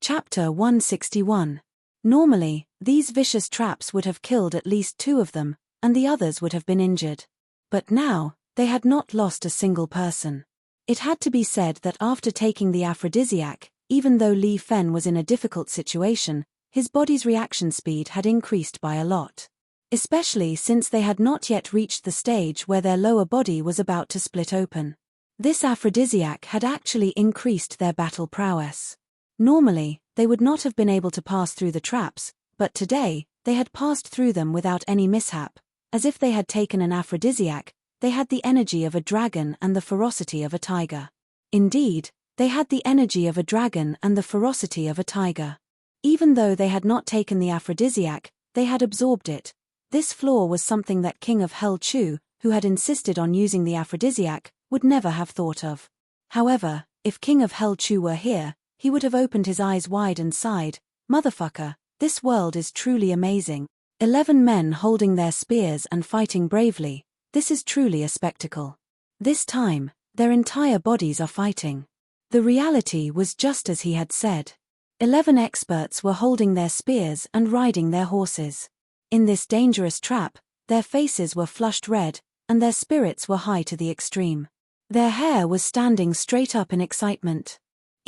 Chapter 161. Normally, these vicious traps would have killed at least 2 of them, and the others would have been injured. But now, they had not lost a single person. It had to be said that after taking the aphrodisiac, even though Li Fen was in a difficult situation, his body's reaction speed had increased by a lot. Especially since they had not yet reached the stage where their lower body was about to split open. This aphrodisiac had actually increased their battle prowess. Normally, they would not have been able to pass through the traps, but today, they had passed through them without any mishap. As if they had taken an aphrodisiac, they had the energy of a dragon and the ferocity of a tiger. Indeed, they had the energy of a dragon and the ferocity of a tiger. Even though they had not taken the aphrodisiac, they had absorbed it. This flaw was something that King of Hell Chu, who had insisted on using the aphrodisiac, would never have thought of. However, if King of Hell Chu were here, he would have opened his eyes wide and sighed, "Motherfucker, this world is truly amazing. 11 men holding their spears and fighting bravely, this is truly a spectacle. This time, their entire bodies are fighting." The reality was just as he had said. 11 experts were holding their spears and riding their horses. In this dangerous trap, their faces were flushed red, and their spirits were high to the extreme. Their hair was standing straight up in excitement.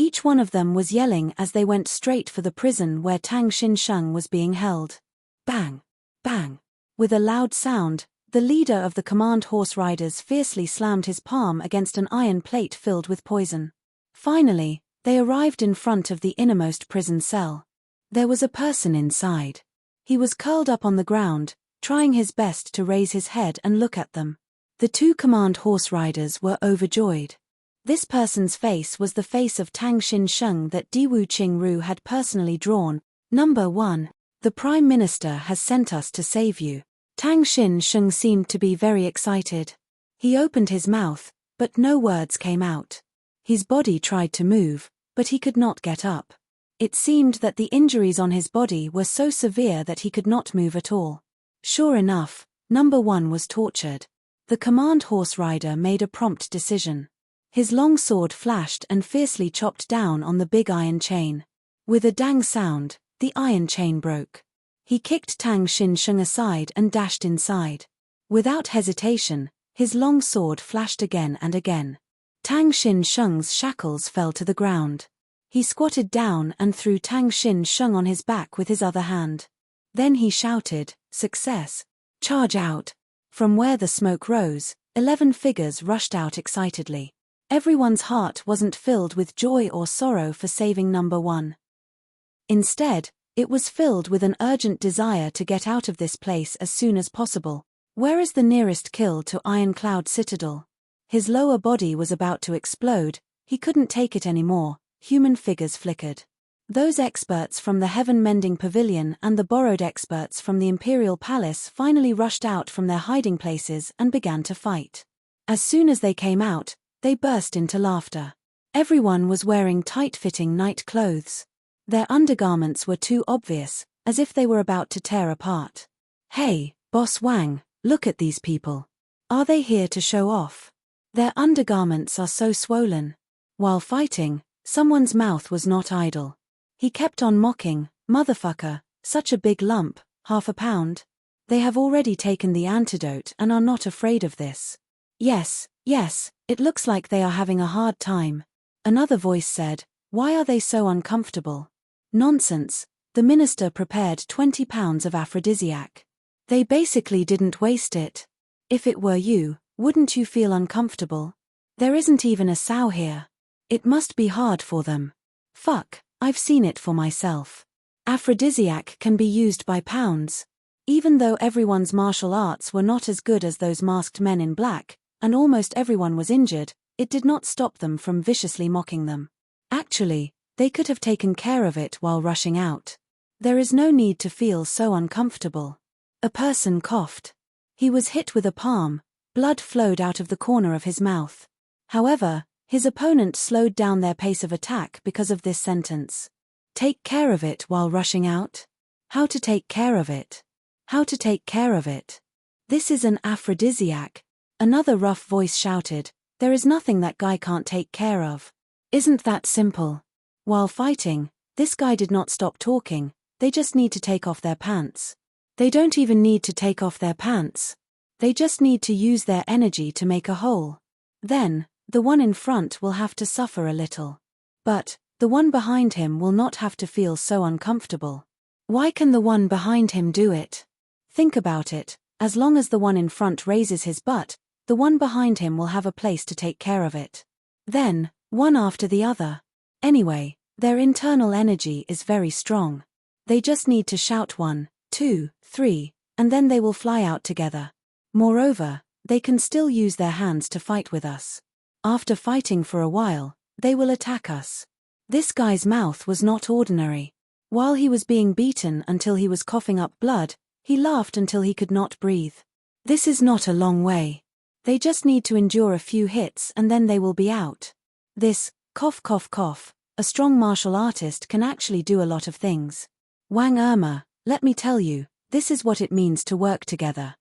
Each one of them was yelling as they went straight for the prison where Tang Xinsheng was being held. Bang! Bang! With a loud sound, the leader of the command horse riders fiercely slammed his palm against an iron plate filled with poison. Finally, they arrived in front of the innermost prison cell. There was a person inside. He was curled up on the ground, trying his best to raise his head and look at them. The 2 command horse riders were overjoyed. This person's face was the face of Tang Xinsheng that Diwu Qingru had personally drawn. Number 1. The Prime Minister has sent us to save you. Tang Xinsheng seemed to be very excited. He opened his mouth, but no words came out. His body tried to move, but he could not get up. It seemed that the injuries on his body were so severe that he could not move at all. Sure enough, Number 1 was tortured. The command horse rider made a prompt decision. His long sword flashed and fiercely chopped down on the big iron chain. With a dang sound, the iron chain broke. He kicked Tang Xinsheng aside and dashed inside. Without hesitation, his long sword flashed again and again. Tang Xinsheng's shackles fell to the ground. He squatted down and threw Tang Xinsheng on his back with his other hand. Then he shouted, "Success! Charge out!" From where the smoke rose, 11 figures rushed out excitedly. Everyone's heart wasn't filled with joy or sorrow for saving Number 1. Instead, it was filled with an urgent desire to get out of this place as soon as possible. Where is the nearest kill to Ironcloud Citadel? His lower body was about to explode, he couldn't take it anymore. Human figures flickered. Those experts from the Heaven Mending Pavilion and the borrowed experts from the Imperial Palace finally rushed out from their hiding places and began to fight. As soon as they came out, they burst into laughter. Everyone was wearing tight-fitting night clothes. Their undergarments were too obvious, as if they were about to tear apart. "Hey, Boss Wang, look at these people. Are they here to show off? Their undergarments are so swollen." While fighting, someone's mouth was not idle. He kept on mocking, "Motherfucker, such a big lump, half a pound. They have already taken the antidote and are not afraid of this." Yes, it looks like they are having a hard time." Another voice said, "Why are they so uncomfortable?" "Nonsense, the minister prepared 20 pounds of aphrodisiac. They basically didn't waste it. If it were you, wouldn't you feel uncomfortable? There isn't even a sow here. It must be hard for them. Fuck, I've seen it for myself. Aphrodisiac can be used by pounds." Even though everyone's martial arts were not as good as those masked men in black, and almost everyone was injured, it did not stop them from viciously mocking them. Actually, they could have taken care of it while rushing out. There is no need to feel so uncomfortable. A person coughed. He was hit with a palm, blood flowed out of the corner of his mouth. However, his opponent slowed down their pace of attack because of this sentence. Take care of it while rushing out? How to take care of it? How to take care of it? This is an aphrodisiac. Another rough voice shouted, "There is nothing that guy can't take care of. Isn't that simple?" While fighting, This guy did not stop talking, they just need to take off their pants. They don't even need to take off their pants. They just need to use their energy to make a hole. Then, the one in front will have to suffer a little. But, the one behind him will not have to feel so uncomfortable. Why can the one behind him do it? Think about it, as long as the one in front raises his butt, the one behind him will have a place to take care of it. Then, one after the other. Anyway, their internal energy is very strong. They just need to shout 1, 2, 3, and then they will fly out together. Moreover, they can still use their hands to fight with us. After fighting for a while, they will attack us. This guy's mouth was not ordinary. While he was being beaten until he was coughing up blood, he laughed until he could not breathe. This is not a long way. They just need to endure a few hits and then they will be out. This, cough cough cough, a strong martial artist can actually do a lot of things. Wang Irma, let me tell you, this is what it means to work together.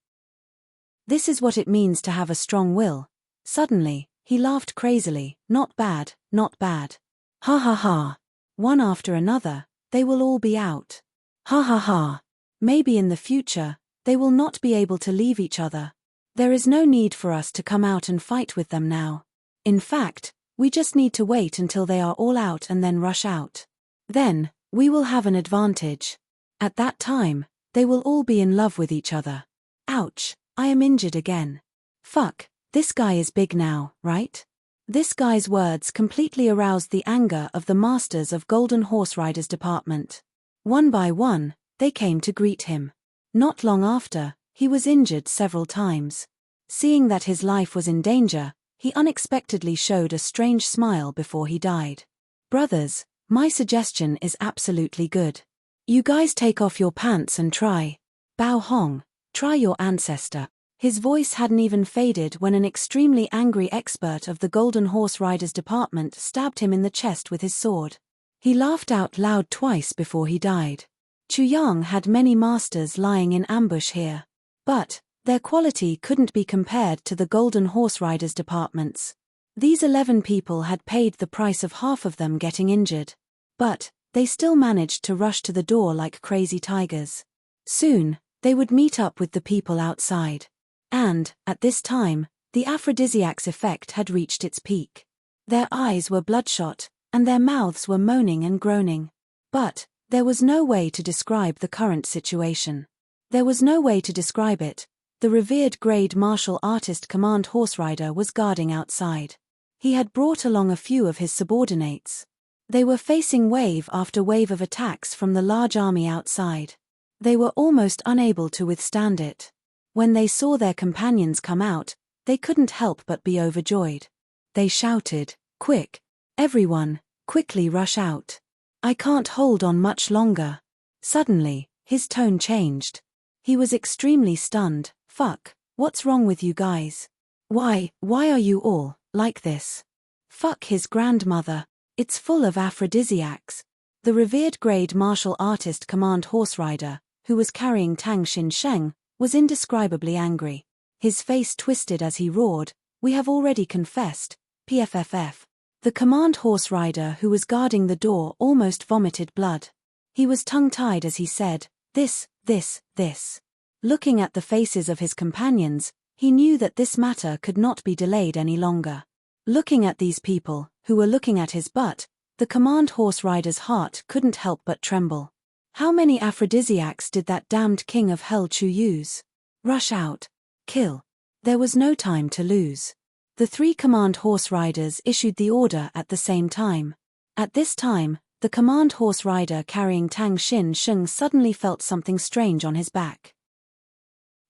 This is what it means to have a strong will. Suddenly, he laughed crazily, not bad, not bad. Ha ha ha. One after another, they will all be out. Ha ha ha. Maybe in the future, they will not be able to leave each other. There is no need for us to come out and fight with them now. In fact, we just need to wait until they are all out and then rush out. Then, we will have an advantage. At that time, they will all be in love with each other. Ouch, I am injured again. Fuck, this guy is big now, right? This guy's words completely aroused the anger of the masters of Golden Horse Riders Department. One by one, they came to greet him. Not long after, he was injured several times. Seeing that his life was in danger, he unexpectedly showed a strange smile before he died. Brothers, my suggestion is absolutely good. You guys take off your pants and try. Bao Hong, try your ancestor. His voice hadn't even faded when an extremely angry expert of the Golden Horse Riders Department stabbed him in the chest with his sword. He laughed out loud twice before he died. Chu Yang had many masters lying in ambush here. But, their quality couldn't be compared to the Golden Horse Riders Department's. These 11 people had paid the price of half of them getting injured. But, they still managed to rush to the door like crazy tigers. Soon, they would meet up with the people outside. And, at this time, the aphrodisiac's effect had reached its peak. Their eyes were bloodshot, and their mouths were moaning and groaning. But, there was no way to describe the current situation. There was no way to describe it. The revered grade martial artist Command Horse Rider was guarding outside. He had brought along a few of his subordinates. They were facing wave after wave of attacks from the large army outside. They were almost unable to withstand it. When they saw their companions come out, they couldn't help but be overjoyed. They shouted, "Quick! Everyone, quickly rush out! I can't hold on much longer." Suddenly, his tone changed. He was extremely stunned. "Fuck, what's wrong with you guys? Why are you all like this?" Fuck his grandmother. It's full of aphrodisiacs. The revered grade martial artist Command Horse Rider, who was carrying Tang Xin Sheng, was indescribably angry. His face twisted as he roared, "We have already confessed, PFFF." The Command Horse Rider who was guarding the door almost vomited blood. He was tongue-tied as he said, this. Looking at the faces of his companions, he knew that this matter could not be delayed any longer. Looking at these people, who were looking at his butt, the Command Horse Rider's heart couldn't help but tremble. How many aphrodisiacs did that damned king of hell Chu use? Rush out. Kill. There was no time to lose. The 3 Command Horse Riders issued the order at the same time. At this time, the Command Horse Rider carrying Tang Xin Sheng suddenly felt something strange on his back.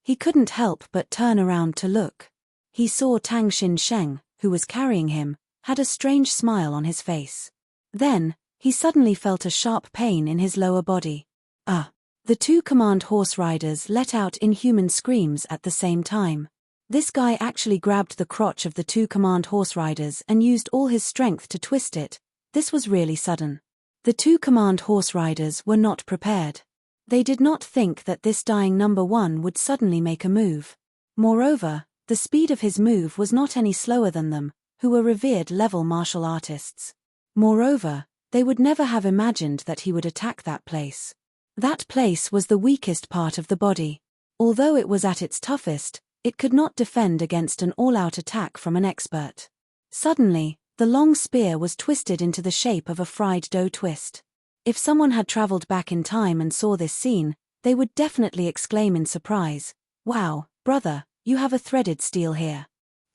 He couldn't help but turn around to look. He saw Tang Xin Sheng, who was carrying him, had a strange smile on his face. Then, he suddenly felt a sharp pain in his lower body. The 2 Command Horse Riders let out inhuman screams at the same time. This guy actually grabbed the crotch of the 2 Command Horse Riders and used all his strength to twist it. This was really sudden. The 2 Command Horse Riders were not prepared. They did not think that this dying number 1 would suddenly make a move. Moreover, the speed of his move was not any slower than them, who were revered level martial artists. Moreover, They would never have imagined that he would attack that place. That place was the weakest part of the body. Although it was at its toughest, it could not defend against an all-out attack from an expert. Suddenly, the long spear was twisted into the shape of a fried dough twist. If someone had traveled back in time and saw this scene, they would definitely exclaim in surprise, "Wow, brother, you have a threaded steel here."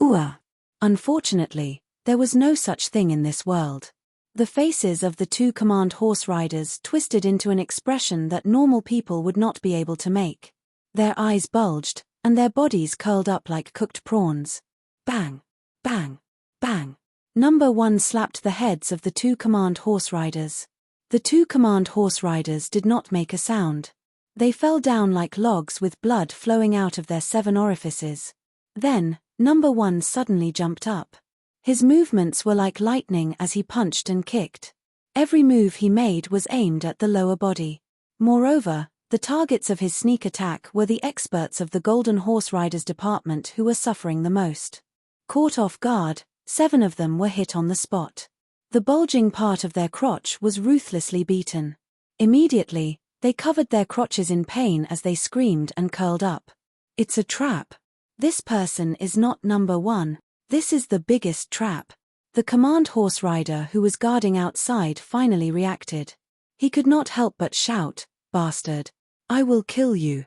Ooh. Unfortunately, there was no such thing in this world. The faces of the two command horse riders twisted into an expression that normal people would not be able to make. Their eyes bulged, and their bodies curled up like cooked prawns. Bang! Bang! Bang! Number 1 slapped the heads of the two command horse riders. The two command horse riders did not make a sound. They fell down like logs with blood flowing out of their 7 orifices. Then, Number 1 suddenly jumped up. His movements were like lightning as he punched and kicked. Every move he made was aimed at the lower body. Moreover, the targets of his sneak attack were the experts of the Golden Horse Riders department who were suffering the most. Caught off guard, 7 of them were hit on the spot. The bulging part of their crotch was ruthlessly beaten. Immediately, they covered their crotches in pain as they screamed and curled up. It's a trap. This person is not Number 1. This is the biggest trap. The command horse rider who was guarding outside finally reacted. He could not help but shout, "Bastard! I will kill you."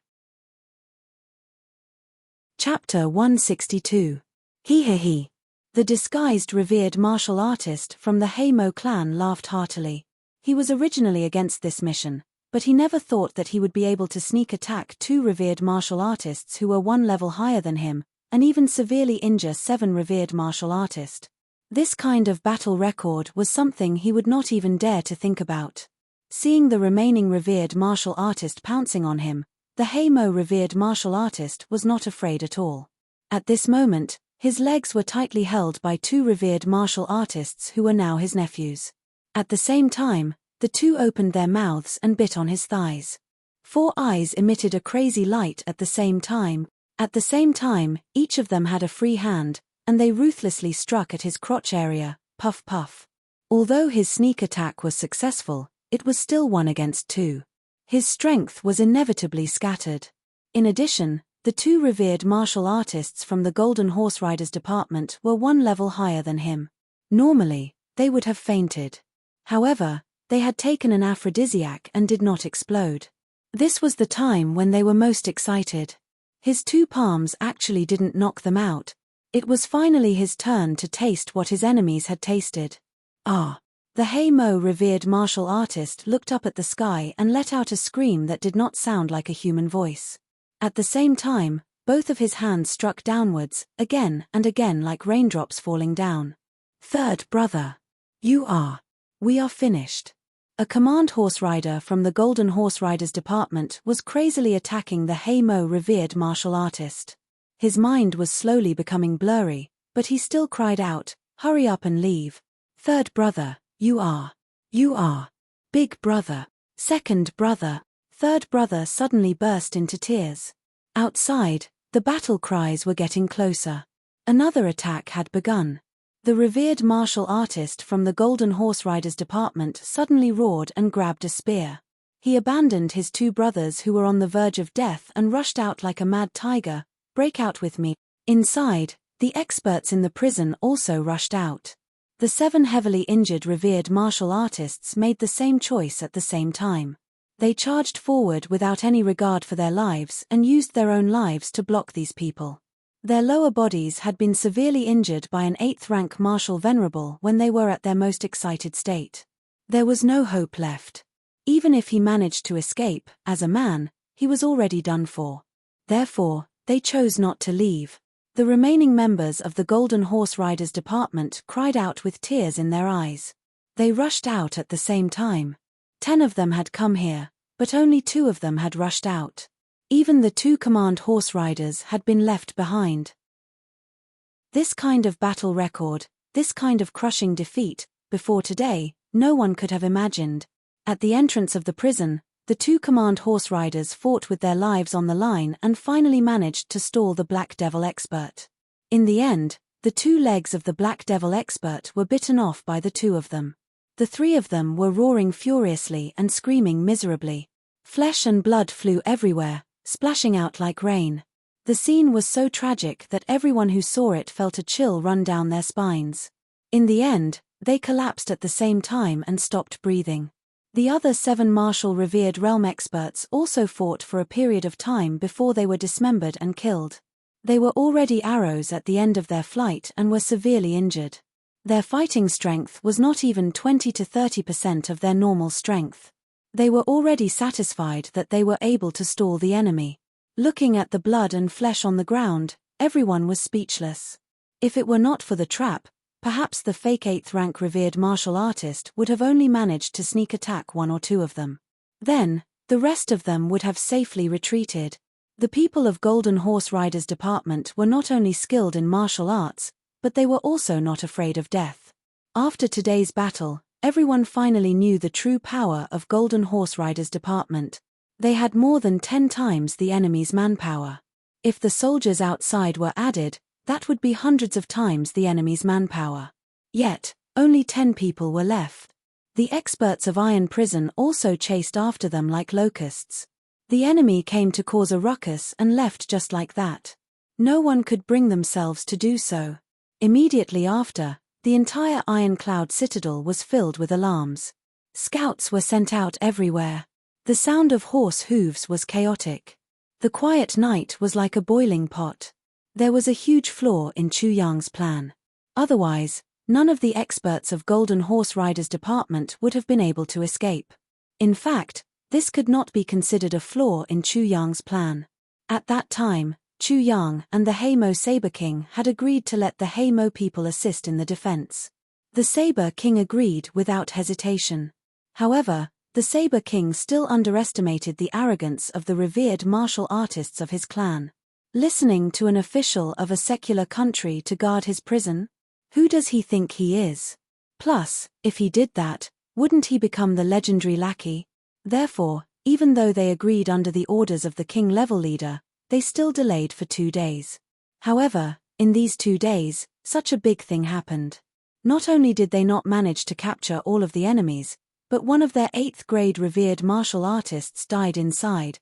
Chapter 162. He. The disguised revered martial artist from the Heimo clan laughed heartily. He was originally against this mission, but he never thought that he would be able to sneak attack 2 revered martial artists who were 1 level higher than him, and even severely injure 7 revered martial artists. This kind of battle record was something he would not even dare to think about. Seeing the remaining revered martial artist pouncing on him, the Heimo revered martial artist was not afraid at all. At this moment, his legs were tightly held by 2 revered martial artists who were now his nephews. At the same time, the 2 opened their mouths and bit on his thighs. 4 eyes emitted a crazy light at the same time. At the same time, each of them had a free hand, and they ruthlessly struck at his crotch area, puff puff. Although his sneak attack was successful, it was still 1 against 2. His strength was inevitably scattered. In addition, the 2 revered martial artists from the Golden Horse Riders department were 1 level higher than him. Normally, they would have fainted. However, they had taken an aphrodisiac and did not explode. This was the time when they were most excited. His 2 palms actually didn't knock them out. It was finally his turn to taste what his enemies had tasted. Ah! The Heimo revered martial artist looked up at the sky and let out a scream that did not sound like a human voice. At the same time, both of his hands struck downwards, again and again like raindrops falling down. "Third brother. We are finished." A command horse rider from the Golden Horse Riders department was crazily attacking the Heimo revered martial artist. His mind was slowly becoming blurry, but he still cried out, "Hurry up and leave. Third brother, you are. Big brother. Second brother." Third brother suddenly burst into tears. Outside, the battle cries were getting closer. Another attack had begun. The revered martial artist from the Golden Horse Riders department suddenly roared and grabbed a spear. He abandoned his 2 brothers who were on the verge of death and rushed out like a mad tiger. "Break out with me." Inside, the experts in the prison also rushed out. The 7 heavily injured revered martial artists made the same choice at the same time. They charged forward without any regard for their lives and used their own lives to block these people. Their lower bodies had been severely injured by an 8th rank martial venerable when they were at their most excited state. There was no hope left. Even if he managed to escape, as a man, he was already done for. Therefore, they chose not to leave. The remaining members of the Golden Horse Riders department cried out with tears in their eyes. They rushed out at the same time. 10 of them had come here, but only 2 of them had rushed out. Even the 2 command horse riders had been left behind. This kind of battle record, this kind of crushing defeat, before today, no one could have imagined. At the entrance of the prison, the 2 command horse riders fought with their lives on the line and finally managed to stall the Black Devil expert. In the end, the 2 legs of the Black Devil expert were bitten off by the 2 of them. The three of them were roaring furiously and screaming miserably. Flesh and blood flew everywhere, splashing out like rain. The scene was so tragic that everyone who saw it felt a chill run down their spines. In the end, they collapsed at the same time and stopped breathing. The other 7 martial revered realm experts also fought for a period of time before they were dismembered and killed. They were already arrows at the end of their flight and were severely injured. Their fighting strength was not even 20 to 30% of their normal strength. They were already satisfied that they were able to stall the enemy. Looking at the blood and flesh on the ground, everyone was speechless. If it were not for the trap, perhaps the fake 8th rank revered martial artist would have only managed to sneak attack 1 or 2 of them. Then, the rest of them would have safely retreated. The people of Golden Horse Riders Department were not only skilled in martial arts, but they were also not afraid of death. After today's battle, everyone finally knew the true power of Golden Horse Riders Department. They had more than 10 times the enemy's manpower. If the soldiers outside were added, that would be hundreds of times the enemy's manpower. Yet, only 10 people were left. The experts of Iron Prison also chased after them like locusts. The enemy came to cause a ruckus and left just like that. No one could bring themselves to do so. Immediately after, the entire Ironcloud Citadel was filled with alarms. Scouts were sent out everywhere. The sound of horse hooves was chaotic. The quiet night was like a boiling pot. There was a huge flaw in Chu Yang's plan. Otherwise, none of the experts of Golden Horse Riders Department would have been able to escape. In fact, this could not be considered a flaw in Chu Yang's plan. At that time, Chu Yang and the Heimo Saber King had agreed to let the Heimo people assist in the defense. The Saber King agreed without hesitation. However, the Saber King still underestimated the arrogance of the revered martial artists of his clan. Listening to an official of a secular country to guard his prison? Who does he think he is? Plus, if he did that, wouldn't he become the legendary lackey? Therefore, even though they agreed under the orders of the king level leader, they still delayed for 2 days. However, in these 2 days, such a big thing happened. Not only did they not manage to capture all of the enemies, but one of their 8th grade revered martial artists died inside.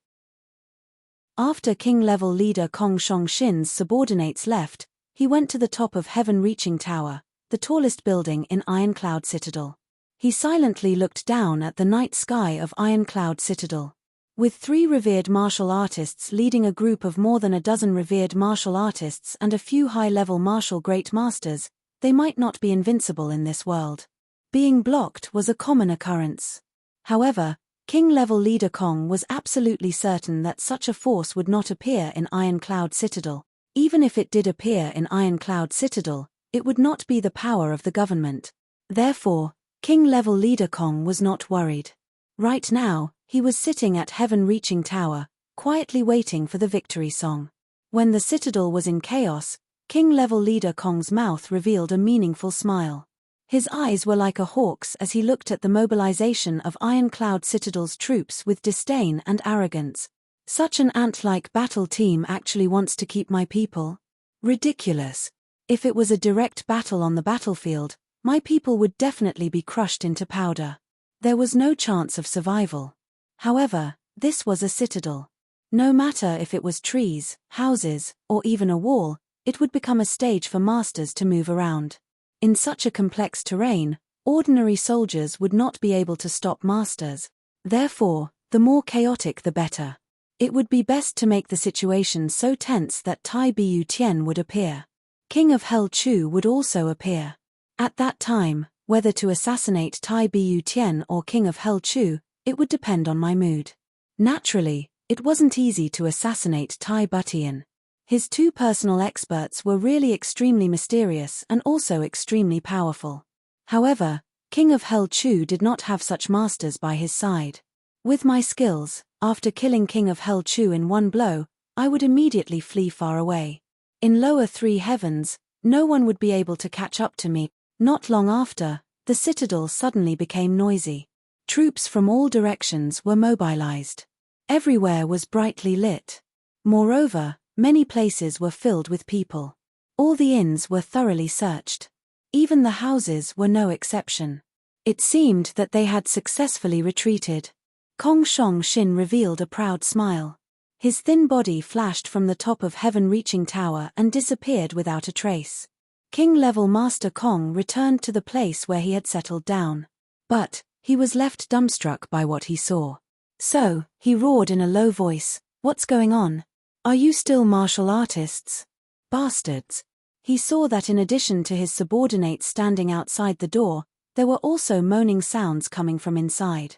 After king level leader Kong Shongshin's subordinates left, he went to the top of Heaven Reaching Tower, the tallest building in Ironcloud Citadel. He silently looked down at the night sky of Ironcloud Citadel. With 3 revered martial artists leading a group of more than a dozen revered martial artists and a few high-level martial great masters, they might not be invincible in this world. Being blocked was a common occurrence. However, king-level leader Kong was absolutely certain that such a force would not appear in Ironcloud Citadel. Even if it did appear in Ironcloud Citadel, it would not be the power of the government. Therefore, king-level leader Kong was not worried. Right now, he was sitting at Heaven Reaching Tower, quietly waiting for the victory song. When the citadel was in chaos, king-level leader Kong's mouth revealed a meaningful smile. His eyes were like a hawk's as he looked at the mobilization of Ironcloud Citadel's troops with disdain and arrogance. Such an ant-like battle team actually wants to keep my people? Ridiculous. If it was a direct battle on the battlefield, my people would definitely be crushed into powder. There was no chance of survival. However, this was a citadel. No matter if it was trees, houses, or even a wall, it would become a stage for masters to move around. In such a complex terrain, ordinary soldiers would not be able to stop masters. Therefore, the more chaotic the better. It would be best to make the situation so tense that Tai Bu Tian would appear. King of Hell Chu would also appear. At that time, whether to assassinate Tai Bu Tian or King of Hell Chu, it would depend on my mood. Naturally, it wasn't easy to assassinate Tai Bu Tian. His 2 personal experts were really extremely mysterious and also extremely powerful. However, King of Hell Chu did not have such masters by his side. With my skills, after killing King of Hell Chu in one blow, I would immediately flee far away. In lower 3 heavens, no one would be able to catch up to me. Not long after, the citadel suddenly became noisy. Troops from all directions were mobilized. Everywhere was brightly lit. Moreover, many places were filled with people. All the inns were thoroughly searched. Even the houses were no exception. It seemed that they had successfully retreated. Kong Shong Shin revealed a proud smile. His thin body flashed from the top of heaven-reaching tower and disappeared without a trace. King-level Master Kong returned to the place where he had settled down. But he was left dumbstruck by what he saw. So, he roared in a low voice, "What's going on? Are you still martial artists? Bastards." He saw that in addition to his subordinates standing outside the door, there were also moaning sounds coming from inside.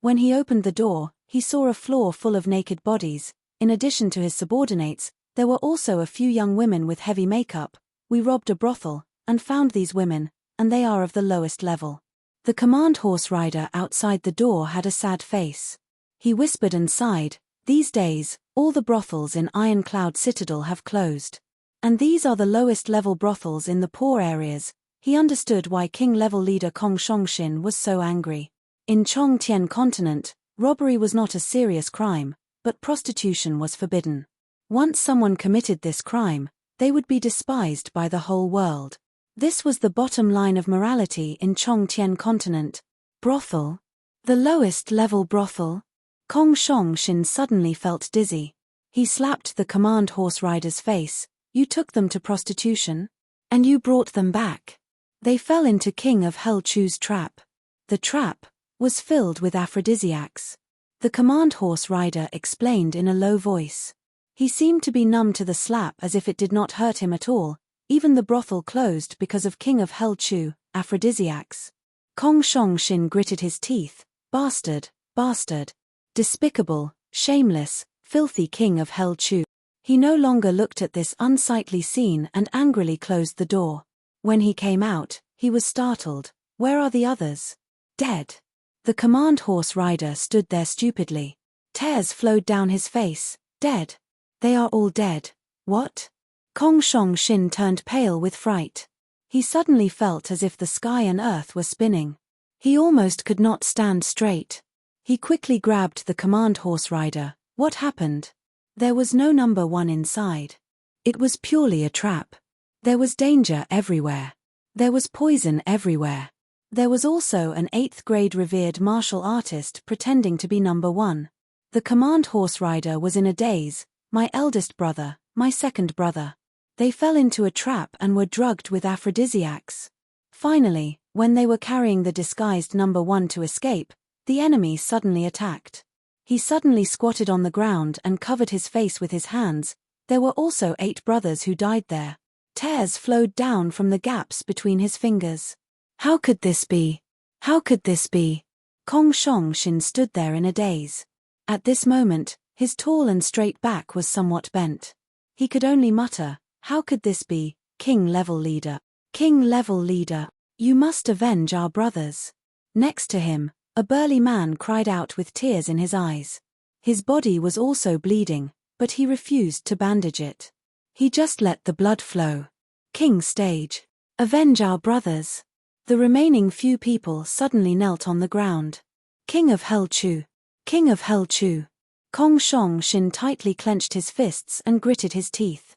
When he opened the door, he saw a floor full of naked bodies. In addition to his subordinates, there were also a few young women with heavy makeup. "We robbed a brothel, and found these women, and they are of the lowest level." The command horse rider outside the door had a sad face. He whispered and sighed, "These days, all the brothels in Ironcloud Citadel have closed. And these are the lowest level brothels in the poor areas." He understood why King-level leader Kong Shongshin was so angry. In Chongtian Continent, robbery was not a serious crime, but prostitution was forbidden. Once someone committed this crime, they would be despised by the whole world. This was the bottom line of morality in Chongtian Continent. Brothel? The lowest level brothel? Kong Shongshin suddenly felt dizzy. He slapped the command horse rider's face. "You took them to prostitution? And you brought them back?" They fell into King of Hell Chu's trap. The trap was filled with aphrodisiacs. The command horse rider explained in a low voice. He seemed to be numb to the slap as if it did not hurt him at all. Even the brothel closed because of King of Hell Chu, aphrodisiacs. Kong Shongshin gritted his teeth. Bastard, bastard. Despicable, shameless, filthy King of Hell Chu. He no longer looked at this unsightly scene and angrily closed the door. When he came out, he was startled. Where are the others? Dead. The command horse rider stood there stupidly. Tears flowed down his face. Dead. They are all dead. What? Kong Shongshin turned pale with fright. He suddenly felt as if the sky and earth were spinning. He almost could not stand straight. He quickly grabbed the command horse rider. What happened? There was no number one inside. It was purely a trap. There was danger everywhere. There was poison everywhere. There was also an 8th grade revered martial artist pretending to be number one. The command horse rider was in a daze. My eldest brother, my second brother. They fell into a trap and were drugged with aphrodisiacs. Finally, when they were carrying the disguised number one to escape, the enemy suddenly attacked. He suddenly squatted on the ground and covered his face with his hands. There were also 8 brothers who died there. Tears flowed down from the gaps between his fingers. How could this be? How could this be? Kong Shongshin stood there in a daze. At this moment, his tall and straight back was somewhat bent. He could only mutter, "How could this be, King-level leader? King-level leader, you must avenge our brothers." Next to him, a burly man cried out with tears in his eyes. His body was also bleeding, but he refused to bandage it. He just let the blood flow. King stage. Avenge our brothers. The remaining few people suddenly knelt on the ground. King of Hell Chu. King of Hell Chu. Kong Shongshin tightly clenched his fists and gritted his teeth.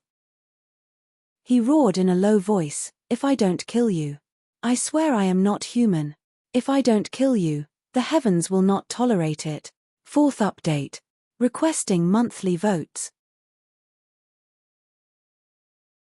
He roared in a low voice, "If I don't kill you. I swear I am not human. If I don't kill you, the heavens will not tolerate it." 4th update. Requesting monthly votes.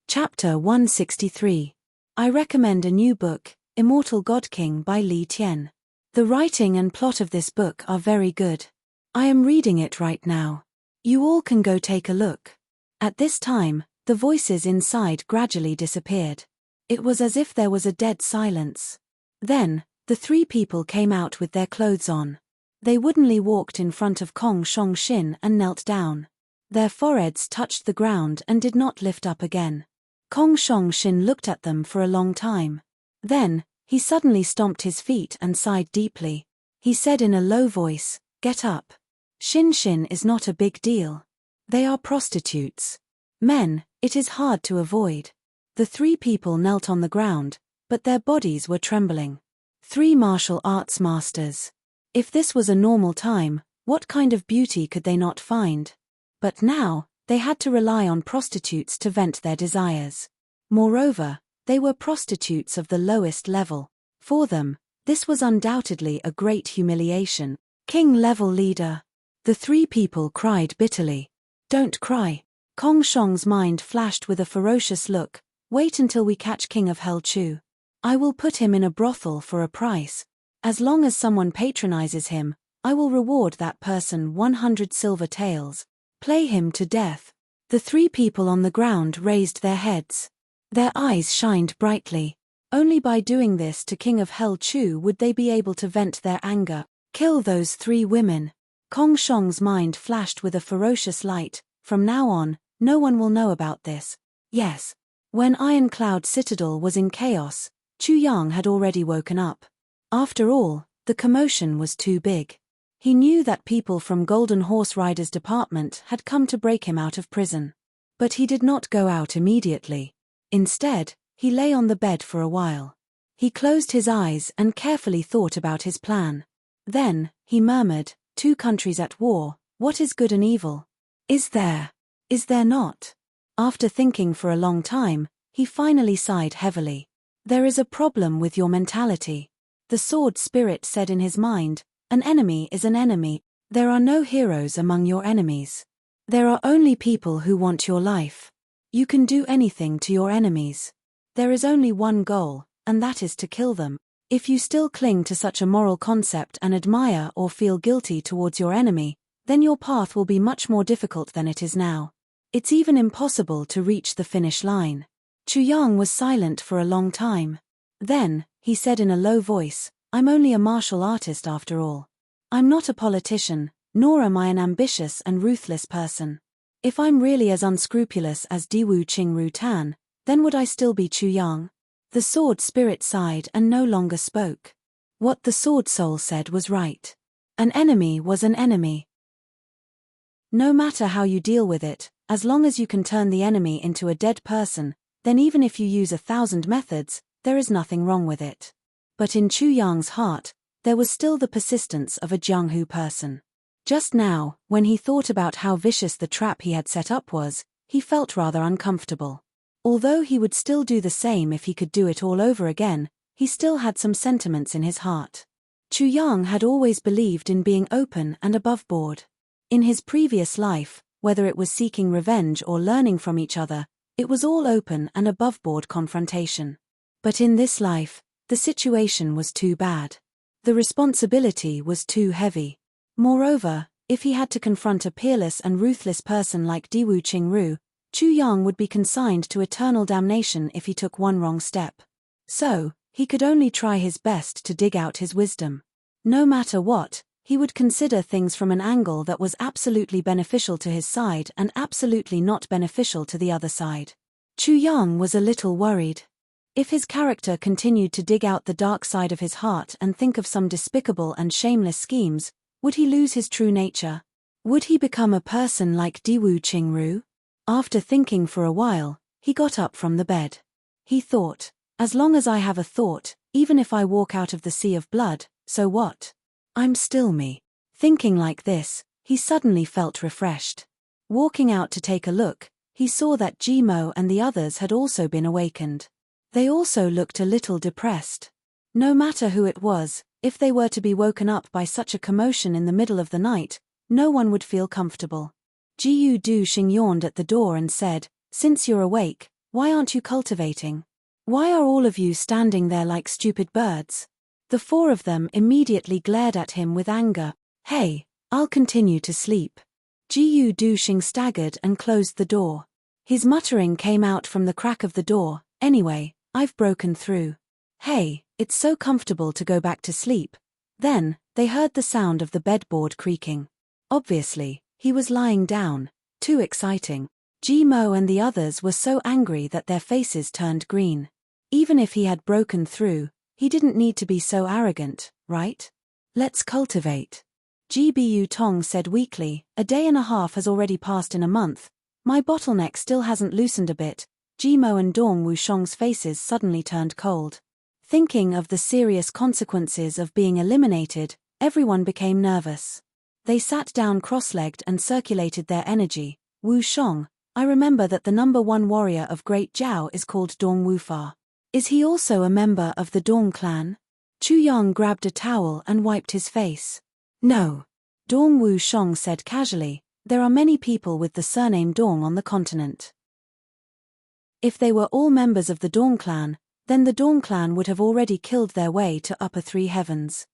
Chapter 163. I recommend a new book, Immortal God King by Li Tian. The writing and plot of this book are very good. I am reading it right now. You all can go take a look. At this time, the voices inside gradually disappeared. It was as if there was a dead silence. Then, the 3 people came out with their clothes on. They woodenly walked in front of Kong Shongshin and knelt down. Their foreheads touched the ground and did not lift up again. Kong Shongshin looked at them for a long time. Then, he suddenly stomped his feet and sighed deeply. He said in a low voice, "Get up. Shin is not a big deal. They are prostitutes. Men, it is hard to avoid." The 3 people knelt on the ground, but their bodies were trembling. 3 martial arts masters. If this was a normal time, what kind of beauty could they not find? But now, they had to rely on prostitutes to vent their desires. Moreover, they were prostitutes of the lowest level. For them, this was undoubtedly a great humiliation. King-level leader. The three people cried bitterly. Don't cry. Kong Shong's mind flashed with a ferocious look. Wait until we catch King of Hell Chu. I will put him in a brothel for a price. As long as someone patronizes him, I will reward that person 100 silver taels. Play him to death. The three people on the ground raised their heads. Their eyes shined brightly. Only by doing this to King of Hell Chu would they be able to vent their anger. Kill those three women. Kong Shong's mind flashed with a ferocious light. From now on, no one will know about this. Yes. When Iron Cloud Citadel was in chaos, Chu Yang had already woken up. After all, the commotion was too big. He knew that people from Golden Horse Riders Department had come to break him out of prison. But he did not go out immediately. Instead, he lay on the bed for a while. He closed his eyes and carefully thought about his plan. Then, he murmured, 2 countries at war, what is good and evil? Is there not? After thinking for a long time, he finally sighed heavily. There is a problem with your mentality. The sword spirit said in his mind, an enemy is an enemy. There are no heroes among your enemies. There are only people who want your life. You can do anything to your enemies. There is only one goal, and that is to kill them. If you still cling to such a moral concept and admire or feel guilty towards your enemy, then your path will be much more difficult than it is now. It's even impossible to reach the finish line. Chu Yang was silent for a long time. Then, he said in a low voice, I'm only a martial artist after all. I'm not a politician, nor am I an ambitious and ruthless person. If I'm really as unscrupulous as Diwu Qingru Tan, then would I still be Chu Yang? The sword spirit sighed and no longer spoke. What the sword soul said was right. An enemy was an enemy. No matter how you deal with it, as long as you can turn the enemy into a dead person, then even if you use 1,000 methods, there is nothing wrong with it. But in Chu Yang's heart, there was still the persistence of a Jianghu person. Just now, when he thought about how vicious the trap he had set up was, he felt rather uncomfortable. Although he would still do the same if he could do it all over again, he still had some sentiments in his heart. Chu Yang had always believed in being open and above board. In his previous life, whether it was seeking revenge or learning from each other, it was all open and above board confrontation. But in this life, the situation was too bad. The responsibility was too heavy. Moreover, if he had to confront a peerless and ruthless person like Diwu Qingru, Chu Yang would be consigned to eternal damnation if he took one wrong step. So, he could only try his best to dig out his wisdom. No matter what, he would consider things from an angle that was absolutely beneficial to his side and absolutely not beneficial to the other side. Chu Yang was a little worried. If his character continued to dig out the dark side of his heart and think of some despicable and shameless schemes, would he lose his true nature? Would he become a person like Diwu Qingru? After thinking for a while, he got up from the bed. He thought, as long as I have a thought, even if I walk out of the sea of blood, so what? I'm still me. Thinking like this, he suddenly felt refreshed. Walking out to take a look, he saw that Jimo and the others had also been awakened. They also looked a little depressed. No matter who it was, if they were to be woken up by such a commotion in the middle of the night, no one would feel comfortable. Jiyu Du Xing yawned at the door and said, since you're awake, why aren't you cultivating? Why are all of you standing there like stupid birds? The 4 of them immediately glared at him with anger. Hey, I'll continue to sleep. Jiyu Du Xing staggered and closed the door. His muttering came out from the crack of the door, anyway, I've broken through. Hey, it's so comfortable to go back to sleep. Then, they heard the sound of the bedboard creaking. Obviously, he was lying down. Too exciting. Jimo and the others were so angry that their faces turned green. Even if he had broken through, he didn't need to be so arrogant, right? Let's cultivate. Gbu Tong said weakly, a day and a half has already passed in a month. My bottleneck still hasn't loosened a bit. Jimo and Dong Wushong's faces suddenly turned cold. Thinking of the serious consequences of being eliminated, everyone became nervous. They sat down cross-legged and circulated their energy. Wu Shong, I remember that the number 1 warrior of Great Jiao is called Dong Wufa. Is he also a member of the Dong clan? Chu Yang grabbed a towel and wiped his face. No. Dong Wu Shong said casually, there are many people with the surname Dong on the continent. If they were all members of the Dong clan, then the Dong clan would have already killed their way to upper three heavens.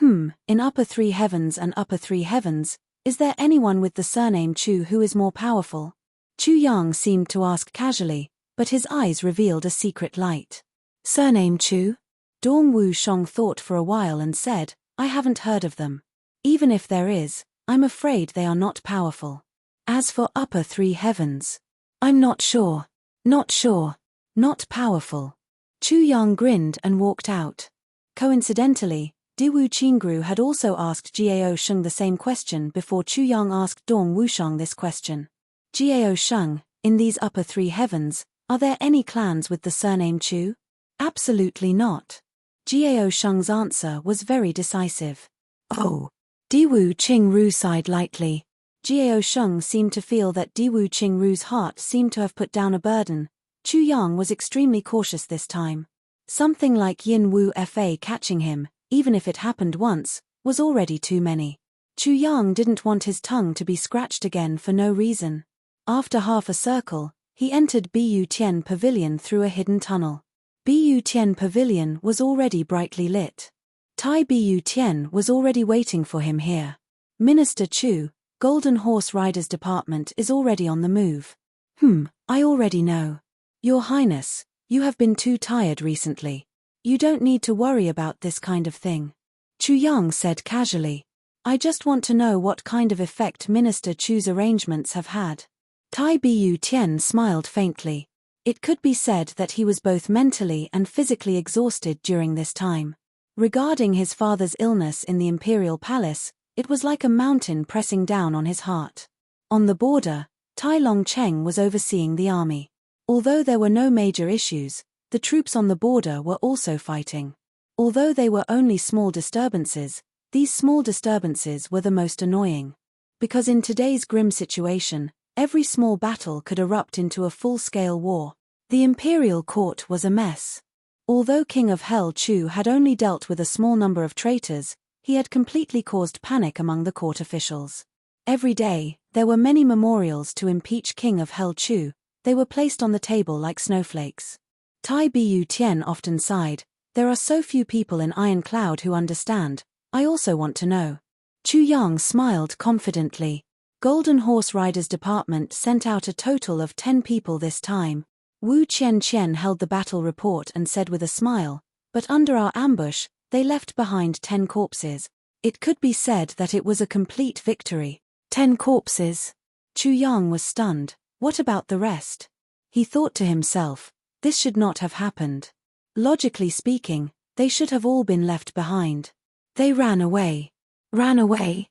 In upper three heavens and upper three heavens, is there anyone with the surname Chu who is more powerful? Chu Yang seemed to ask casually, but his eyes revealed a secret light. Surname Chu? Dong Wu Shong thought for a while and said, I haven't heard of them. Even if there is, I'm afraid they are not powerful. As for upper three heavens, I'm not sure. Not sure. Not powerful. Chu Yang grinned and walked out. Coincidentally, Diwu Qingru had also asked Jiao Sheng the same question before Chu Yang asked Dong Wusheng this question. Jiao Sheng, in these upper three heavens, are there any clans with the surname Chu? Absolutely not. Jiao Sheng's answer was very decisive. Oh. Diwu Qingru sighed lightly. Jiao Sheng seemed to feel that Diwu Qingru's heart seemed to have put down a burden. Chu Yang was extremely cautious this time. Something like Yin Wu Fa catching him, even if it happened once, was already too many. Chu Yang didn't want his tongue to be scratched again for no reason. After half a circle, he entered Bu Tian Pavilion through a hidden tunnel. Bu Tian Pavilion was already brightly lit. Tai Bu Tian was already waiting for him here. Minister Chu, Golden Horse Riders Department is already on the move. I already know. Your Highness, you have been too tired recently. You don't need to worry about this kind of thing. Chu Yang said casually. I just want to know what kind of effect Minister Chu's arrangements have had. Tai Bu Tian smiled faintly. It could be said that he was both mentally and physically exhausted during this time. Regarding his father's illness in the imperial palace, it was like a mountain pressing down on his heart. On the border, Tai Longcheng was overseeing the army. Although there were no major issues, the troops on the border were also fighting. Although they were only small disturbances, these small disturbances were the most annoying. Because in today's grim situation, every small battle could erupt into a full-scale war. The imperial court was a mess. Although King of Hell Chu had only dealt with a small number of traitors, he had completely caused panic among the court officials. Every day, there were many memorials to impeach King of Hell Chu. They were placed on the table like snowflakes. Tai Bu Tian often sighed, there are so few people in Iron Cloud who understand, I also want to know. Chu Yang smiled confidently. Golden Horse Riders Department sent out a total of 10 people this time. Wu Qian held the battle report and said with a smile, but under our ambush, they left behind 10 corpses. It could be said that it was a complete victory. 10 corpses. Chu Yang was stunned. What about the rest? He thought to himself, this should not have happened. Logically speaking, they should have all been left behind. They ran away. Ran away?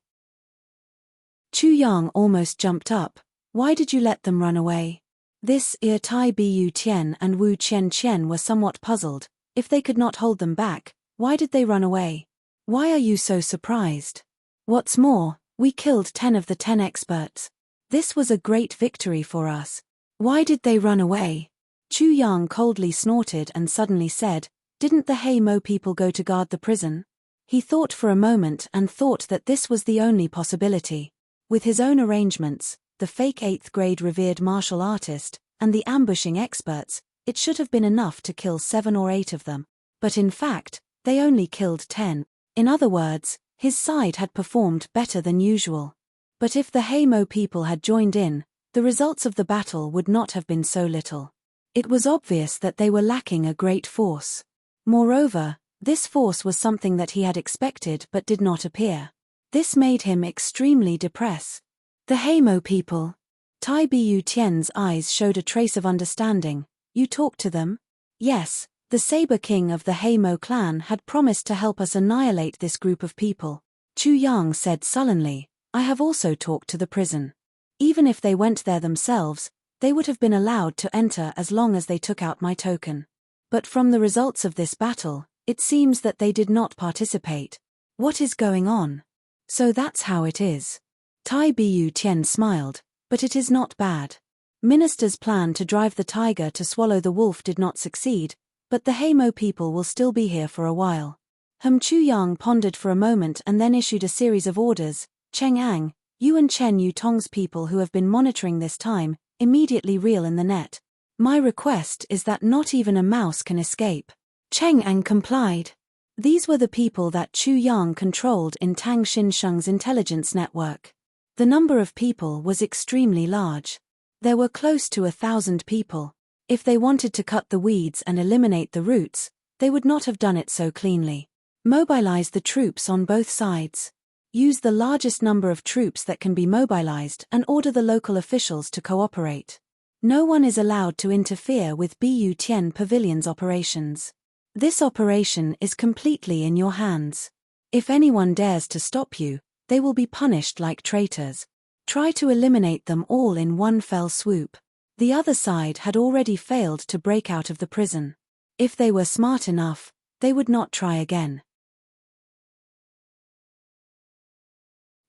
Chu Yang almost jumped up. Why did you let them run away? This Tai Bu Tian and Wu Qian were somewhat puzzled. If they could not hold them back, why did they run away? Why are you so surprised? What's more, we killed 10 of the 10 experts. This was a great victory for us. Why did they run away? Chu Yang coldly snorted and suddenly said, didn't the Hei Mo people go to guard the prison? He thought for a moment and thought that this was the only possibility. With his own arrangements, the fake 8th grade revered martial artist, and the ambushing experts, it should have been enough to kill 7 or 8 of them. But in fact, they only killed 10. In other words, his side had performed better than usual. But if the Hei Mo people had joined in, the results of the battle would not have been so little. It was obvious that they were lacking a great force. Moreover, this force was something that he had expected but did not appear. This made him extremely depressed. The Hei Mo people. Tai Bu Tian's eyes showed a trace of understanding. You talked to them? Yes, the Saber King of the Hei Mo clan had promised to help us annihilate this group of people. Chu Yang said sullenly, I have also talked to the prison. Even if they went there themselves, they would have been allowed to enter as long as they took out my token. But from the results of this battle, it seems that they did not participate. What is going on? So that's how it is. Tai Bu Tian smiled, but it is not bad. Minister's plan to drive the tiger to swallow the wolf did not succeed, but the Hei Mo people will still be here for a while. Chu Yang pondered for a moment and then issued a series of orders. Cheng Ang, you and Chen Yu Tong's people who have been monitoring this time, immediately reel in the net. My request is that not even a mouse can escape. Cheng Ang complied. These were the people that Chu Yang controlled in Tang Xinsheng's intelligence network. The number of people was extremely large. There were close to 1,000 people. If they wanted to cut the weeds and eliminate the roots, they would not have done it so cleanly. Mobilize the troops on both sides. Use the largest number of troops that can be mobilized and order the local officials to cooperate. No one is allowed to interfere with Bu Tian Pavilion's operations. This operation is completely in your hands. If anyone dares to stop you, they will be punished like traitors. Try to eliminate them all in one fell swoop. The other side had already failed to break out of the prison. If they were smart enough, they would not try again.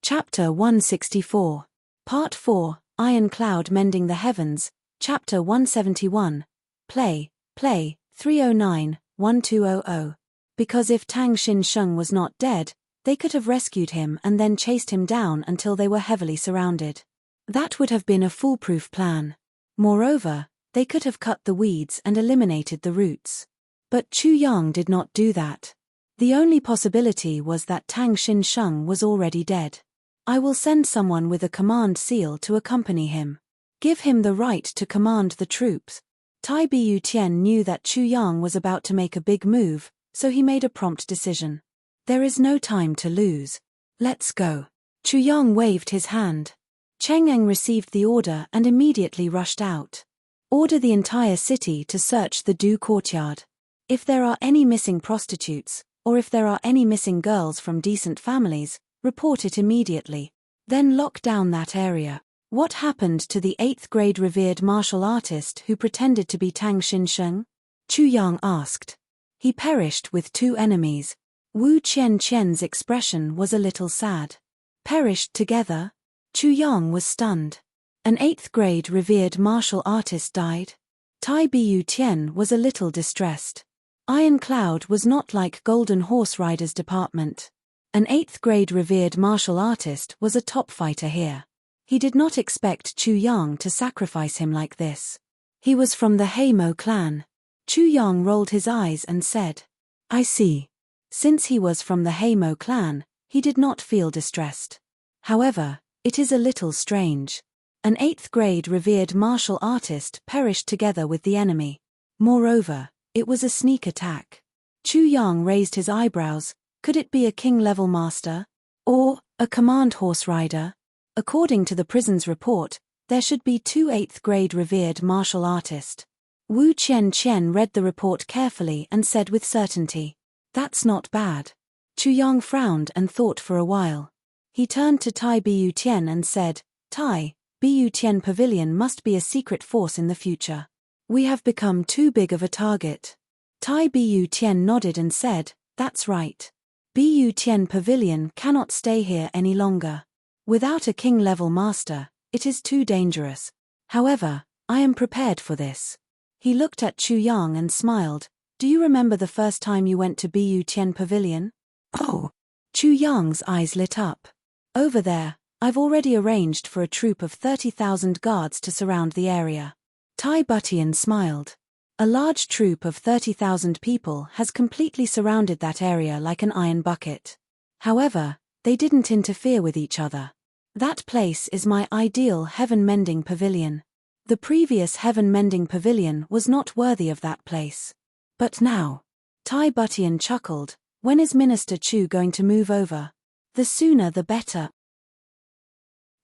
Chapter 164. Part 4, Iron Cloud Mending the Heavens, Chapter 171. Play 309-1200. Because if Tang Xinsheng was not dead, they could have rescued him and then chased him down until they were heavily surrounded. That would have been a foolproof plan. Moreover, they could have cut the weeds and eliminated the roots. But Chu Yang did not do that. The only possibility was that Tang Xinsheng was already dead. I will send someone with a command seal to accompany him. Give him the right to command the troops. Tai Bu Tian knew that Chu Yang was about to make a big move, so he made a prompt decision. There is no time to lose. Let's go. Chu Yang waved his hand. Cheng Ang received the order and immediately rushed out. Order the entire city to search the Du courtyard. If there are any missing prostitutes, or if there are any missing girls from decent families, report it immediately. Then lock down that area. What happened to the 8th grade revered martial artist who pretended to be Tang Xinsheng? Chu Yang asked. He perished with 2 enemies. Wu Qianqian's expression was a little sad. Perished together? Chu Yang was stunned. An 8th grade revered martial artist died? Tai Bu Tian was a little distressed. Iron Cloud was not like Golden Horse Rider's department. An 8th grade revered martial artist was a top fighter here. He did not expect Chu Yang to sacrifice him like this. He was from the Heimo clan. Chu Yang rolled his eyes and said, I see. Since he was from the Heimo clan, he did not feel distressed. However, it is a little strange. An 8th grade revered martial artist perished together with the enemy. Moreover, it was a sneak attack. Chu Yang raised his eyebrows. Could it be a king-level master? Or a command horse rider? According to the prison's report, there should be 2 8th grade revered martial artists. Wu Qianqian read the report carefully and said with certainty, that's not bad. Chu Yang frowned and thought for a while. He turned to Tai Bu Tian and said, Tai, Bu Tian Pavilion must be a secret force in the future. We have become too big of a target. Tai Bu Tian nodded and said, that's right. Bu Tian Pavilion cannot stay here any longer. Without a king-level master, it is too dangerous. However, I am prepared for this. He looked at Chu Yang and smiled. Do you remember the first time you went to Bu Tian Pavilion? Oh! Chu Yang's eyes lit up. Over there, I've already arranged for a troop of 30,000 guards to surround the area. Tai Butian smiled. A large troop of 30,000 people has completely surrounded that area like an iron bucket. However, they didn't interfere with each other. That place is my ideal heaven-mending pavilion. The previous heaven-mending pavilion was not worthy of that place. But now, Tai Butian chuckled, when is Minister Chu going to move over? The sooner the better.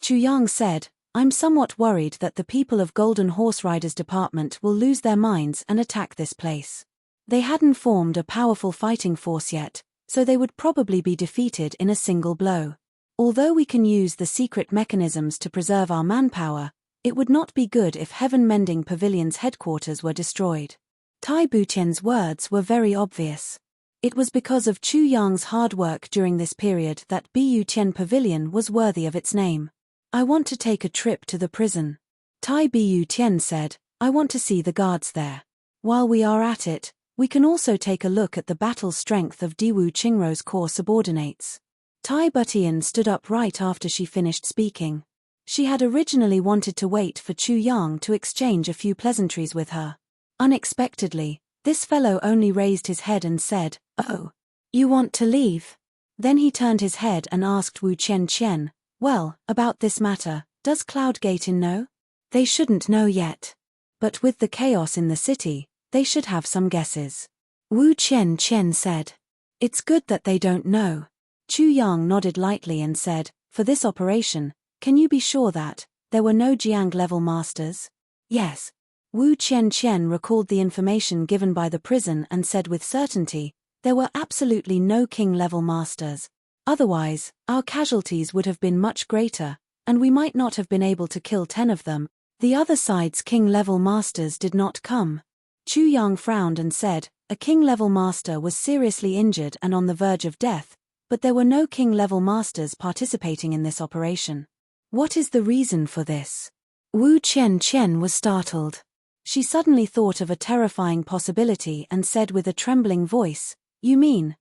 Chu Yang said, I'm somewhat worried that the people of Golden Horse Riders Department will lose their minds and attack this place. They hadn't formed a powerful fighting force yet, so they would probably be defeated in a single blow. Although we can use the secret mechanisms to preserve our manpower, it would not be good if Heaven Mending Pavilion's headquarters were destroyed. Tai Butian's words were very obvious. It was because of Chu Yang's hard work during this period that Bu Tian Pavilion was worthy of its name. I want to take a trip to the prison. Tai Bu Tian said, I want to see the guards there. While we are at it, We can also take a look at the battle strength of Diwu Qingrou's core subordinates. Tai Butian stood up right after she finished speaking. She had originally wanted to wait for Chu Yang to exchange a few pleasantries with her. Unexpectedly, this fellow only raised his head and said, "Oh, you want to leave?" Then he turned his head and asked Wu Qian, "Well, about this matter, does Cloudgate know?" They shouldn't know yet. But with the chaos in the city, they should have some guesses. Wu Qian said, "It's good that they don't know." Chu Yang nodded lightly and said, "For this operation, can you be sure that there were no Jiang-level masters?" "Yes." Wu Qian recalled the information given by the prison and said with certainty, "There were absolutely no king-level masters. Otherwise, our casualties would have been much greater, and we might not have been able to kill 10 of them. The other side's king-level masters did not come." Chu Yang frowned and said, "A king-level master was seriously injured and on the verge of death, but there were no king-level masters participating in this operation. What is the reason for this?" Wu Qian was startled. She suddenly thought of a terrifying possibility and said with a trembling voice, You mean?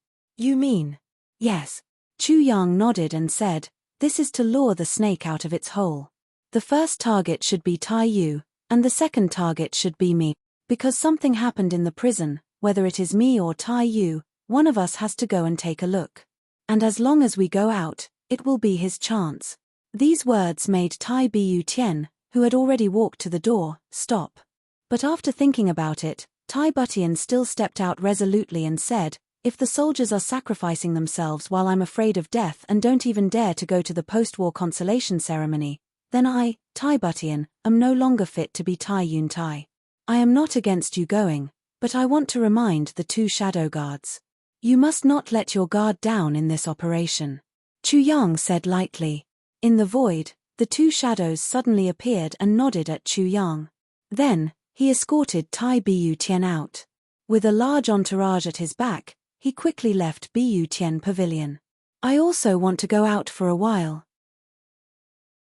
Yes." Chu Yang nodded and said, "This is to lure the snake out of its hole. The first target should be Tai Yu, and the second target should be me. Because something happened in the prison, whether it is me or Tai Yu, one of us has to go and take a look. And as long as we go out, it will be his chance." These words made Tai Butian, who had already walked to the door, stop. But after thinking about it, Tai Butian still stepped out resolutely and said, "If the soldiers are sacrificing themselves while I'm afraid of death and don't even dare to go to the post-war consolation ceremony, then I, Tai Butian, am no longer fit to be Tai Yun Tai. I am not against you going, but I want to remind the 2 shadow guards. You must not let your guard down in this operation." Chu Yang said lightly. In the void, the 2 shadows suddenly appeared and nodded at Chu Yang. Then, he escorted Tai Butian out. With a large entourage at his back, he quickly left Butian Pavilion. "I also want to go out for a while."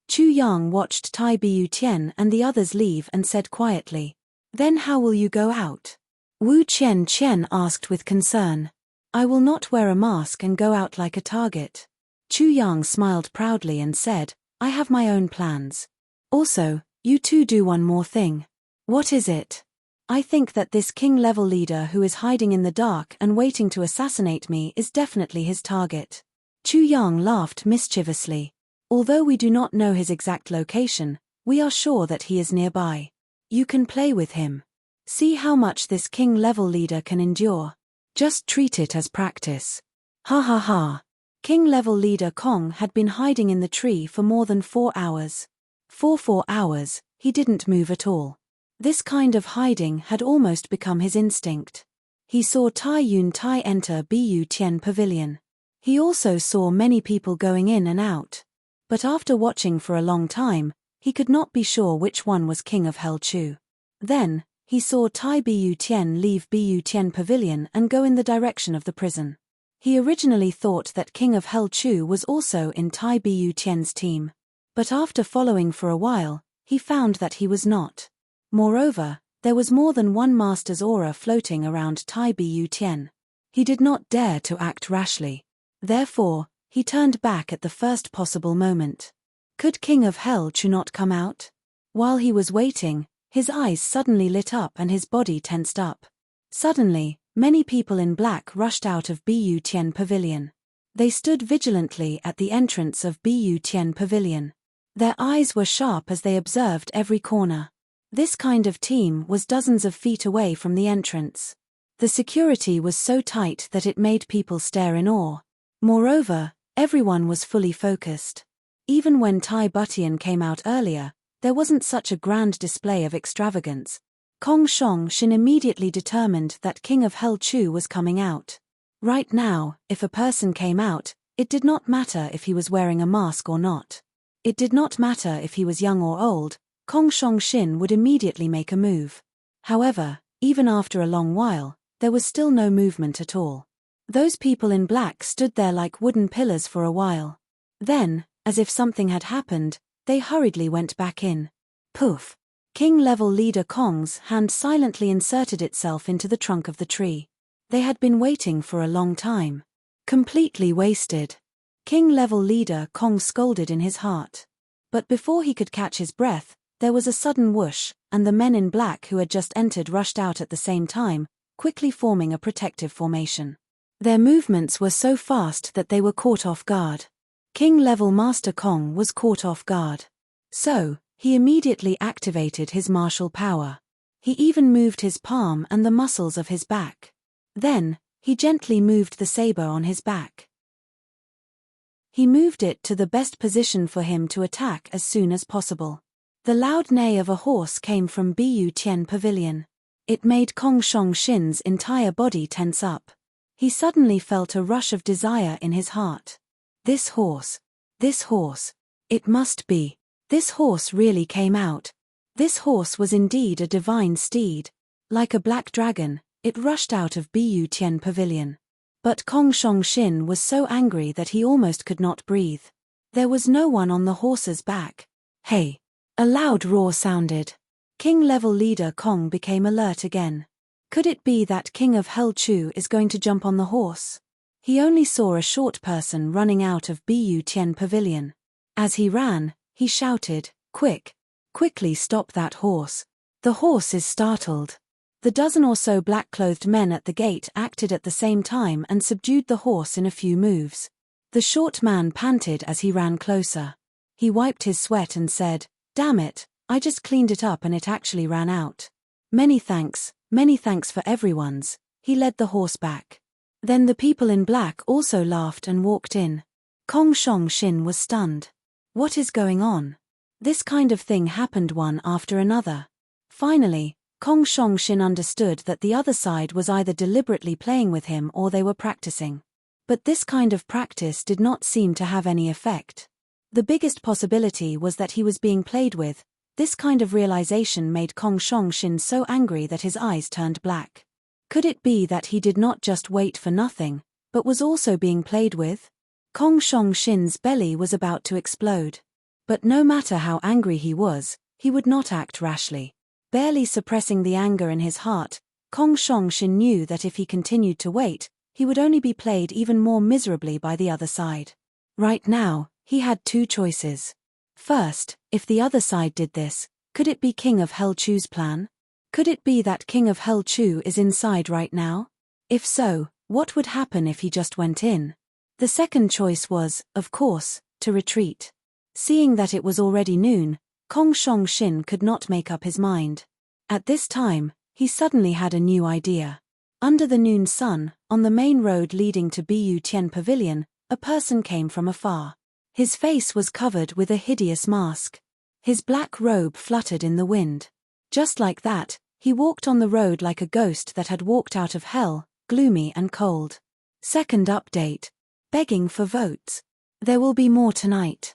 Chu Yang watched Tai Butian and the others leave and said quietly, "Then how will you go out?" Wu Qian asked with concern. "I will not wear a mask and go out like a target." Chu Yang smiled proudly and said, "I have my own plans. Also, you two do one more thing." "What is it?" "I think that this king-level leader who is hiding in the dark and waiting to assassinate me is definitely his target." Chu Yang laughed mischievously. "Although we do not know his exact location, we are sure that he is nearby. You can play with him. See how much this king-level leader can endure. Just treat it as practice." Ha ha ha. King-level leader Kong had been hiding in the tree for more than 4 hours. For 4 hours, he didn't move at all. This kind of hiding had almost become his instinct. He saw Tai Yun Tai enter Butian Pavilion. He also saw many people going in and out. But after watching for a long time, he could not be sure which one was King of Hell Chu. Then, he saw Tai Butian leave Butian Pavilion and go in the direction of the prison. He originally thought that King of Hell Chu was also in Tai Butian's team. But after following for a while, he found that he was not. Moreover, there was more than one master's aura floating around Tai Butian. He did not dare to act rashly. Therefore, he turned back at the first possible moment. Could King of Hell Chu not come out? While he was waiting, his eyes suddenly lit up and his body tensed up. Suddenly, many people in black rushed out of Butian Pavilion. They stood vigilantly at the entrance of Butian Pavilion. Their eyes were sharp as they observed every corner. This kind of team was dozens of feet away from the entrance. The security was so tight that it made people stare in awe. Moreover, everyone was fully focused. Even when Tai Butian came out earlier, there wasn't such a grand display of extravagance. Kong Shong Shin immediately determined that King of Hell Chu was coming out. Right now, if a person came out, it did not matter if he was wearing a mask or not. It did not matter if he was young or old, Kong Shong Shin would immediately make a move. However, even after a long while, there was still no movement at all. Those people in black stood there like wooden pillars for a while. Then, as if something had happened, they hurriedly went back in. Poof! King-level leader Kong's hand silently inserted itself into the trunk of the tree. They had been waiting for a long time. Completely wasted. King-level leader Kong scolded in his heart. But before he could catch his breath, there was a sudden whoosh, and the men in black who had just entered rushed out at the same time, quickly forming a protective formation. Their movements were so fast that they were caught off guard. King-level Master Kong was caught off guard. So, he immediately activated his martial power. He even moved his palm and the muscles of his back. Then, he gently moved the saber on his back. He moved it to the best position for him to attack as soon as possible. The loud neigh of a horse came from Bu Tian Pavilion. It made Kong Shong Shin's entire body tense up. He suddenly felt a rush of desire in his heart. This horse, it must be. This horse really came out. This horse was indeed a divine steed. Like a black dragon, it rushed out of Bu Tian Pavilion. But Kong Shong Shin was so angry that he almost could not breathe. There was no one on the horse's back. Hey! A loud roar sounded. King-level leader Kong became alert again. Could it be that King of Hell Chu is going to jump on the horse? He only saw a short person running out of Bu Tian Pavilion. As he ran, he shouted, Quickly stop that horse. The horse is startled." The dozen or so black-clothed men at the gate acted at the same time and subdued the horse in a few moves. The short man panted as he ran closer. He wiped his sweat and said, "Damn it, I just cleaned it up and it actually ran out. Many thanks for everyone's." He led the horse back. Then the people in black also laughed and walked in. Kong Shong Shin was stunned. What is going on? This kind of thing happened one after another. Finally, Kong Shong Shin understood that the other side was either deliberately playing with him or they were practicing. But this kind of practice did not seem to have any effect. The biggest possibility was that he was being played with. This kind of realization made Kong Shong Shin so angry that his eyes turned black. Could it be that he did not just wait for nothing, but was also being played with? Kong Shong Shin's belly was about to explode. But no matter how angry he was, he would not act rashly. Barely suppressing the anger in his heart, Kong Shong Shin knew that if he continued to wait, he would only be played even more miserably by the other side. Right now, he had two choices. First, if the other side did this, could it be King of Hell Chu's plan? Could it be that King of Hell Chu is inside right now? If so, what would happen if he just went in? The second choice was, of course, to retreat. Seeing that it was already noon, Kong Shong Shin could not make up his mind. At this time, he suddenly had a new idea. Under the noon sun, on the main road leading to Bu Tian Pavilion, a person came from afar. His face was covered with a hideous mask. His black robe fluttered in the wind. Just like that, he walked on the road like a ghost that had walked out of hell, gloomy and cold. Second update. Begging for votes. There will be more tonight.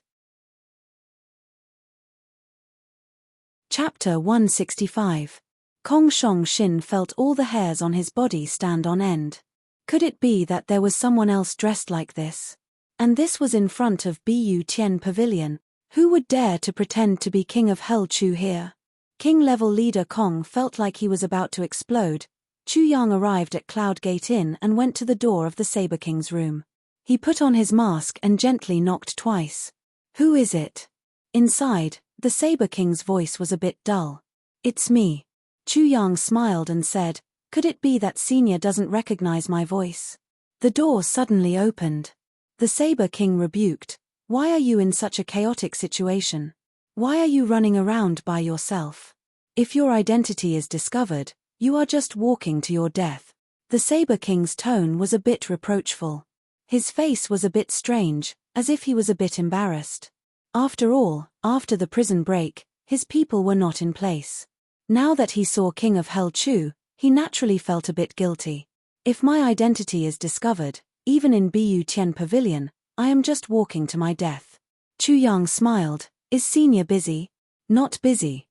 Chapter 165. Kong Shong Shin felt all the hairs on his body stand on end. Could it be that there was someone else dressed like this? And this was in front of Bu Tian Pavilion. Who would dare to pretend to be King of Hell Chu here? King-level leader Kong felt like he was about to explode. Chu Yang arrived at Cloud Gate Inn and went to the door of the Saber King's room. He put on his mask and gently knocked twice. "Who is it?" Inside, the Saber King's voice was a bit dull. "It's me." Chu Yang smiled and said, "Could it be that Senior doesn't recognize my voice?" The door suddenly opened. The Saber King rebuked, "Why are you in such a chaotic situation? Why are you running around by yourself? If your identity is discovered, you are just walking to your death." The Saber King's tone was a bit reproachful. His face was a bit strange, as if he was a bit embarrassed. After all, after the prison break, his people were not in place. Now that he saw King of Hell Chu, he naturally felt a bit guilty. If my identity is discovered, even in Bu Tian Pavilion, I am just walking to my death. Chu Yang smiled. "Is Senior busy?" Not busy.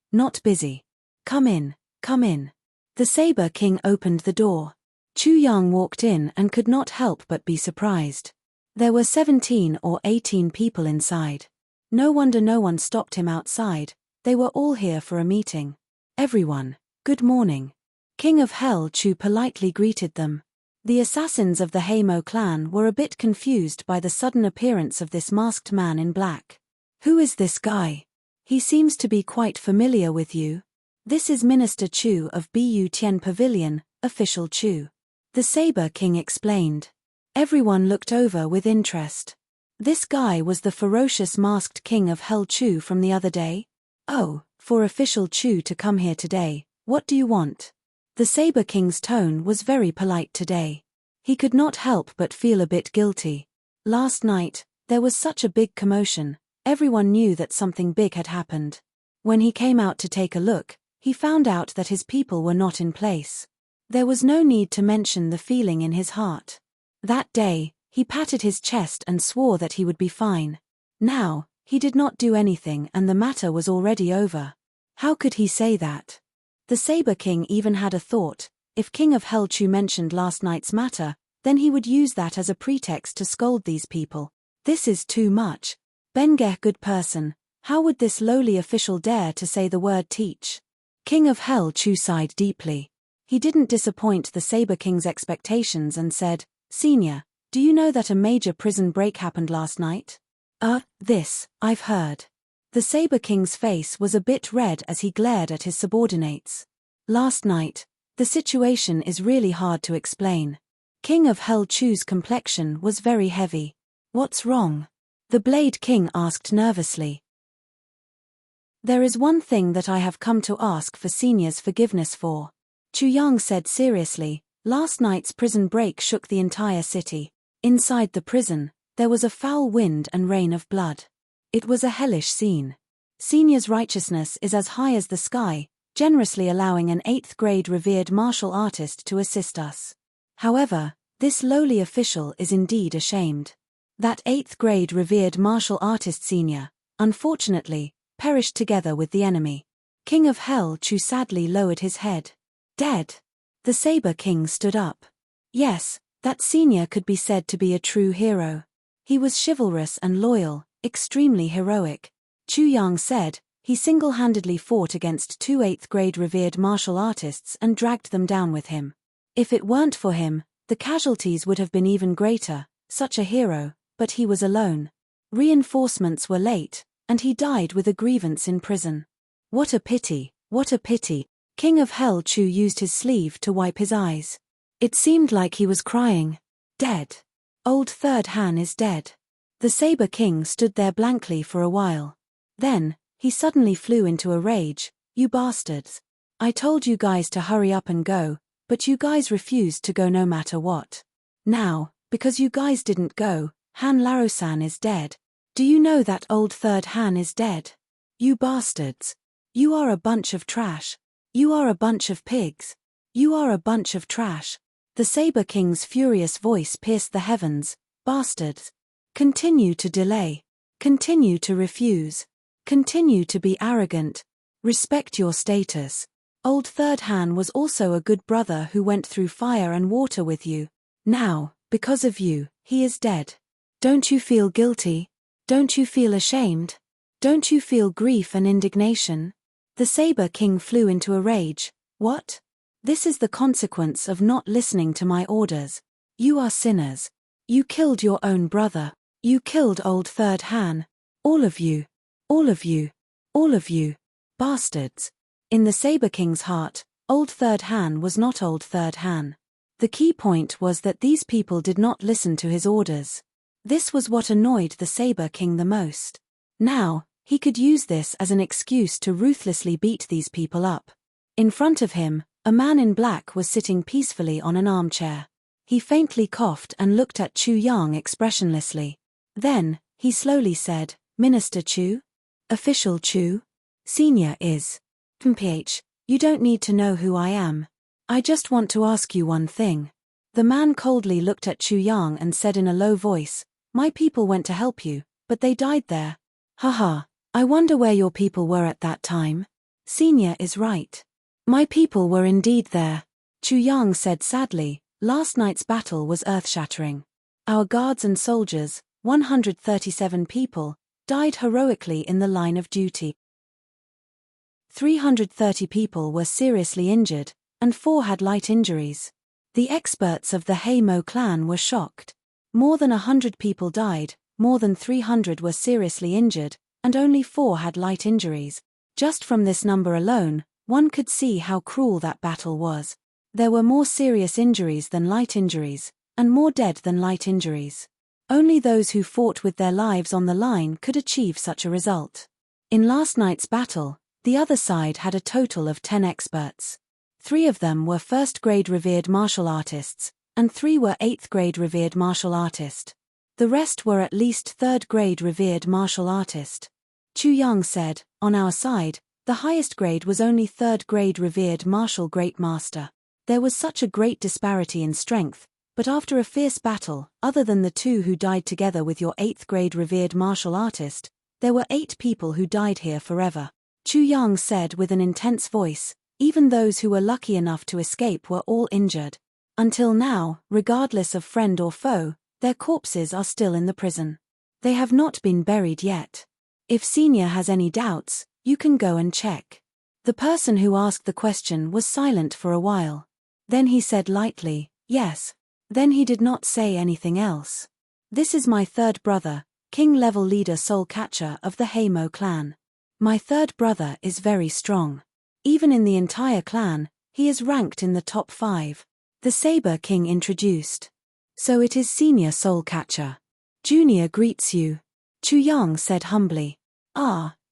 Come in. The Saber King opened the door. Chu Yang walked in and could not help but be surprised. There were 17 or 18 people inside. No wonder no one stopped him outside. They were all here for a meeting. Everyone, good morning. King of Hell Chu politely greeted them. The assassins of the Hamo clan were a bit confused by the sudden appearance of this masked man in black. Who is this guy? He seems to be quite familiar with you. This is Minister Chu of Bu Tian Pavilion, official Chu. The Saber King explained. Everyone looked over with interest. This guy was the ferocious masked King of Hell Chu from the other day? Oh, for official Chu to come here today, what do you want? The Saber King's tone was very polite today. He could not help but feel a bit guilty. Last night, there was such a big commotion, everyone knew that something big had happened. When he came out to take a look, he found out that his people were not in place. There was no need to mention the feeling in his heart. That day, he patted his chest and swore that he would be fine. Now, he did not do anything and the matter was already over. How could he say that? The Saber King even had a thought. If King of Hell Chu mentioned last night's matter, then he would use that as a pretext to scold these people. This is too much. Bengeh, good person, how would this lowly official dare to say the word teach? King of Hell Chu sighed deeply. He didn't disappoint the Saber King's expectations and said, Senior, do you know that a major prison break happened last night? This, I've heard. The Saber King's face was a bit red as he glared at his subordinates. Last night, the situation is really hard to explain. King of Hell Chu's complexion was very heavy. What's wrong? The Blade King asked nervously. There is one thing that I have come to ask for Senior's forgiveness for. Chu Yang said seriously, last night's prison break shook the entire city. Inside the prison, there was a foul wind and rain of blood. It was a hellish scene. Senior's righteousness is as high as the sky, generously allowing an 8th grade revered martial artist to assist us. However, this lowly official is indeed ashamed. That 8th grade revered martial artist Senior, unfortunately, perished together with the enemy. King of Hell Chu sadly lowered his head. Dead. The Saber King stood up. Yes, that Senior could be said to be a true hero. He was chivalrous and loyal, extremely heroic. Chu Yang said, he single-handedly fought against 2 8th grade revered martial artists and dragged them down with him. If it weren't for him, the casualties would have been even greater, such a hero, but he was alone. Reinforcements were late, and he died with a grievance in prison. What a pity, what a pity. King of Hell Chu used his sleeve to wipe his eyes. It seemed like he was crying. Dead. Old Third Han is dead. The Saber King stood there blankly for a while. Then, he suddenly flew into a rage. You bastards. I told you guys to hurry up and go, but you guys refused to go no matter what. Now, because you guys didn't go, Han Larosan is dead. Do you know that old Third Han is dead? You bastards. You are a bunch of trash. You are a bunch of pigs. You are a bunch of trash. The Saber King's furious voice pierced the heavens. Bastards. Continue to delay. Continue to refuse. Continue to be arrogant. Respect your status. Old Third Han was also a good brother who went through fire and water with you. Now, because of you, he is dead. Don't you feel guilty? Don't you feel ashamed? Don't you feel grief and indignation? The Saber King flew into a rage. What? This is the consequence of not listening to my orders. You are sinners. You killed your own brother. You killed old Third Han. All of you. All of you. All of you. Bastards. In the Saber King's heart, old Third Han was not old Third Han. The key point was that these people did not listen to his orders. This was what annoyed the Saber King the most. Now, he could use this as an excuse to ruthlessly beat these people up. In front of him, a man in black was sitting peacefully on an armchair. He faintly coughed and looked at Chu Yang expressionlessly. Then, he slowly said, Minister Chu? Official Chu? Senior is. PH, you don't need to know who I am. I just want to ask you one thing. The man coldly looked at Chu Yang and said in a low voice, My people went to help you, but they died there. Haha, I wonder where your people were at that time. Senior is right. My people were indeed there. Chu Yang said sadly, last night's battle was earth-shattering. Our guards and soldiers, 137 people, died heroically in the line of duty. 330 people were seriously injured, and 4 had light injuries. The experts of the Heimo clan were shocked. More than 100 people died, more than 300 were seriously injured, and only 4 had light injuries. Just from this number alone, one could see how cruel that battle was. There were more serious injuries than light injuries, and more dead than light injuries. Only those who fought with their lives on the line could achieve such a result. In last night's battle, the other side had a total of 10 experts. 3 of them were first-grade revered martial artists, and 3 were 8th-grade revered martial artist. The rest were at least 3rd-grade revered martial artist. Chu Yang said, on our side, the highest grade was only 3rd-grade revered martial great master. There was such a great disparity in strength, but after a fierce battle, other than the 2 who died together with your 8th-grade revered martial artist, there were 8 people who died here forever. Chu Yang said with an intense voice, even those who were lucky enough to escape were all injured. Until now, regardless of friend or foe, their corpses are still in the prison. They have not been buried yet. If Senior has any doubts, you can go and check. The person who asked the question was silent for a while. Then he said lightly, yes. Then he did not say anything else. This is my 3rd brother, king-level leader Soul Catcher of the Heimo clan. My 3rd brother is very strong. Even in the entire clan, he is ranked in the top 5. The Saber King introduced. So it is Senior Soul Catcher. Junior greets you. Chu Yang said humbly.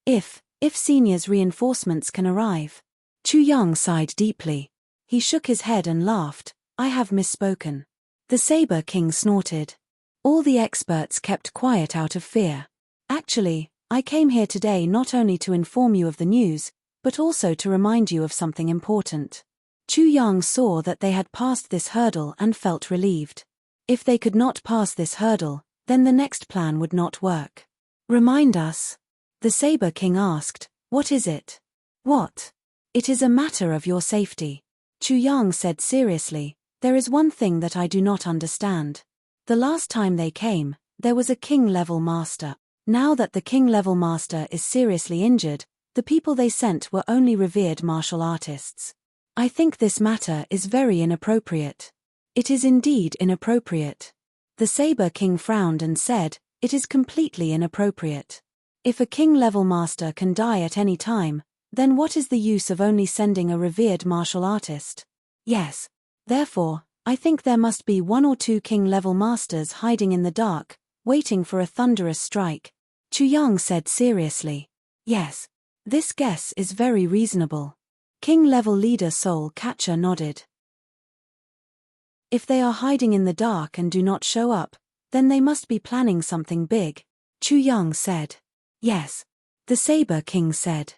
If Senior's reinforcements can arrive. Chu Yang sighed deeply. He shook his head and laughed. I have misspoken. The Saber King snorted. All the experts kept quiet out of fear. Actually, I came here today not only to inform you of the news, but also to remind you of something important. Chu Yang saw that they had passed this hurdle and felt relieved. If they could not pass this hurdle, then the next plan would not work. Remind us. The Saber King asked, what is it? What? It is a matter of your safety. Chu Yang said seriously, there is one thing that I do not understand. The last time they came, there was a king-level master. Now that the king-level master is seriously injured, the people they sent were only revered martial artists. I think this matter is very inappropriate. It is indeed inappropriate. The Saber King frowned and said, it is completely inappropriate. If a king-level master can die at any time, then what is the use of only sending a revered martial artist? Yes. Therefore, I think there must be 1 or 2 king-level masters hiding in the dark, waiting for a thunderous strike. Chu Yang said seriously. Yes. This guess is very reasonable. King-level leader Soul Catcher nodded. If they are hiding in the dark and do not show up, then they must be planning something big, Chu Yang said. Yes. The Saber King said.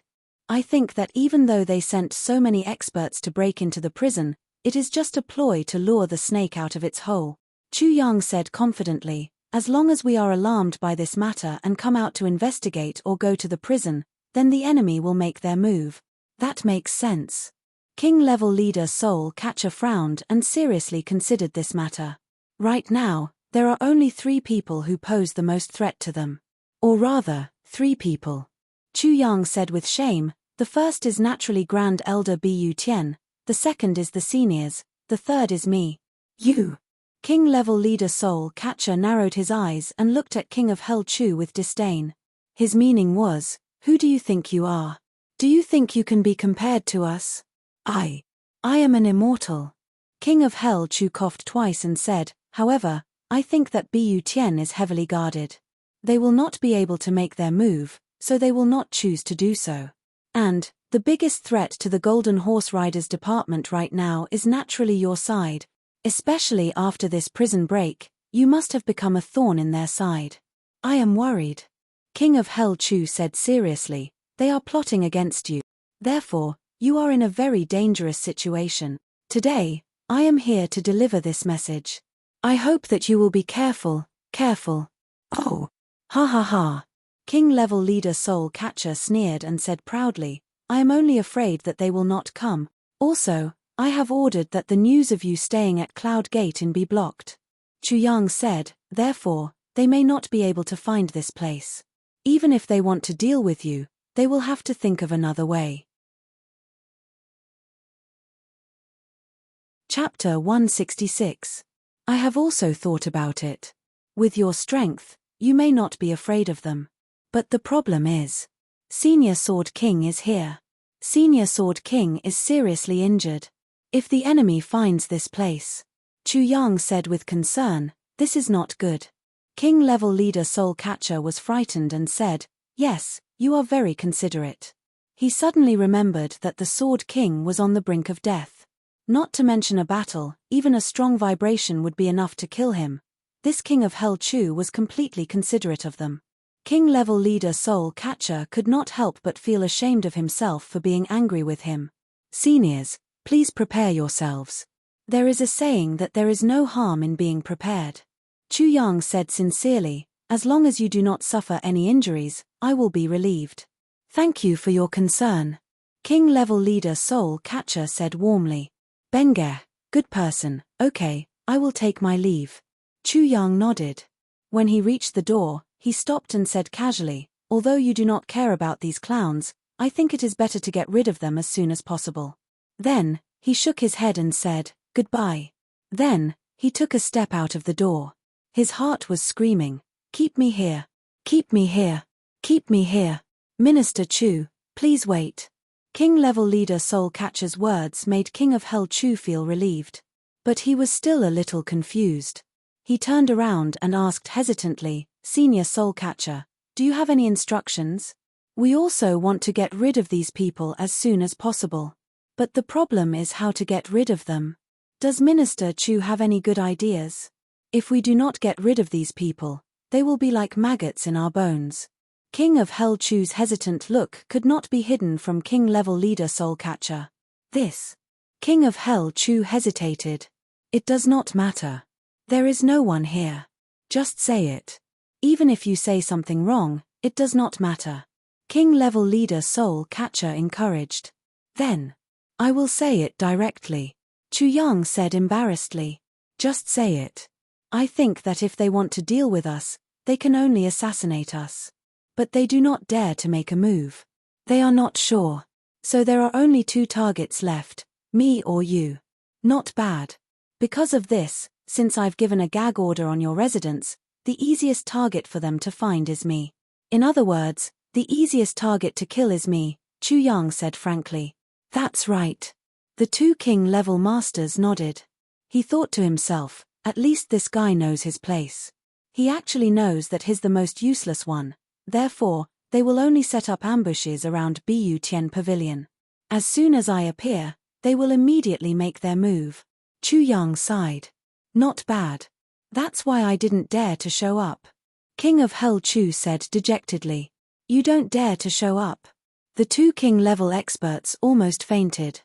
I think that even though they sent so many experts to break into the prison, it is just a ploy to lure the snake out of its hole. Chu Yang said confidently, as long as we are alarmed by this matter and come out to investigate or go to the prison, then the enemy will make their move. That makes sense. King-level leader Soul Catcher frowned and seriously considered this matter. Right now, there are only 3 people who pose the most threat to them. Or rather, 3 people. Chu Yang said with shame, the first is naturally Grand Elder Bu Tian, the second is the seniors, the third is me. You. King-level leader Soul Catcher narrowed his eyes and looked at King of Hell Chu with disdain. His meaning was, who do you think you are? Do you think you can be compared to us? I am an immortal. King of Hell Chu coughed twice and said, however, I think that Bu Tian is heavily guarded. They will not be able to make their move, so they will not choose to do so. And, the biggest threat to the Golden Horse Riders department right now is naturally your side. Especially after this prison break, you must have become a thorn in their side. I am worried. King of Hell Chu said seriously, they are plotting against you. Therefore, you are in a very dangerous situation. Today, I am here to deliver this message. I hope that you will be careful. Oh. Ha ha ha. King-level leader Soul Catcher sneered and said proudly, I am only afraid that they will not come. Also, I have ordered that the news of you staying at Cloud Gate Inn be blocked. Chu Yang said, therefore, they may not be able to find this place. Even if they want to deal with you, they will have to think of another way. Chapter 166. I have also thought about it. With your strength, you may not be afraid of them. But the problem is, Senior Sword King is here. Senior Sword King is seriously injured. If the enemy finds this place, Chu Yang said with concern, this is not good. King level leader Soul Catcher was frightened and said, yes, you are very considerate. He suddenly remembered that the Sword King was on the brink of death. Not to mention a battle, even a strong vibration would be enough to kill him. This King of Hell Chu was completely considerate of them. King level leader Soul Catcher could not help but feel ashamed of himself for being angry with him. Seniors, please prepare yourselves. There is a saying that there is no harm in being prepared. Chu Yang said sincerely, as long as you do not suffer any injuries, I will be relieved. Thank you for your concern. King level leader Soul Catcher said warmly. Benge, good person, okay, I will take my leave. Chu Yang nodded. When he reached the door, he stopped and said casually, although you do not care about these clowns, I think it is better to get rid of them as soon as possible. Then, he shook his head and said, goodbye. Then, he took a step out of the door. His heart was screaming, keep me here. Keep me here. Keep me here. Minister Chu, please wait. King level leader Soul Catcher's words made King of Hell Chu feel relieved. But he was still a little confused. He turned around and asked hesitantly, Senior Soul Catcher, do you have any instructions? We also want to get rid of these people as soon as possible. But the problem is how to get rid of them. Does Minister Chu have any good ideas? If we do not get rid of these people, they will be like maggots in our bones. King of Hell Chu's hesitant look could not be hidden from King level leader Soul Catcher. This. King of Hell Chu hesitated. It does not matter. There is no one here. Just say it. Even if you say something wrong, it does not matter. King level leader Soul Catcher encouraged. Then. I will say it directly. Chu Yang said embarrassedly. Just say it. I think that if they want to deal with us, they can only assassinate us. But they do not dare to make a move. They are not sure. So there are only two targets left, me or you. Not bad. Because of this, since I've given a gag order on your residence, the easiest target for them to find is me. In other words, the easiest target to kill is me, Chu Yang said frankly. That's right. The two king-level masters nodded. He thought to himself, at least this guy knows his place. He actually knows that he's the most useless one. Therefore, they will only set up ambushes around Bu Tian Pavilion. As soon as I appear, they will immediately make their move. Chu Yang sighed. Not bad. That's why I didn't dare to show up. King of Hell Chu said dejectedly. You don't dare to show up. The two king-level experts almost fainted.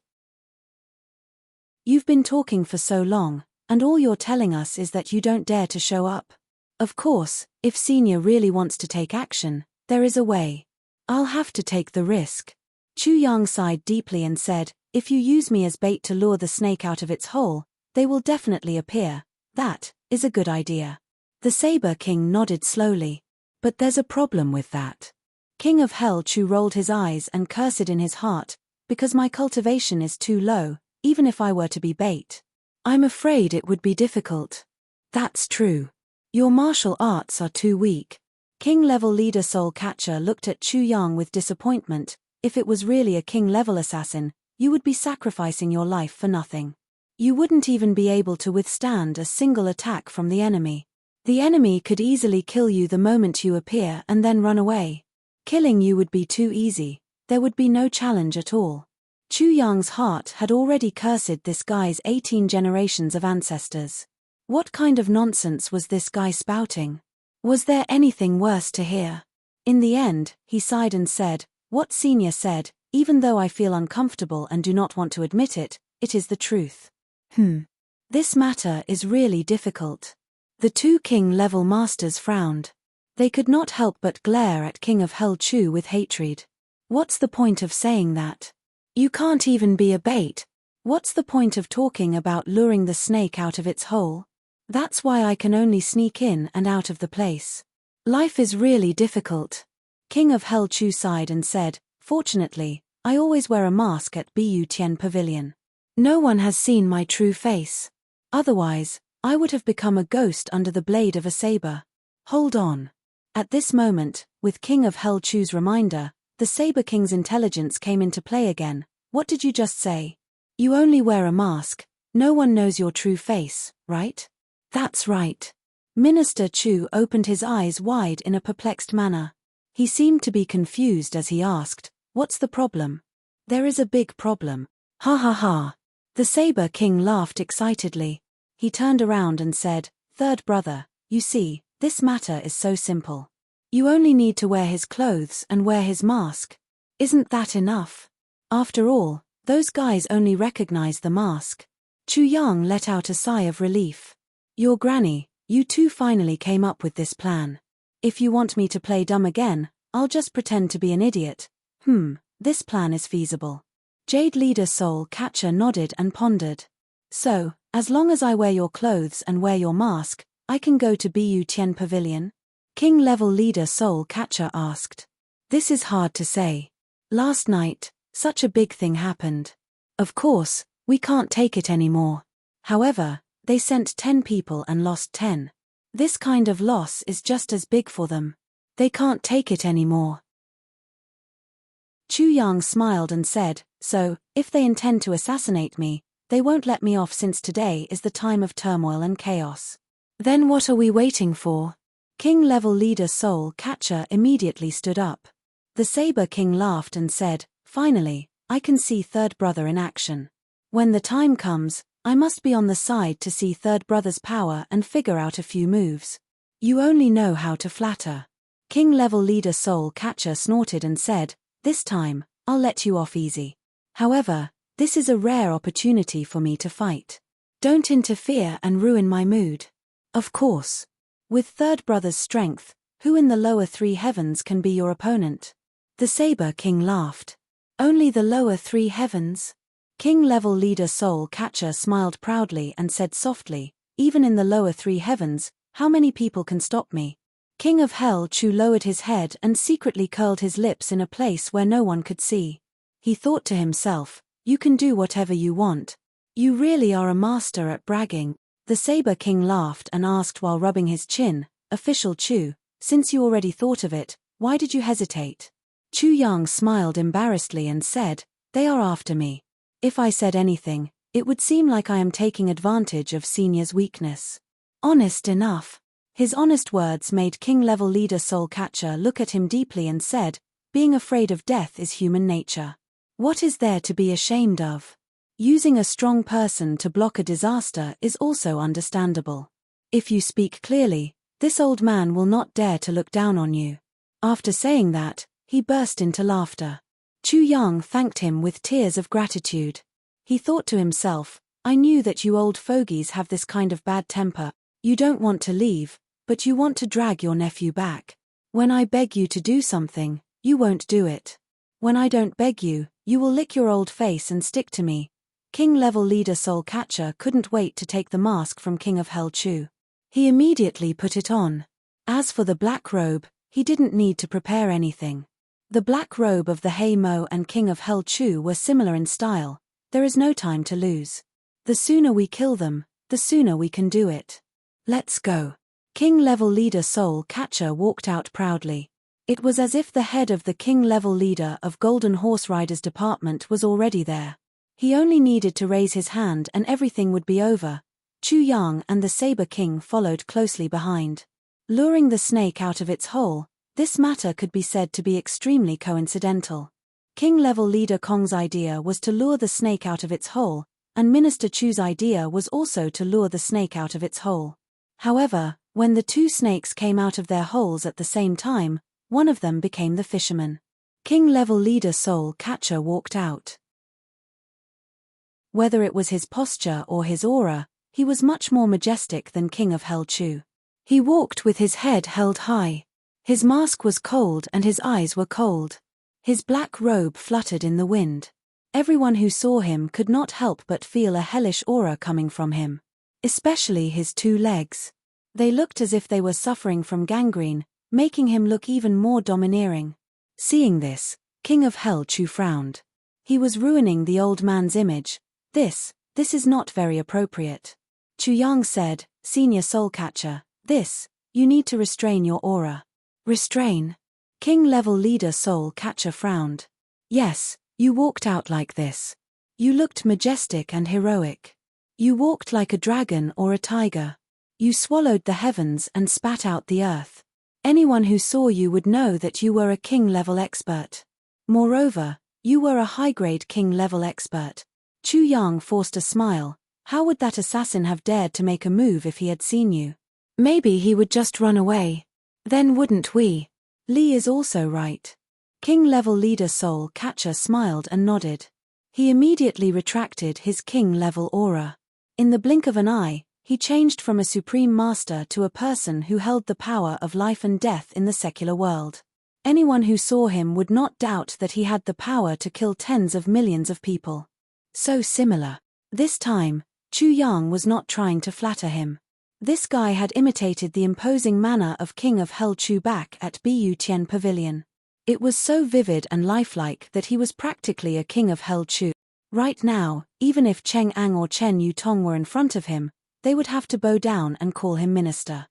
You've been talking for so long, and all you're telling us is that you don't dare to show up. Of course, if Senior really wants to take action, there is a way. I'll have to take the risk. Chu Yang sighed deeply and said, if you use me as bait to lure the snake out of its hole, they will definitely appear. That is a good idea. The Saber King nodded slowly. But there's a problem with that. King of Hell Chu rolled his eyes and cursed in his heart, because my cultivation is too low, even if I were to be bait. I'm afraid it would be difficult. That's true. Your martial arts are too weak. King-level leader Soul Catcher looked at Chu Yang with disappointment. If it was really a king-level assassin, you would be sacrificing your life for nothing. You wouldn't even be able to withstand a single attack from the enemy. The enemy could easily kill you the moment you appear and then run away. Killing you would be too easy. There would be no challenge at all. Chu Yang's heart had already cursed this guy's 18 generations of ancestors. What kind of nonsense was this guy spouting? Was there anything worse to hear? In the end, he sighed and said, what Senior said, even though I feel uncomfortable and do not want to admit it, it is the truth. This matter is really difficult. The two king-level masters frowned. They could not help but glare at King of Hell Chu with hatred. What's the point of saying that? You can't even be a bait. What's the point of talking about luring the snake out of its hole? That's why I can only sneak in and out of the place. Life is really difficult. King of Hell Chu sighed and said, fortunately, I always wear a mask at Bu Tian Pavilion. No one has seen my true face. Otherwise, I would have become a ghost under the blade of a saber. Hold on. At this moment, with King of Hell Chu's reminder, the Saber King's intelligence came into play again. What did you just say? You only wear a mask. No one knows your true face, right? That's right. Minister Chu opened his eyes wide in a perplexed manner. He seemed to be confused as he asked, "What's the problem?" "There is a big problem. Ha ha ha." The Saber King laughed excitedly. He turned around and said, "Third brother, you see, this matter is so simple. You only need to wear his clothes and wear his mask. Isn't that enough? After all, those guys only recognize the mask." Chu Yang let out a sigh of relief. "Your granny, you two finally came up with this plan. If you want me to play dumb again, I'll just pretend to be an idiot. This plan is feasible." Jade Leader Soul Catcher nodded and pondered. "So, as long as I wear your clothes and wear your mask, I can go to Bu Tian Pavilion?" King Level Leader Soul Catcher asked. "This is hard to say. Last night, such a big thing happened. Of course, we can't take it anymore. However, they sent 10 people and lost 10. This kind of loss is just as big for them. They can't take it anymore." Chu Yang smiled and said, "So, if they intend to assassinate me, they won't let me off since today is the time of turmoil and chaos. Then what are we waiting for?" King Level Leader Soul Catcher immediately stood up. The Saber King laughed and said, "Finally, I can see Third Brother in action. When the time comes, I must be on the side to see Third Brother's power and figure out a few moves. You only know how to flatter." King Level Leader Soul Catcher snorted and said, "This time, I'll let you off easy. However, this is a rare opportunity for me to fight. Don't interfere and ruin my mood." "Of course. With Third Brother's strength, who in the lower 3 heavens can be your opponent?" The Saber King laughed. "Only the lower 3 heavens?" King Level Leader Soul Catcher smiled proudly and said softly, "Even in the lower 3 heavens, how many people can stop me?" King of Hell Chu lowered his head and secretly curled his lips in a place where no one could see. He thought to himself, "You can do whatever you want. You really are a master at bragging." The Saber King laughed and asked while rubbing his chin, "Official Chu, since you already thought of it, why did you hesitate?" Chu Yang smiled embarrassedly and said, "They are after me. If I said anything, it would seem like I am taking advantage of Senior's weakness." Honest enough. His honest words made King Level Leader Soul Catcher look at him deeply and said, "Being afraid of death is human nature. What is there to be ashamed of? Using a strong person to block a disaster is also understandable. If you speak clearly, this old man will not dare to look down on you." After saying that, he burst into laughter. Chu Yang thanked him with tears of gratitude. He thought to himself, "I knew that you old fogies have this kind of bad temper. You don't want to leave, but you want to drag your nephew back. When I beg you to do something, you won't do it. When I don't beg you, you will lick your old face and stick to me." King Level Leader Soul Catcher couldn't wait to take the mask from King of Hell Chu. He immediately put it on. As for the black robe, he didn't need to prepare anything. The black robe of the Hei Mo and King of Hell Chu were similar in style. There is no time to lose. The sooner we kill them, the sooner we can do it. Let's go. King Level Leader Soul Catcher walked out proudly. It was as if the head of the King Level Leader of Golden Horse Riders Department was already there. He only needed to raise his hand and everything would be over. Chu Yang and the Saber King followed closely behind. Luring the snake out of its hole, this matter could be said to be extremely coincidental. King Level Leader Kong's idea was to lure the snake out of its hole, and Minister Chu's idea was also to lure the snake out of its hole. However, when the 2 snakes came out of their holes at the same time, one of them became the fisherman. King Level Leader Soul Catcher walked out. Whether it was his posture or his aura, he was much more majestic than King of Hell Chu. He walked with his head held high. His mask was cold and his eyes were cold. His black robe fluttered in the wind. Everyone who saw him could not help but feel a hellish aura coming from him. Especially his 2 legs. They looked as if they were suffering from gangrene, making him look even more domineering. Seeing this, King of Hell Chu frowned. He was ruining the old man's image, This is not very appropriate. Chu Yang said, Senior Soul Catcher, you need to restrain your aura. Restrain? King-level leader Soul Catcher frowned. Yes, you walked out like this. You looked majestic and heroic. You walked like a dragon or a tiger. You swallowed the heavens and spat out the earth. Anyone who saw you would know that you were a king-level expert. Moreover, you were a high-grade king-level expert. Chu Yang forced a smile. How would that assassin have dared to make a move if he had seen you? Maybe he would just run away. Then wouldn't we? Li is also right. King-level leader Soul Catcher smiled and nodded. He immediately retracted his king-level aura. In the blink of an eye, he changed from a supreme master to a person who held the power of life and death in the secular world. Anyone who saw him would not doubt that he had the power to kill tens of millions of people. So similar. This time, Chu Yang was not trying to flatter him. This guy had imitated the imposing manner of King of Hell Chu back at Bu Tian Pavilion. It was so vivid and lifelike that he was practically a King of Hell Chu. Right now, even if Cheng Ang or Chen Yutong were in front of him, they would have to bow down and call him minister.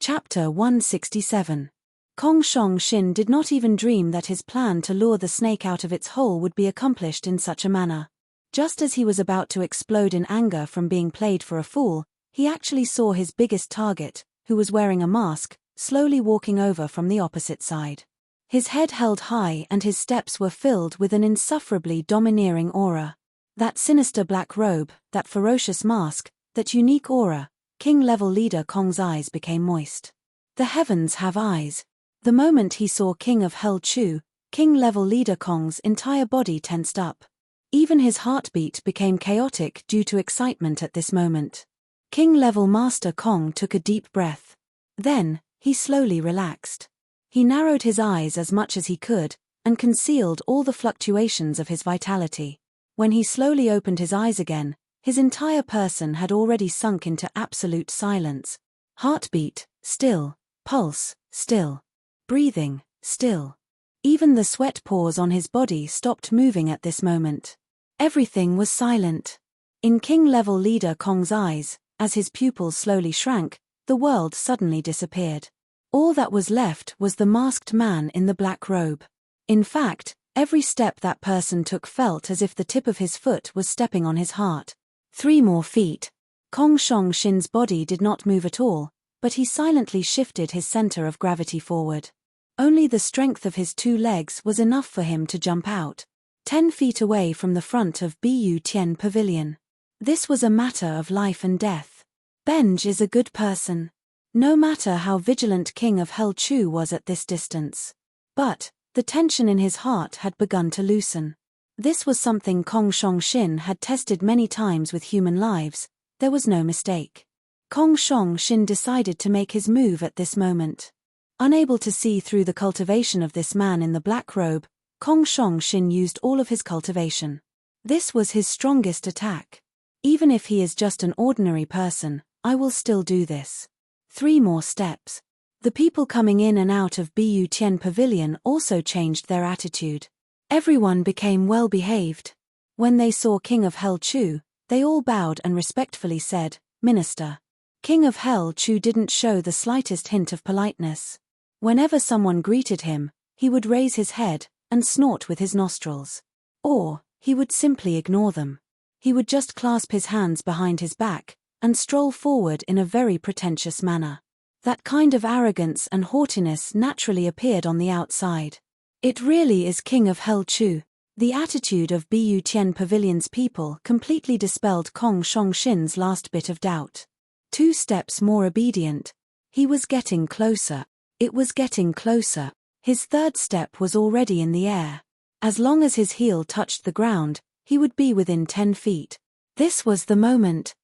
Chapter 167. Kong Shong Xin did not even dream that his plan to lure the snake out of its hole would be accomplished in such a manner. Just as he was about to explode in anger from being played for a fool, he actually saw his biggest target, who was wearing a mask, slowly walking over from the opposite side. His head held high and his steps were filled with an insufferably domineering aura. That sinister black robe, that ferocious mask, that unique aura, King-level leader Kong's eyes became moist. The heavens have eyes. The moment he saw King of Hell Chu, King-level leader Kong's entire body tensed up. Even his heartbeat became chaotic due to excitement at this moment. King-level Master Kong took a deep breath. Then, he slowly relaxed. He narrowed his eyes as much as he could, and concealed all the fluctuations of his vitality. When he slowly opened his eyes again, his entire person had already sunk into absolute silence. Heartbeat, still. Pulse, still. Breathing, still. Even the sweat pores on his body stopped moving at this moment. Everything was silent. In King-level leader Kong's eyes, as his pupils slowly shrank, the world suddenly disappeared. All that was left was the masked man in the black robe. In fact, every step that person took felt as if the tip of his foot was stepping on his heart. 3 more feet. Kong Shong Xin's body did not move at all, but he silently shifted his center of gravity forward. Only the strength of his 2 legs was enough for him to jump out. 10 feet away from the front of Bu Tian Pavilion. This was a matter of life and death. Benj is a good person. No matter how vigilant King of Hell Chu was at this distance. But, the tension in his heart had begun to loosen. This was something Kong Shong Xin had tested many times with human lives. There was no mistake. Kong Shong Xin decided to make his move at this moment. Unable to see through the cultivation of this man in the black robe, Kong Shong Xin used all of his cultivation. This was his strongest attack. Even if he is just an ordinary person, I will still do this. 3 more steps. The people coming in and out of Bu Tian Pavilion also changed their attitude. Everyone became well behaved. When they saw King of Hell Chu, they all bowed and respectfully said, Minister. King of Hell Chu didn't show the slightest hint of politeness. Whenever someone greeted him, he would raise his head and snort with his nostrils. Or, he would simply ignore them. He would just clasp his hands behind his back and stroll forward in a very pretentious manner. That kind of arrogance and haughtiness naturally appeared on the outside. It really is King of Hell Chu. The attitude of Bu Tian Pavilion's people completely dispelled Kong Shong Xin's last bit of doubt. 2 steps more obedient. He was getting closer. It was getting closer. His 3rd step was already in the air. As long as his heel touched the ground, he would be within 10 feet. This was the moment.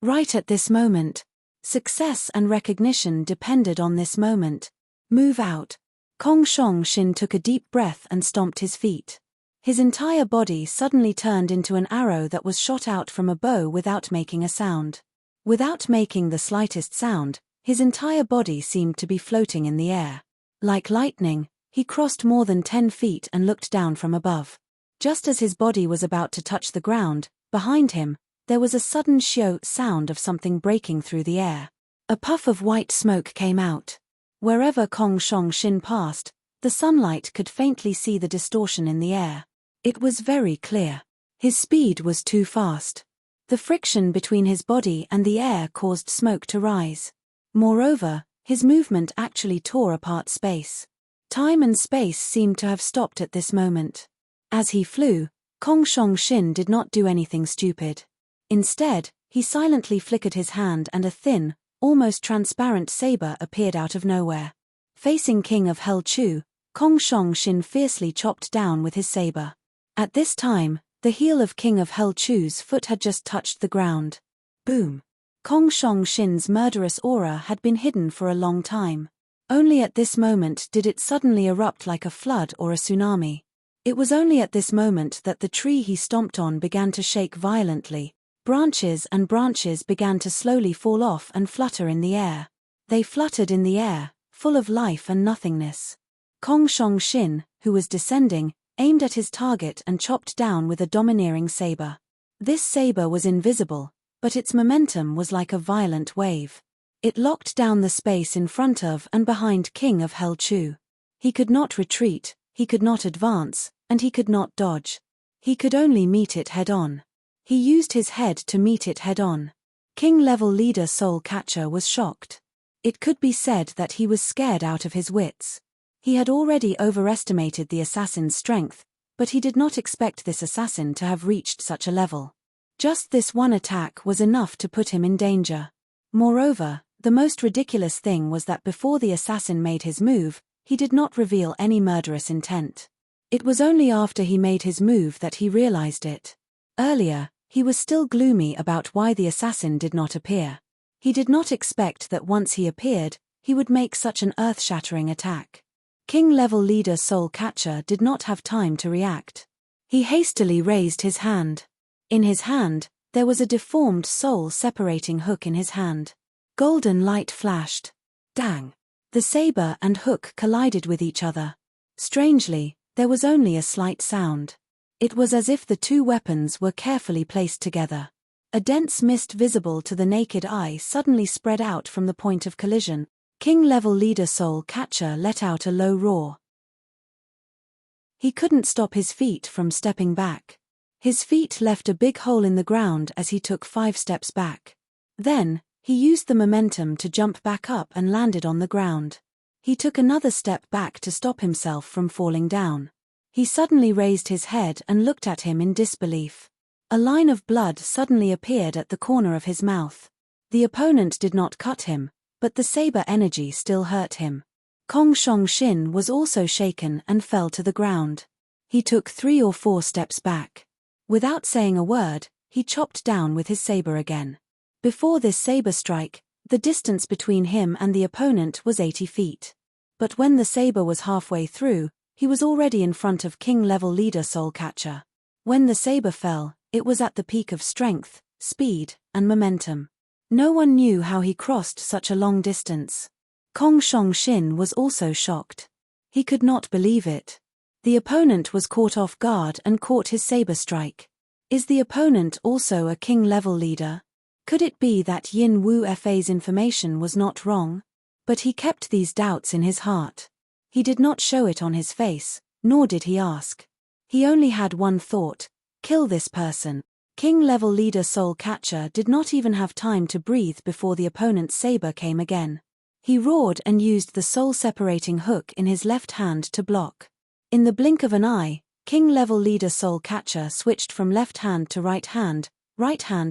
Right at this moment. Success and recognition depended on this moment. Move out. Kong Shong Xin took a deep breath and stomped his feet. His entire body suddenly turned into an arrow that was shot out from a bow without making a sound. Without making the slightest sound, his entire body seemed to be floating in the air. Like lightning, He crossed more than 10 feet and looked down from above. Just as his body was about to touch the ground, behind him, there was a sudden sound of something breaking through the air. A puff of white smoke came out. Wherever Kong Shong Shin passed, the sunlight could faintly see the distortion in the air. It was very clear. His speed was too fast. The friction between his body and the air caused smoke to rise. Moreover, his movement actually tore apart space. Time and space seemed to have stopped at this moment. As he flew, Kong Shong Shin did not do anything stupid. Instead, he silently flickered his hand and a thin, almost transparent saber appeared out of nowhere. Facing King of Hell Chu, Kong Shong Shin fiercely chopped down with his saber. At this time, the heel of King of Hell Chu's foot had just touched the ground. Boom! Kong Shong Shin's murderous aura had been hidden for a long time. Only at this moment did it suddenly erupt like a flood or a tsunami. It was only at this moment that the tree he stomped on began to shake violently. Branches and branches began to slowly fall off and flutter in the air. They fluttered in the air, full of life and nothingness. Kong Shong Shin, who was descending, aimed at his target and chopped down with a domineering saber. This saber was invisible, but its momentum was like a violent wave. It locked down the space in front of and behind King of Hell Chu. He could not retreat, he could not advance, and he could not dodge. He could only meet it head-on. He used his head to meet it head-on. King-level leader Soul Catcher was shocked. It could be said that he was scared out of his wits. He had already overestimated the assassin's strength, but he did not expect this assassin to have reached such a level. Just this one attack was enough to put him in danger. Moreover, the most ridiculous thing was that before the assassin made his move, he did not reveal any murderous intent. It was only after he made his move that he realized it. Earlier, he was still gloomy about why the assassin did not appear. He did not expect that once he appeared, he would make such an earth-shattering attack. King-level leader Soul Catcher did not have time to react. He hastily raised his hand. In his hand, there was a deformed soul-separating hook in his hand. Golden light flashed. Dang! The saber and hook collided with each other. Strangely, there was only a slight sound. It was as if the two weapons were carefully placed together. A dense mist visible to the naked eye suddenly spread out from the point of collision. King-level leader Soul Catcher let out a low roar. He couldn't stop his feet from stepping back. His feet left a big hole in the ground as he took 5 steps back. Then, he used the momentum to jump back up and landed on the ground. He took another step back to stop himself from falling down. He suddenly raised his head and looked at him in disbelief. A line of blood suddenly appeared at the corner of his mouth. The opponent did not cut him, but the saber energy still hurt him. Kong Shong Shin was also shaken and fell to the ground. He took 3 or 4 steps back. Without saying a word, he chopped down with his saber again. Before this saber strike, the distance between him and the opponent was 80 feet. But when the saber was halfway through, he was already in front of King-level leader Soul Catcher. When the saber fell, it was at the peak of strength, speed, and momentum. No one knew how he crossed such a long distance. Kong Shong Shin was also shocked. He could not believe it. The opponent was caught off guard and caught his saber strike. Is the opponent also a king-level leader? Could it be that Yin Wu Fa's information was not wrong? But he kept these doubts in his heart. He did not show it on his face, nor did he ask. He only had one thought: kill this person. King-level leader Soul Catcher did not even have time to breathe before the opponent's saber came again. He roared and used the soul-separating hook in his left hand to block. In the blink of an eye, King-level leader Soul Catcher switched from left hand to right hand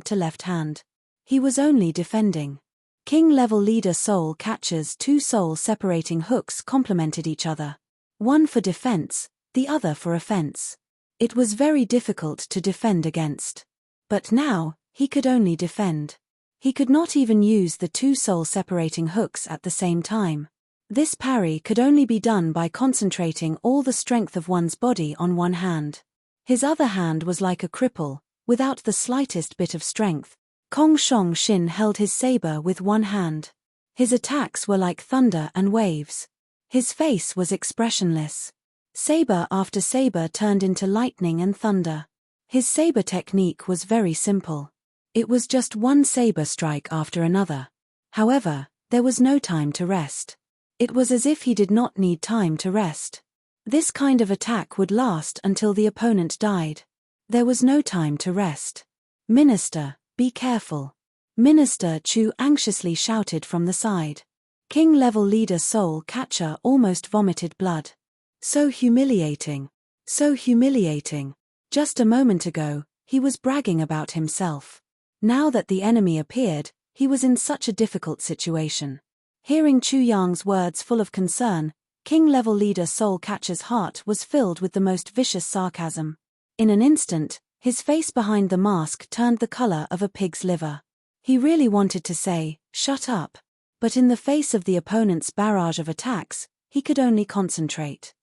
to left hand. He was only defending. King-level leader Soul Catcher's 2 soul-separating hooks complemented each other. One for defense, the other for offense. It was very difficult to defend against. But now, he could only defend. He could not even use the 2 soul-separating hooks at the same time. This parry could only be done by concentrating all the strength of one's body on one hand. His other hand was like a cripple, without the slightest bit of strength. Kong Shong Shin held his saber with one hand. His attacks were like thunder and waves. His face was expressionless. Saber after saber turned into lightning and thunder. His saber technique was very simple. It was just one saber strike after another. However, there was no time to rest. It was as if he did not need time to rest. This kind of attack would last until the opponent died. There was no time to rest. "Minister, be careful." Minister Chu anxiously shouted from the side. King-level leader Soul Catcher almost vomited blood. So humiliating. So humiliating. Just a moment ago, he was bragging about himself. Now that the enemy appeared, he was in such a difficult situation. Hearing Chu Yang's words full of concern, King-level leader Soul Catcher's heart was filled with the most vicious sarcasm. In an instant, his face behind the mask turned the color of a pig's liver. He really wanted to say, "Shut up." But in the face of the opponent's barrage of attacks, he could only concentrate.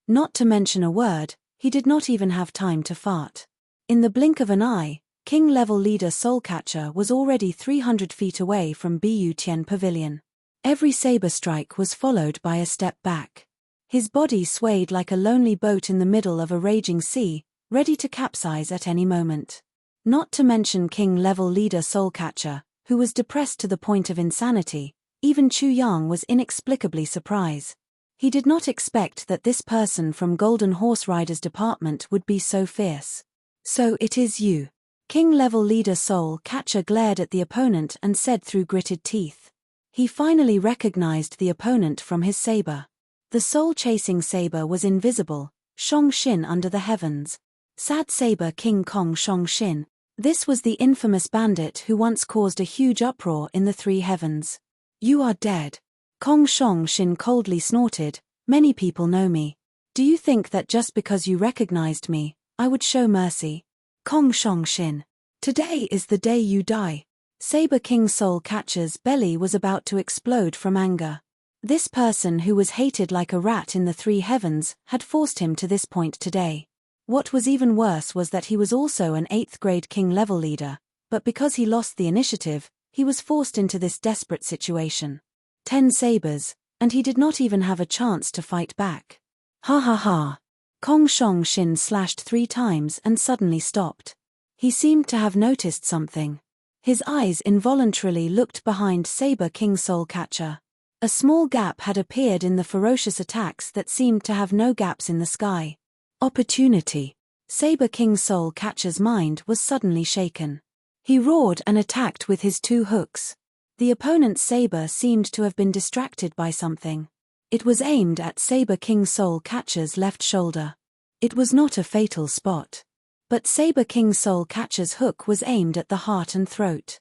Not to mention a word, he did not even have time to fart. In the blink of an eye, King-level leader Soul Catcher was already 300 feet away from Bu Tian Pavilion. Every saber strike was followed by a step back. His body swayed like a lonely boat in the middle of a raging sea, ready to capsize at any moment. Not to mention King-level leader Soul Catcher, who was depressed to the point of insanity, even Chu Yang was inexplicably surprised. He did not expect that this person from Golden Horse Rider's department would be so fierce. "So it is you." King-level leader Soul Catcher glared at the opponent and said through gritted teeth. He finally recognized the opponent from his saber. The soul-chasing saber was invisible, Shong Xin under the heavens. Sad Saber King Kong Shong Xin. This was the infamous bandit who once caused a huge uproar in the three heavens. "You are dead." Kong Shong Xin coldly snorted, "Many people know me. Do you think that just because you recognized me, I would show mercy? Kong Shong Xin. Today is the day you die." Saber King Soul Catcher's belly was about to explode from anger. This person who was hated like a rat in the three heavens had forced him to this point today. What was even worse was that he was also an 8th grade king-level leader, but because he lost the initiative, he was forced into this desperate situation. 10 sabers, and he did not even have a chance to fight back. Ha ha ha. Kong Shong Xin slashed 3 times and suddenly stopped. He seemed to have noticed something. His eyes involuntarily looked behind Saber King Soul Catcher. A small gap had appeared in the ferocious attacks that seemed to have no gaps in the sky. Opportunity. Saber King Soul Catcher's mind was suddenly shaken. He roared and attacked with his 2 hooks. The opponent's saber seemed to have been distracted by something. It was aimed at Saber King Soul Catcher's left shoulder. It was not a fatal spot. But Saber King Soul Catcher's hook was aimed at the heart and throat.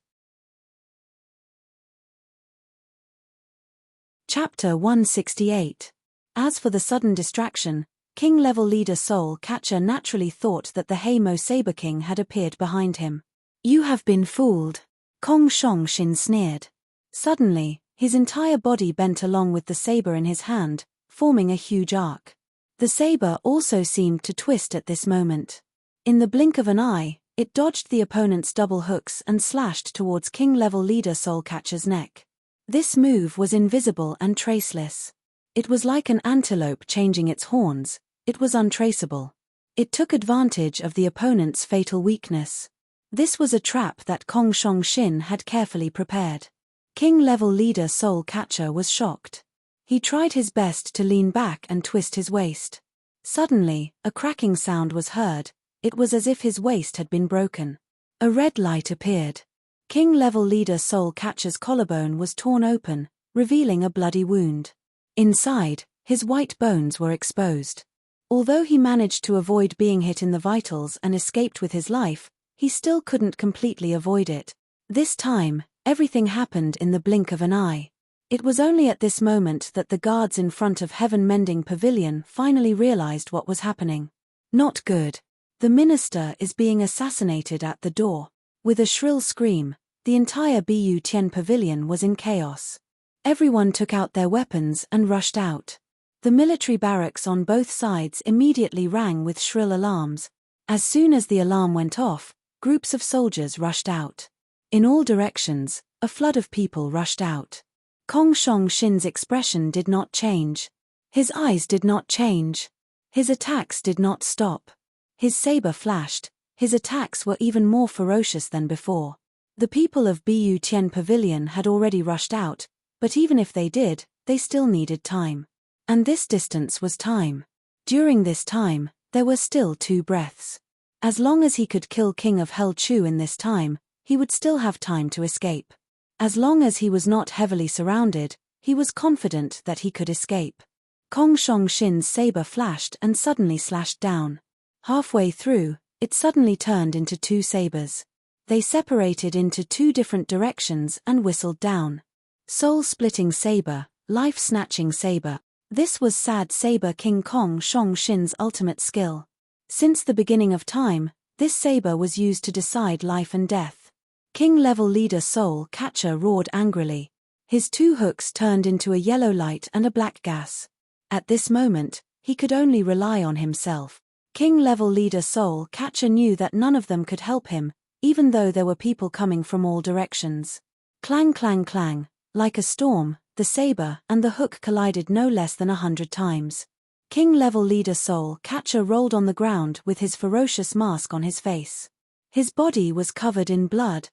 Chapter 168. As for the sudden distraction, King-level leader Soul Catcher naturally thought that the Heimo Saber King had appeared behind him. "You have been fooled," Kong Shong Xin sneered. Suddenly, his entire body bent along with the saber in his hand, forming a huge arc. The saber also seemed to twist at this moment. In the blink of an eye, it dodged the opponent's double hooks and slashed towards King-level leader Soul Catcher's neck. This move was invisible and traceless. It was like an antelope changing its horns. It was untraceable. It took advantage of the opponent's fatal weakness. This was a trap that Kong Shong Xin had carefully prepared. King-level leader Soul Catcher was shocked. He tried his best to lean back and twist his waist. Suddenly, a cracking sound was heard. It was as if his waist had been broken. A red light appeared. King-level leader Soul Catcher's collarbone was torn open, revealing a bloody wound. Inside, his white bones were exposed. Although he managed to avoid being hit in the vitals and escaped with his life, he still couldn't completely avoid it. This time, everything happened in the blink of an eye. It was only at this moment that the guards in front of Heaven Mending Pavilion finally realized what was happening. Not good. The minister is being assassinated at the door. With a shrill scream, the entire Bu Tian Pavilion was in chaos. Everyone took out their weapons and rushed out. The military barracks on both sides immediately rang with shrill alarms. As soon as the alarm went off, groups of soldiers rushed out. In all directions, a flood of people rushed out. Kong Shong Shin's expression did not change. His eyes did not change. His attacks did not stop. His saber flashed. His attacks were even more ferocious than before. The people of Bu Tian Pavilion had already rushed out, but even if they did, they still needed time. And this distance was time. During this time, there were still 2 breaths. As long as he could kill King of Hell Chu in this time, he would still have time to escape. As long as he was not heavily surrounded, he was confident that he could escape. Kong Shong Shin's saber flashed and suddenly slashed down. Halfway through, it suddenly turned into 2 sabers. They separated into 2 different directions and whistled down. Soul-splitting saber, life-snatching saber. This was Sad Saber King Kong Shong Shin's ultimate skill. Since the beginning of time, this saber was used to decide life and death. King-level leader Soul Catcher roared angrily. His 2 hooks turned into a yellow light and a black gas. At this moment, he could only rely on himself. King-level leader Soul Catcher knew that none of them could help him, even though there were people coming from all directions. Clang clang clang, like a storm, the saber and the hook collided no less than 100 times. King-level leader Soul Catcher rolled on the ground with his ferocious mask on his face. His body was covered in blood.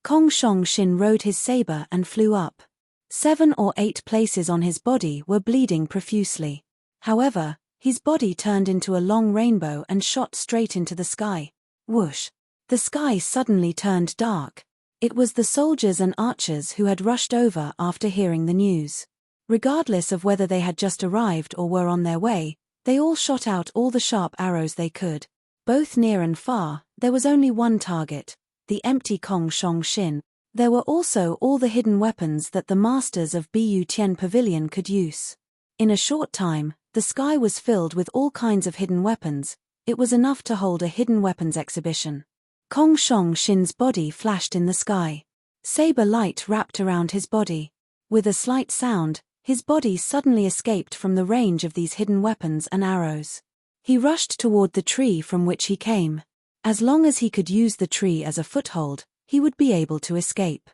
Kong Shong Shin rode his saber and flew up. 7 or 8 places on his body were bleeding profusely. However, his body turned into a long rainbow and shot straight into the sky. Whoosh! The sky suddenly turned dark. It was the soldiers and archers who had rushed over after hearing the news. Regardless of whether they had just arrived or were on their way, they all shot out all the sharp arrows they could. Both near and far, there was only one target, the empty Kong Shong Shin. There were also all the hidden weapons that the masters of Bu Tian Pavilion could use. In a short time, the sky was filled with all kinds of hidden weapons. It was enough to hold a hidden weapons exhibition. Kong Shong Shin's body flashed in the sky. Saber light wrapped around his body. With a slight sound, his body suddenly escaped from the range of these hidden weapons and arrows. He rushed toward the tree from which he came. As long as he could use the tree as a foothold, he would be able to escape.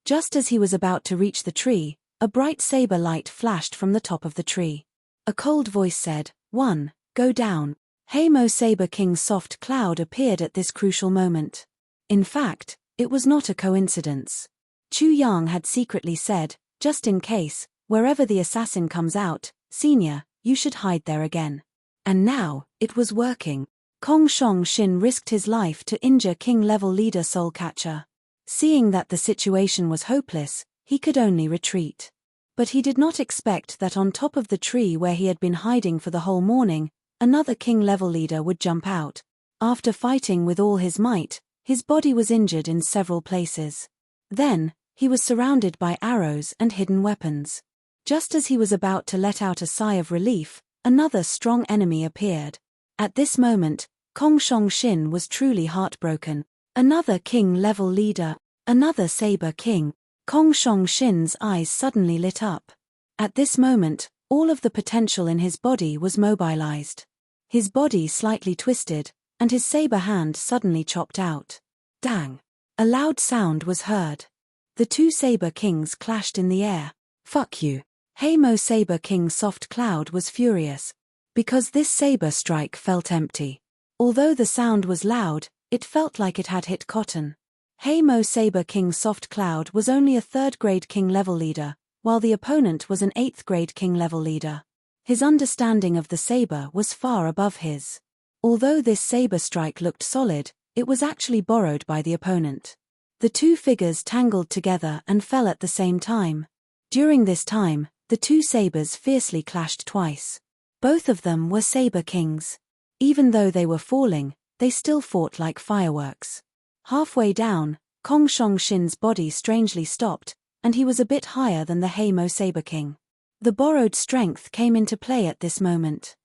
Just as he was about to reach the tree, a bright saber light flashed from the top of the tree. A cold voice said, "1, go down." Hamo Saber King's soft cloud appeared at this crucial moment. In fact, it was not a coincidence. Chu Yang had secretly said, "Just in case, wherever the assassin comes out, Senior, you should hide there again." And now, it was working. Kong Shong Shin risked his life to injure King-level leader Soul Catcher. Seeing that the situation was hopeless, he could only retreat. But he did not expect that on top of the tree where he had been hiding for the whole morning, another King-level leader would jump out. After fighting with all his might, his body was injured in several places. Then, he was surrounded by arrows and hidden weapons. Just as he was about to let out a sigh of relief, another strong enemy appeared. At this moment, Kong Shong Shin was truly heartbroken. Another King-level leader, another Saber King. Kong Shong Shin's eyes suddenly lit up. At this moment, all of the potential in his body was mobilized. His body slightly twisted, and his saber hand suddenly chopped out. Dang! A loud sound was heard. The 2 Saber Kings clashed in the air. Fuck you. Hamo Saber King Soft Cloud was furious. Because this saber strike felt empty. Although the sound was loud, it felt like it had hit cotton. Hamo Saber King Soft Cloud was only a 3rd grade King-level leader, while the opponent was an 8th grade King-level leader. His understanding of the saber was far above his. Although this saber strike looked solid, it was actually borrowed by the opponent. The 2 figures tangled together and fell at the same time. During this time, the 2 sabers fiercely clashed twice. Both of them were Saber Kings. Even though they were falling, they still fought like fireworks. Halfway down, Kong Shong Shin's body strangely stopped, and he was a bit higher than the Hamo Saber King. The borrowed strength came into play at this moment.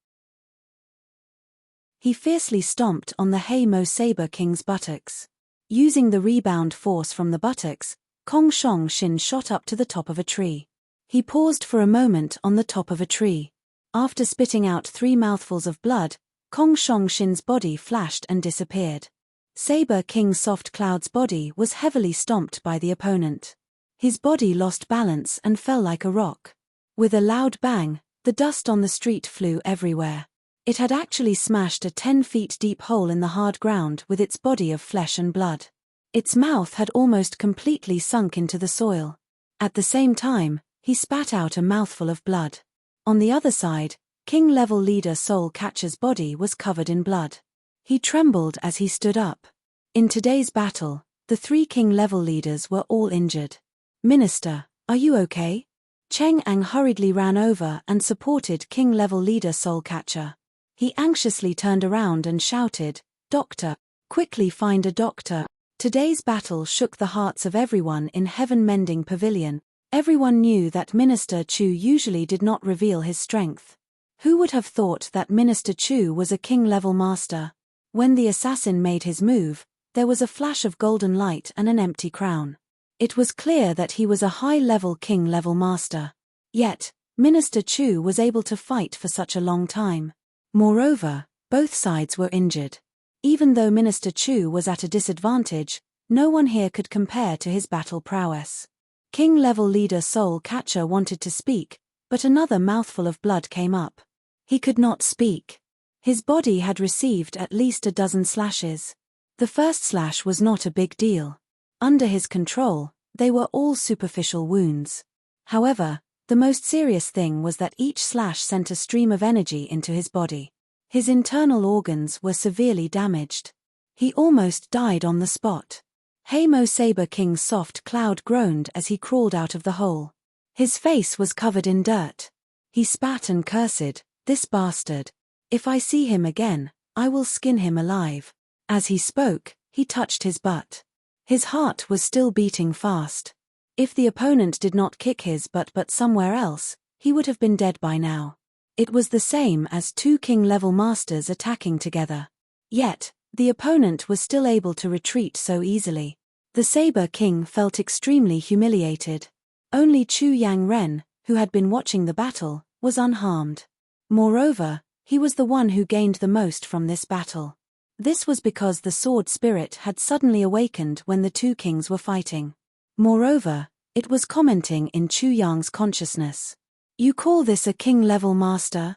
He fiercely stomped on the Hamo Saber King's buttocks. Using the rebound force from the buttocks, Kong Shong Shin shot up to the top of a tree. He paused for a moment on the top of a tree. After spitting out 3 mouthfuls of blood, Kong Shong Shin's body flashed and disappeared. Saber King Soft Cloud's body was heavily stomped by the opponent. His body lost balance and fell like a rock. With a loud bang, the dust on the street flew everywhere. It had actually smashed a 10 feet deep hole in the hard ground with its body of flesh and blood. Its mouth had almost completely sunk into the soil. At the same time, he spat out a mouthful of blood. On the other side, King-level leader Soul Catcher's body was covered in blood. He trembled as he stood up. In today's battle, the 3 King-level leaders were all injured. "Minister, are you okay?" Cheng Ang hurriedly ran over and supported King-level leader Soul Catcher. He anxiously turned around and shouted, "Doctor, quickly find a doctor." Today's battle shook the hearts of everyone in Heaven Mending Pavilion. Everyone knew that Minister Chu usually did not reveal his strength. Who would have thought that Minister Chu was a king-level master? When the assassin made his move, there was a flash of golden light and an empty crown. It was clear that he was a high-level king-level master. Yet, Minister Chu was able to fight for such a long time. Moreover, both sides were injured. Even though Minister Chu was at a disadvantage, no one here could compare to his battle prowess. King-level leader Soul Catcher wanted to speak, but another mouthful of blood came up. He could not speak. His body had received at least a dozen slashes. The first slash was not a big deal. Under his control, they were all superficial wounds. However, the most serious thing was that each slash sent a stream of energy into his body. His internal organs were severely damaged. He almost died on the spot. Hamo Saber King's soft cloud groaned as he crawled out of the hole. His face was covered in dirt. He spat and cursed, "This bastard. If I see him again, I will skin him alive." As he spoke, he touched his butt. His heart was still beating fast. If the opponent did not kick his butt but somewhere else, he would have been dead by now. It was the same as 2 king-level masters attacking together. Yet, the opponent was still able to retreat so easily. The Saber King felt extremely humiliated. Only Chu Yang Ren, who had been watching the battle, was unharmed. Moreover, he was the one who gained the most from this battle. This was because the sword spirit had suddenly awakened when the 2 kings were fighting. Moreover, it was commenting in Chu Yang's consciousness. "You call this a king-level master?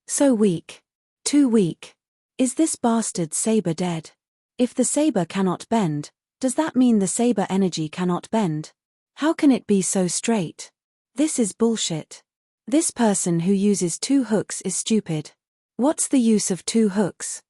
So weak. Too weak. Is this bastard saber dead? If the saber cannot bend, does that mean the saber energy cannot bend? How can it be so straight? This is bullshit. This person who uses 2 hooks is stupid. What's the use of 2 hooks?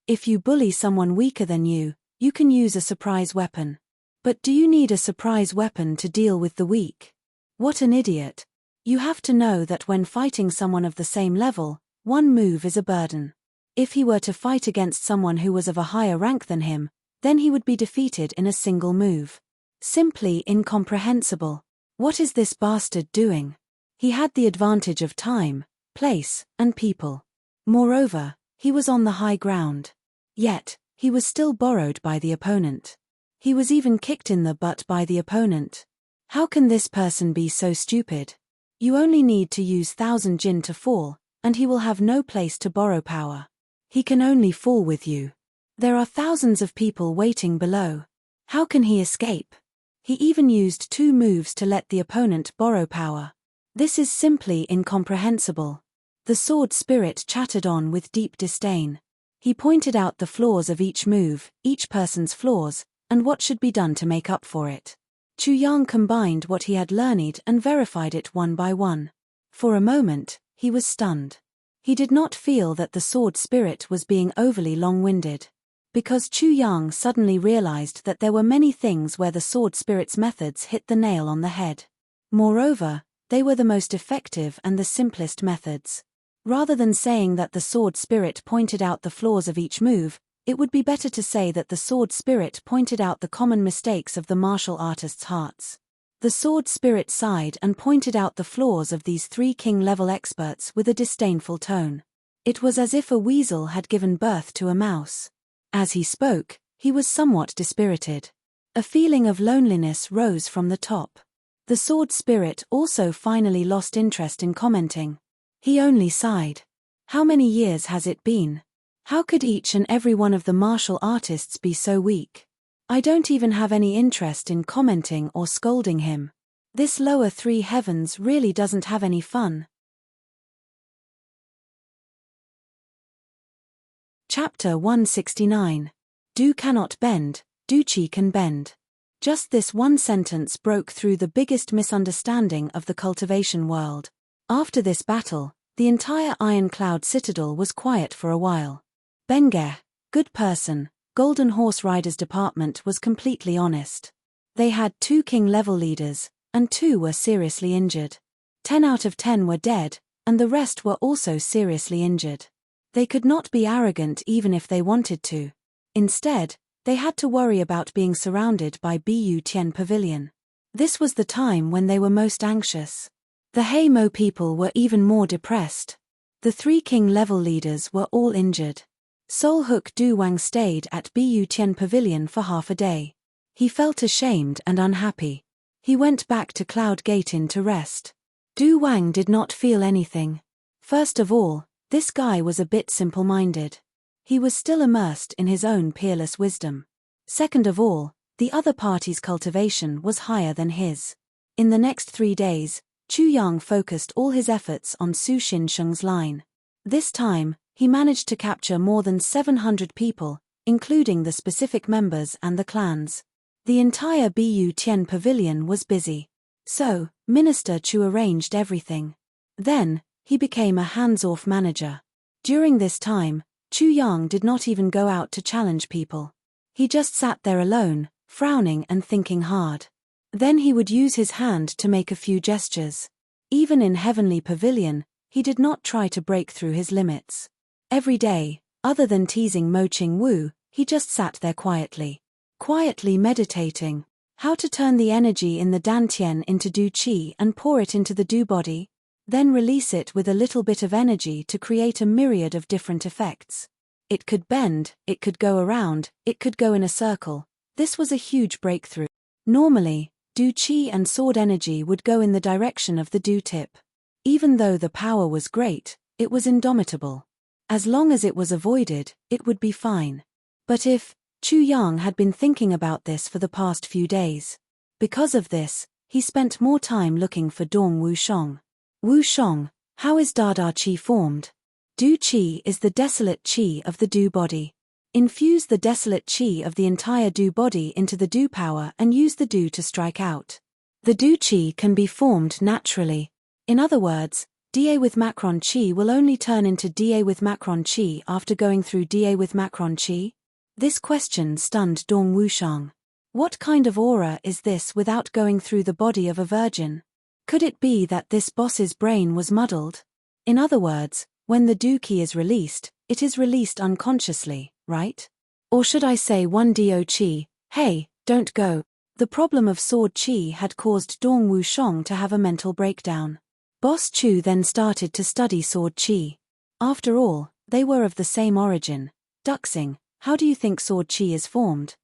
If you bully someone weaker than you can use a surprise weapon. But do you need a surprise weapon to deal with the weak? What an idiot. You have to know that when fighting someone of the same level, one move is a burden. If he were to fight against someone who was of a higher rank than him, then he would be defeated in a single move. Simply incomprehensible. What is this bastard doing? He had the advantage of time, place, and people. Moreover, he was on the high ground. Yet, he was still borrowed by the opponent. He was even kicked in the butt by the opponent. How can this person be so stupid? You only need to use 1,000 Jin to fall, and he will have no place to borrow power. He can only fall with you. There are thousands of people waiting below. How can he escape? He even used 2 moves to let the opponent borrow power. This is simply incomprehensible. The sword spirit chattered on with deep disdain. He pointed out the flaws of each move, each person's flaws, and what should be done to make up for it. Chu Yang combined what he had learned and verified it one by one. For a moment, he was stunned. He did not feel that the sword spirit was being overly long-winded. Because Chu Yang suddenly realized that there were many things where the sword spirit's methods hit the nail on the head. Moreover, they were the most effective and the simplest methods. Rather than saying that the sword spirit pointed out the flaws of each move, it would be better to say that the sword spirit pointed out the common mistakes of the martial artists' hearts. The sword spirit sighed and pointed out the flaws of these 3 king-level experts with a disdainful tone. It was as if a weasel had given birth to a mouse. As he spoke, he was somewhat dispirited. A feeling of loneliness rose from the top. The sword spirit also finally lost interest in commenting. He only sighed. How many years has it been? How could each and every one of the martial artists be so weak? I don't even have any interest in commenting or scolding him. This lower three heavens really doesn't have any fun. Chapter 169. Do cannot bend, do chi can bend. Just this one sentence broke through the biggest misunderstanding of the cultivation world. After this battle, the entire ironclad citadel was quiet for a while. Bengeh, good person, Golden Horse Riders department was completely honest. They had 2 king-level leaders, and 2 were seriously injured. 10 out of 10 were dead, and the rest were also seriously injured. They could not be arrogant even if they wanted to. Instead, they had to worry about being surrounded by Bu Tian Pavilion. This was the time when they were most anxious. The Hei Mo people were even more depressed. The 3 king-level leaders were all injured. Sol Hook Du Wang stayed at Bu Tian Pavilion for half a day. He felt ashamed and unhappy. He went back to Cloud Gate Inn to rest. Du Wang did not feel anything. First of all, this guy was a bit simple-minded. He was still immersed in his own peerless wisdom. Second of all, the other party's cultivation was higher than his. In the next 3 days, Chu Yang focused all his efforts on Su Xin-sheng's line. This time, he managed to capture more than 700 people, including the specific members and the clans. The entire Bu Tian Pavilion was busy. So, Minister Chu arranged everything. Then, he became a hands-off manager. During this time, Chu Yang did not even go out to challenge people. He just sat there alone, frowning and thinking hard. Then he would use his hand to make a few gestures. Even in Heavenly Pavilion, he did not try to break through his limits. Every day, other than teasing Mo Ching Wu, he just sat there quietly meditating. How to turn the energy in the dantian into Du Qi and pour it into the Du body, then release it with a little bit of energy to create a myriad of different effects. It could bend, it could go around, it could go in a circle. This was a huge breakthrough. Normally, Du Qi and sword energy would go in the direction of the Du tip. Even though the power was great, it was indomitable. As long as it was avoided, it would be fine. But if Chu Yang had been thinking about this for the past few days. Because of this, he spent more time looking for Dong Wushong. Wushong, how is Dada Qi formed? Du Qi is the desolate Qi of the Du body. Infuse the desolate Qi of the entire Du body into the Du power and use the Du to strike out. The Du Qi can be formed naturally. In other words, Da with Macron Qi will only turn into Da with Macron Qi after going through Da with Macron Qi? This question stunned Dong Wushang. What kind of aura is this without going through the body of a virgin? Could it be that this boss's brain was muddled? In other words, when the Du Qi is released, it is released unconsciously, right? Or should I say one Do Qi, hey, don't go. The problem of sword Qi had caused Dong Wushang to have a mental breakdown. Boss Chu then started to study sword Qi. After all, they were of the same origin. Duxing, how do you think sword Qi is formed?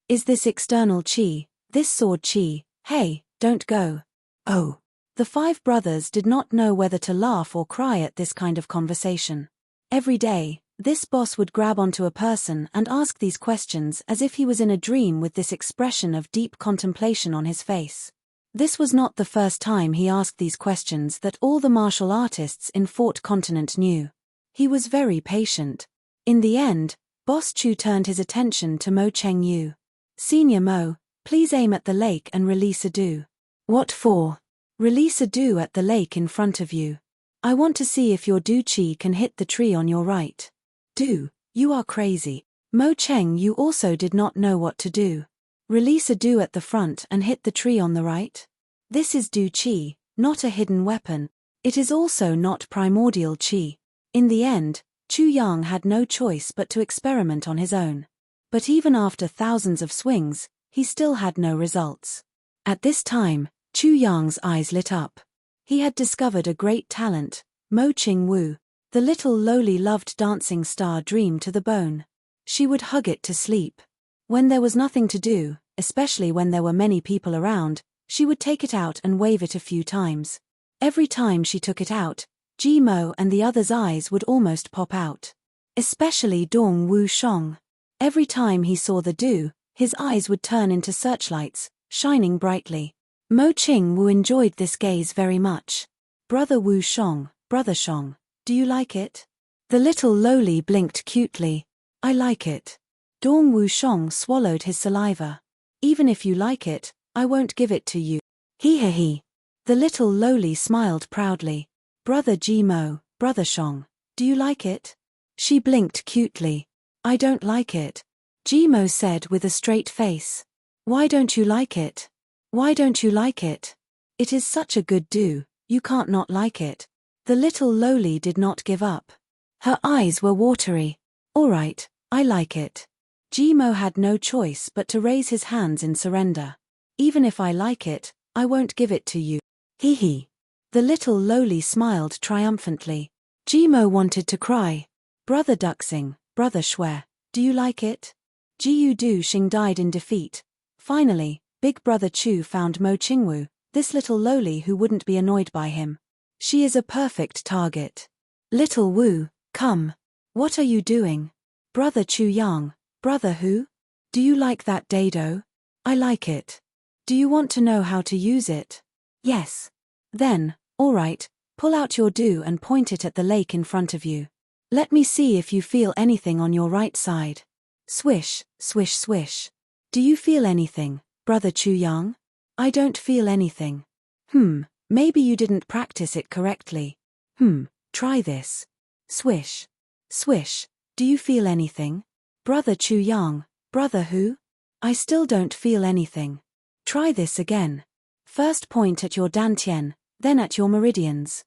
Is this external Qi, this sword Qi, hey, don't go. Oh. The 5 brothers did not know whether to laugh or cry at this kind of conversation. Every day, this boss would grab onto a person and ask these questions as if he was in a dream with this expression of deep contemplation on his face. This was not the first time he asked these questions that all the martial artists in Fort Continent knew. He was very patient. In the end, Boss Chu turned his attention to Mo Cheng Yu. Senior Mo, please aim at the lake and release a Du. What for? Release a Du at the lake in front of you. I want to see if your Du Qi can hit the tree on your right. Du, you are crazy. Mo Cheng Yu also did not know what to do. Release a Du at the front and hit the tree on the right? This is Du Qi, not a hidden weapon. It is also not primordial Qi. In the end, Chu Yang had no choice but to experiment on his own. But even after thousands of swings, he still had no results. At this time, Chu Yang's eyes lit up. He had discovered a great talent, Mo Ching Wu. The little lowly loved dancing star dreamed to the bone. She would hug it to sleep. When there was nothing to do, especially when there were many people around, she would take it out and wave it a few times. Every time she took it out, Ji Mo and the others' eyes would almost pop out. Especially Dong Wushang. Every time he saw the dew, his eyes would turn into searchlights, shining brightly. Mo Qingwu enjoyed this gaze very much. Brother Wu Shong, Brother Shong, do you like it? The little lowly blinked cutely. I like it. Dong Wu Shong swallowed his saliva. Even if you like it, I won't give it to you. He. The little lowly smiled proudly. Brother Ji Mo, Brother Shong, do you like it? She blinked cutely. I don't like it, Ji Mo said with a straight face. Why don't you like it? Why don't you like it? It is such a good dew, you can't not like it. The little lowly did not give up. Her eyes were watery. All right, I like it. Ji Mo had no choice but to raise his hands in surrender. Even if I like it, I won't give it to you. He. The little lowly smiled triumphantly. Ji Mo wanted to cry. Brother Duxing, Brother Shui, do you like it? Jiu Du Xing died in defeat. Finally, Big Brother Chu found Mo Qingwu, this little lowly who wouldn't be annoyed by him. She is a perfect target. Little Wu, come. What are you doing? Brother Chu Yang, Brother who? Do you like that dado? I like it. Do you want to know how to use it? Yes. Then, all right, pull out your dew and point it at the lake in front of you. Let me see if you feel anything on your right side. Swish, swish, swish. Do you feel anything, Brother Chu Yang? I don't feel anything. Maybe you didn't practice it correctly. Try this. Swish. Swish. Do you feel anything? Brother Chu Yang, Brother who? I still don't feel anything. Try this again. First point at your dantian, then at your meridians.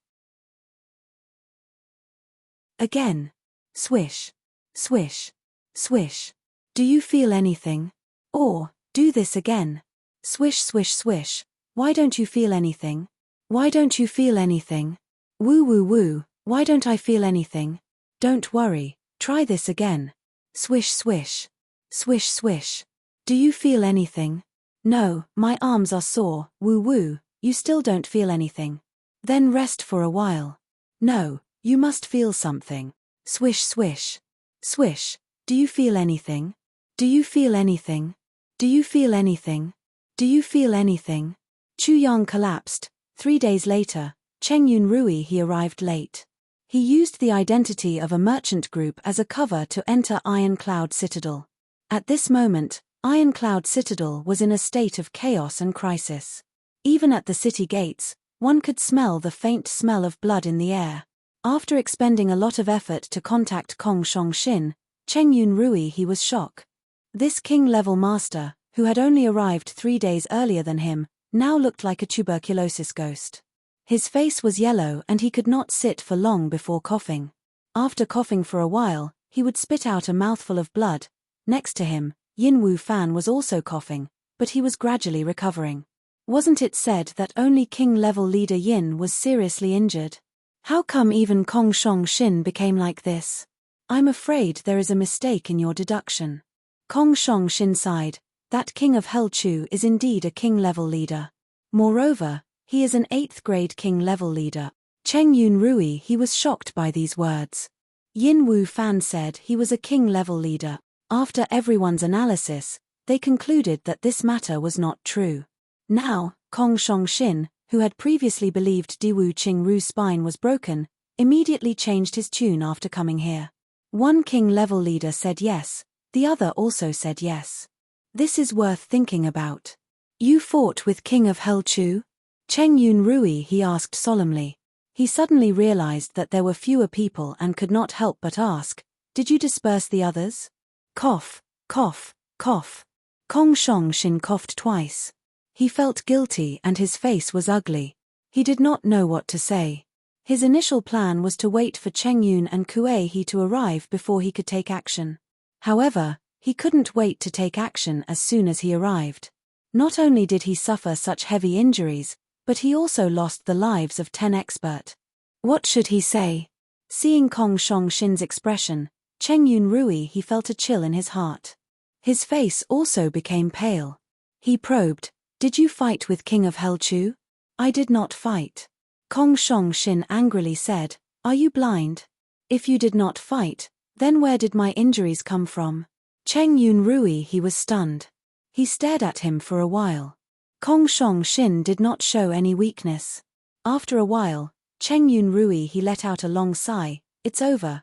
Again. Swish. Swish. Swish. Do you feel anything? Or, do this again. Swish, swish, swish. Why don't you feel anything? Why don't you feel anything? Woo, woo, woo. Why don't I feel anything? Don't worry, try this again. Swish, swish. Swish, swish. Do you feel anything? No, my arms are sore. Woo, woo. You still don't feel anything. Then rest for a while. No, you must feel something. Swish, swish. Swish. Do you feel anything? Do you feel anything? Do you feel anything? Do you feel anything? Chu Yang collapsed. 3 days later, Cheng Yun Rui he arrived late. He used the identity of a merchant group as a cover to enter Iron Cloud Citadel. At this moment, Iron Cloud Citadel was in a state of chaos and crisis. Even at the city gates, one could smell the faint smell of blood in the air. After expending a lot of effort to contact Kong Shongxin, Cheng Yun Rui he was shocked. This king-level master, who had only arrived 3 days earlier than him, now looked like a tuberculosis ghost. His face was yellow and he could not sit for long before coughing. After coughing for a while, he would spit out a mouthful of blood. Next to him, Yin Wu Fan was also coughing, but he was gradually recovering. Wasn't it said that only king-level leader Yin was seriously injured? How come even Kong Shongxin became like this? I'm afraid there is a mistake in your deduction. Kong Shongxin sighed. That king of Hell Chu is indeed a king-level leader. Moreover, he is an 8th grade king-level leader. Cheng Yun Rui he was shocked by these words. Yin Wu Fan said he was a king-level leader. After everyone's analysis, they concluded that this matter was not true. Now, Kong Shongxin, who had previously believed Diwu Qingru's spine was broken, immediately changed his tune after coming here. One king-level leader said yes, the other also said yes. This is worth thinking about. You fought with King of Hell Chu? Cheng Yun Rui he asked solemnly. He suddenly realized that there were fewer people and could not help but ask, did you disperse the others? Cough, cough, cough. Kong Shongxin coughed twice. He felt guilty and his face was ugly. He did not know what to say. His initial plan was to wait for Cheng Yun and Kuei he to arrive before he could take action. However, he couldn't wait to take action as soon as he arrived. Not only did he suffer such heavy injuries, but he also lost the lives of 10 expert. What should he say? Seeing Kong Shongxin's expression, Cheng Yun Rui he felt a chill in his heart. His face also became pale. He probed, did you fight with King of Hell Chu? I did not fight. Kong Shongxin angrily said, are you blind? If you did not fight, then where did my injuries come from? Cheng Yun Rui, he was stunned. He stared at him for a while. Kong Shong Shin did not show any weakness. After a while, Cheng Yun Rui, he let out a long sigh. It's over,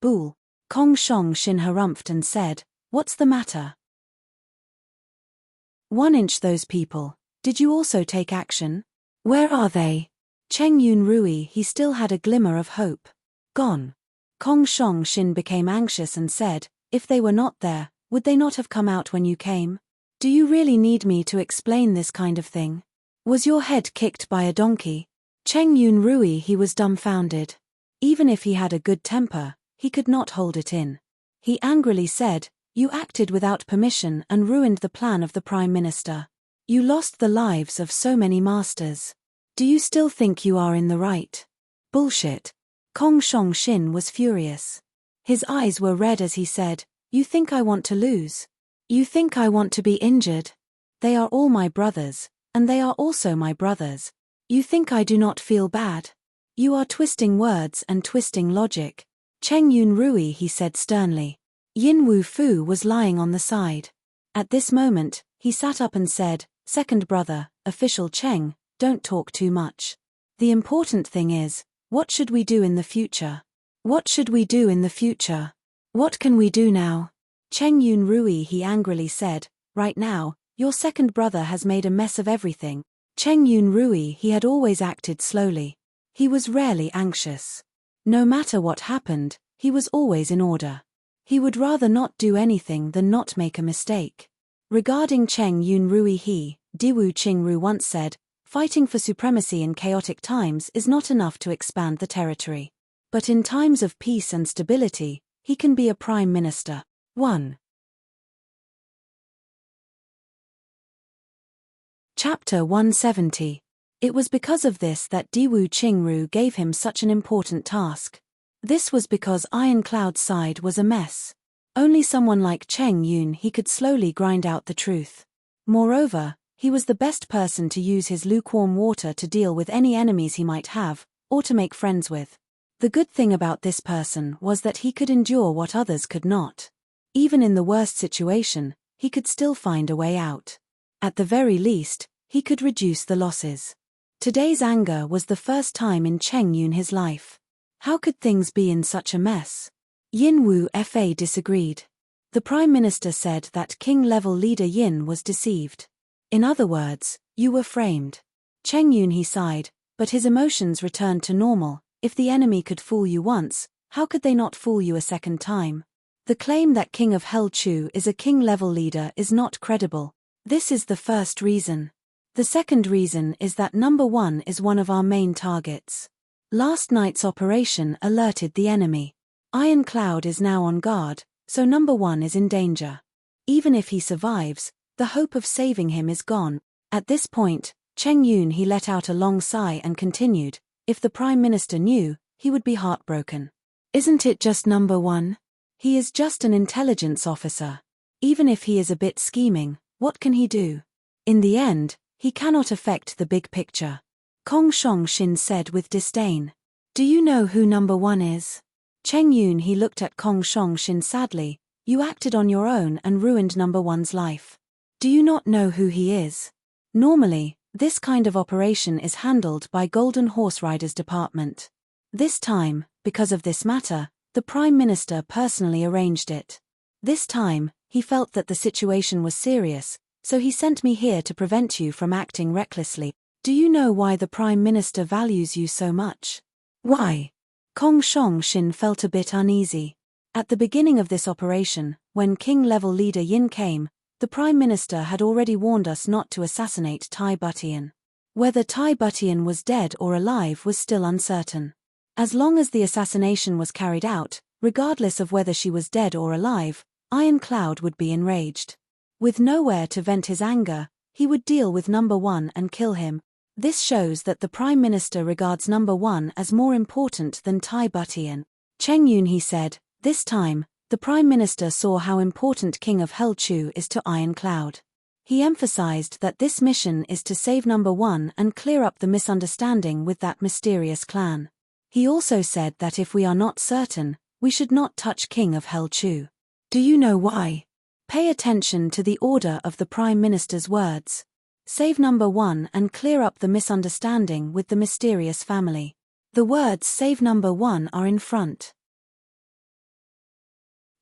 Bull. Kong Shong Shin harumphed and said, what's the matter? 1 inch those people. Did you also take action? Where are they? Cheng Yun Rui, he still had a glimmer of hope. Gone. Kong Shong Shin became anxious and said, if they were not there, would they not have come out when you came? Do you really need me to explain this kind of thing? Was your head kicked by a donkey? Cheng Yun Rui, he was dumbfounded. Even if he had a good temper, he could not hold it in. He angrily said, you acted without permission and ruined the plan of the Prime Minister. You lost the lives of so many masters. Do you still think you are in the right? Bullshit. Kong Shong Shin was furious. His eyes were red as he said, you think I want to lose? You think I want to be injured? They are all my brothers, and they are also my brothers. You think I do not feel bad? You are twisting words and twisting logic. Cheng Yun Rui, he said sternly. Yin Wu Fu was lying on the side. At this moment, he sat up and said, second brother, official Cheng, don't talk too much. The important thing is, what should we do in the future? What should we do in the future? What can we do now? Cheng Yun Rui, he angrily said, right now, your second brother has made a mess of everything. Cheng Yun Rui, he had always acted slowly. He was rarely anxious. No matter what happened, he was always in order. He would rather not do anything than not make a mistake. Regarding Cheng Yun Rui, Diwu Qingru once said, fighting for supremacy in chaotic times is not enough to expand the territory. But in times of peace and stability, he can be a prime minister. 1. Chapter 170. It was because of this that Diwu Qingru gave him such an important task. This was because Ironclad's side was a mess. Only someone like Cheng Yun he could slowly grind out the truth. Moreover, he was the best person to use his lukewarm water to deal with any enemies he might have, or to make friends with. The good thing about this person was that he could endure what others could not. Even in the worst situation, he could still find a way out. At the very least, he could reduce the losses. Today's anger was the first time in Cheng Yun his life. How could things be in such a mess? Yin Wu Fa disagreed. The Prime Minister said that king-level leader Yin was deceived. In other words, you were framed. Cheng Yun he sighed, but his emotions returned to normal. If the enemy could fool you once, how could they not fool you a second time? The claim that King of Hell Chu is a king-level leader is not credible. This is the first reason. The second reason is that number 1 is one of our main targets. Last night's operation alerted the enemy. Ironclad is now on guard, so number 1 is in danger. Even if he survives, the hope of saving him is gone. At this point, Cheng Yun he let out a long sigh and continued, if the Prime Minister knew, he would be heartbroken. Isn't it just number 1? He is just an intelligence officer. Even if he is a bit scheming, what can he do? In the end, he cannot affect the big picture. Kong Shong Shin said with disdain. Do you know who number 1 is? Cheng Yun he looked at Kong Shong Shin sadly. You acted on your own and ruined number 1's life. Do you not know who he is? Normally, this kind of operation is handled by Golden Horse Riders Department. This time, because of this matter, the Prime Minister personally arranged it. This time, he felt that the situation was serious, so he sent me here to prevent you from acting recklessly. Do you know why the Prime Minister values you so much? Why? Kong Shong Shin felt a bit uneasy. At the beginning of this operation, when king-level leader Yin came, the Prime Minister had already warned us not to assassinate Tai Butian. Whether Tai Butian was dead or alive was still uncertain. As long as the assassination was carried out, regardless of whether she was dead or alive, Ironclad would be enraged. With nowhere to vent his anger, he would deal with number 1 and kill him. This shows that the Prime Minister regards number 1 as more important than Tai Butian. Cheng Yun he said, this time, the Prime Minister saw how important King of Hell Chu is to Ironclad. He emphasized that this mission is to save number 1 and clear up the misunderstanding with that mysterious clan. He also said that if we are not certain, we should not touch King of Hell Chu. Do you know why? Pay attention to the order of the Prime Minister's words. Save number 1 and clear up the misunderstanding with the mysterious family. The words save number 1 are in front.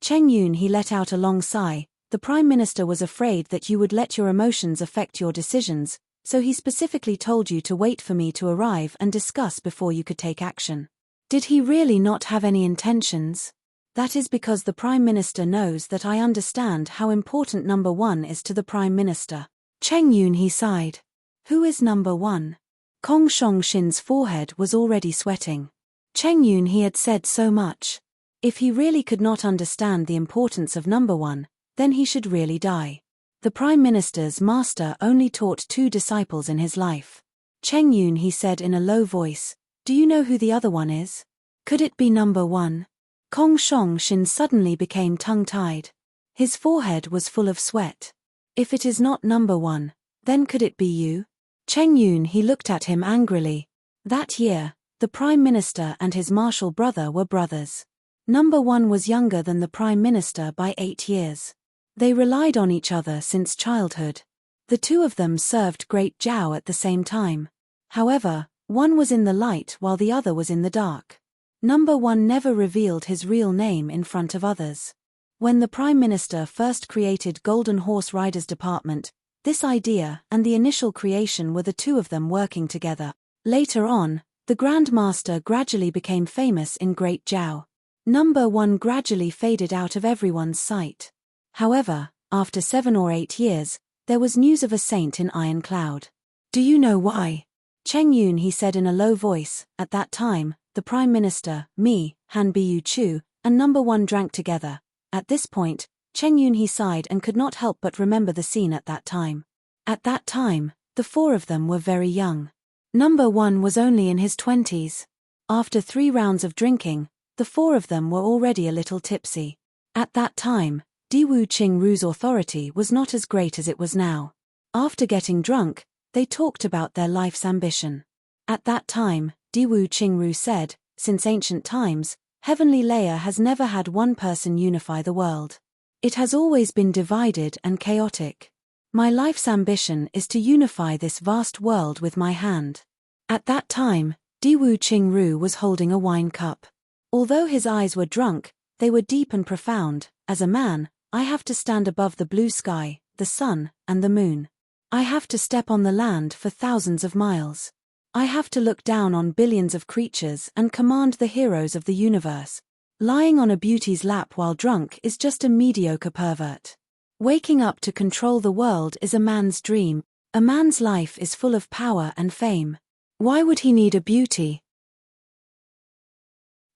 Cheng Yun, he let out a long sigh. The Prime Minister was afraid that you would let your emotions affect your decisions, so he specifically told you to wait for me to arrive and discuss before you could take action. Did he really not have any intentions? That is because the Prime Minister knows that I understand how important number 1 is to the Prime Minister. Cheng Yun, he sighed. Who is number 1? Kong Shong-shin's forehead was already sweating. Cheng Yun, he had said so much. If he really could not understand the importance of number 1, then he should really die. The Prime Minister's master only taught 2 disciples in his life. Cheng Yun, he said in a low voice, do you know who the other one is? Could it be number 1? Kong Shong-shin suddenly became tongue-tied. His forehead was full of sweat. If it is not number 1, then could it be you? Cheng Yun, he looked at him angrily. That year, the Prime Minister and his martial brother were brothers. Number 1 was younger than the Prime Minister by 8 years. They relied on each other since childhood. The 2 of them served Great Zhao at the same time. However, one was in the light while the other was in the dark. Number 1 never revealed his real name in front of others. When the Prime Minister first created Golden Horse Riders Department, this idea and the initial creation were the 2 of them working together. Later on, the Grand Master gradually became famous in Great Zhao. Number 1 gradually faded out of everyone's sight. However, after 7 or 8 years, there was news of a saint in Iron Cloud. Do you know why? Cheng Yun, he said in a low voice. At that time, the Prime Minister, me, Han Bu Chu, and number 1 drank together. At this point, Cheng Yun, he sighed and could not help but remember the scene at that time. At that time, the 4 of them were very young. Number 1 was only in his 20s. After 3 rounds of drinking, the 4 of them were already a little tipsy. At that time, Diwu Qingru's authority was not as great as it was now. After getting drunk, they talked about their life's ambition. At that time, Diwu Qingru said, since ancient times, Heavenly Layer has never had one person unify the world. It has always been divided and chaotic. My life's ambition is to unify this vast world with my hand. At that time, Diwu Qingru was holding a wine cup. Although his eyes were drunk, they were deep and profound. As a man, I have to stand above the blue sky, the sun, and the moon. I have to step on the land for thousands of miles. I have to look down on billions of creatures and command the heroes of the universe. Lying on a beauty's lap while drunk is just a mediocre pervert. Waking up to control the world is a man's dream. A man's life is full of power and fame. Why would he need a beauty?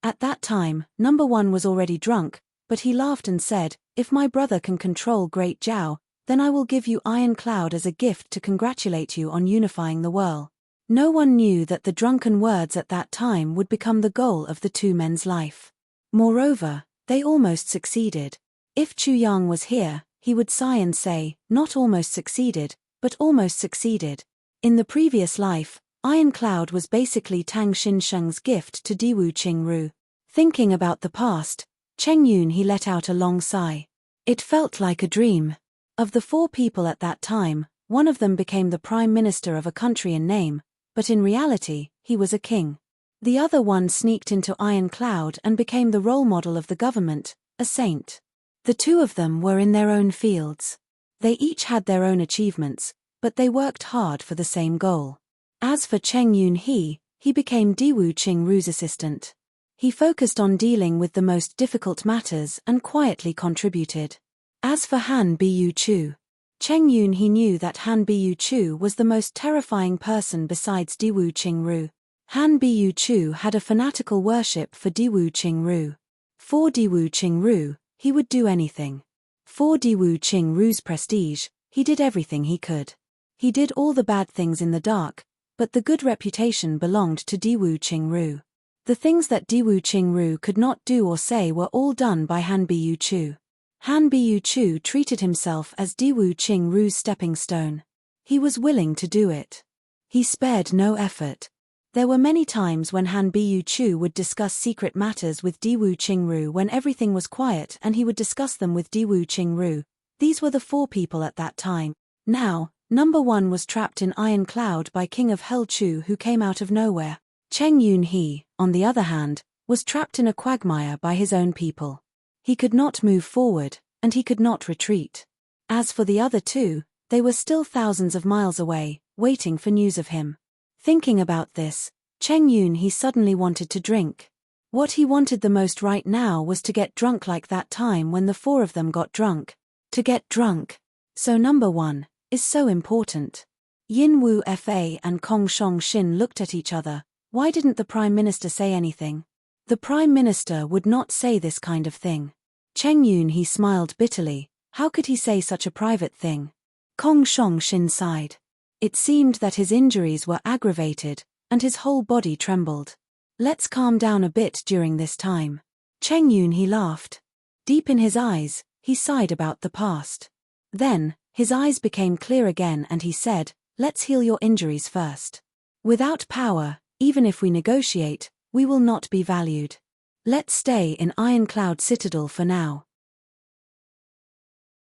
At that time, number 1 was already drunk, but he laughed and said, if my brother can control Great Zhao, then I will give you Iron Cloud as a gift to congratulate you on unifying the world. No one knew that the drunken words at that time would become the goal of the 2 men's life. Moreover, they almost succeeded. If Chu Yang was here, he would sigh and say, not almost succeeded, but almost succeeded. In the previous life, Iron Cloud was basically Tang Xinsheng's gift to Diwu Qingru. Thinking about the past, Cheng Yun, he let out a long sigh. It felt like a dream. Of the 4 people at that time, one of them became the Prime Minister of a country in name, but in reality, he was a king. The other one sneaked into Iron Cloud and became the role model of the government, a saint. The 2 of them were in their own fields. They each had their own achievements, but they worked hard for the same goal. As for Cheng Yun, he became Diwu Qingru's assistant. He focused on dealing with the most difficult matters and quietly contributed. As for Han Bu Chu, Cheng Yun, he knew that Han Bu Chu was the most terrifying person besides Diwu Qingru. Han Bu Chu had a fanatical worship for Diwu Qingru. For Diwu Qingru, he would do anything. For Diwu Qingru's prestige, he did everything he could. He did all the bad things in the dark, but the good reputation belonged to Diwu Qingru. The things that Diwu Qingru could not do or say were all done by Han Bu Chu. Han Bu Chu treated himself as Diwu Qingru's stepping stone. He was willing to do it. He spared no effort. There were many times when Han Bu Chu would discuss secret matters with Diwu Qingru when everything was quiet, and he would discuss them with Diwu Qingru. These were the 4 people at that time. Now, number 1 was trapped in Iron Cloud by King of Hell Chu, who came out of nowhere. Cheng Yun He, on the other hand, was trapped in a quagmire by his own people. He could not move forward, and he could not retreat. As for the other 2, they were still thousands of miles away, waiting for news of him. Thinking about this, Cheng Yun He suddenly wanted to drink. What he wanted the most right now was to get drunk like that time when the 4 of them got drunk. To get drunk. So number 1 is so important. Yin Wu Fa and Kong Shong Shin looked at each other. Why didn't the Prime Minister say anything? The Prime Minister would not say this kind of thing. Cheng Yun He smiled bitterly. How could he say such a private thing? Kong Shong Shin sighed. It seemed that his injuries were aggravated, and his whole body trembled. Let's calm down a bit during this time. Cheng Yun He laughed. Deep in his eyes, he sighed about the past. Then, his eyes became clear again and he said, let's heal your injuries first. Without power, even if we negotiate, we will not be valued. Let's stay in Iron Cloud Citadel for now.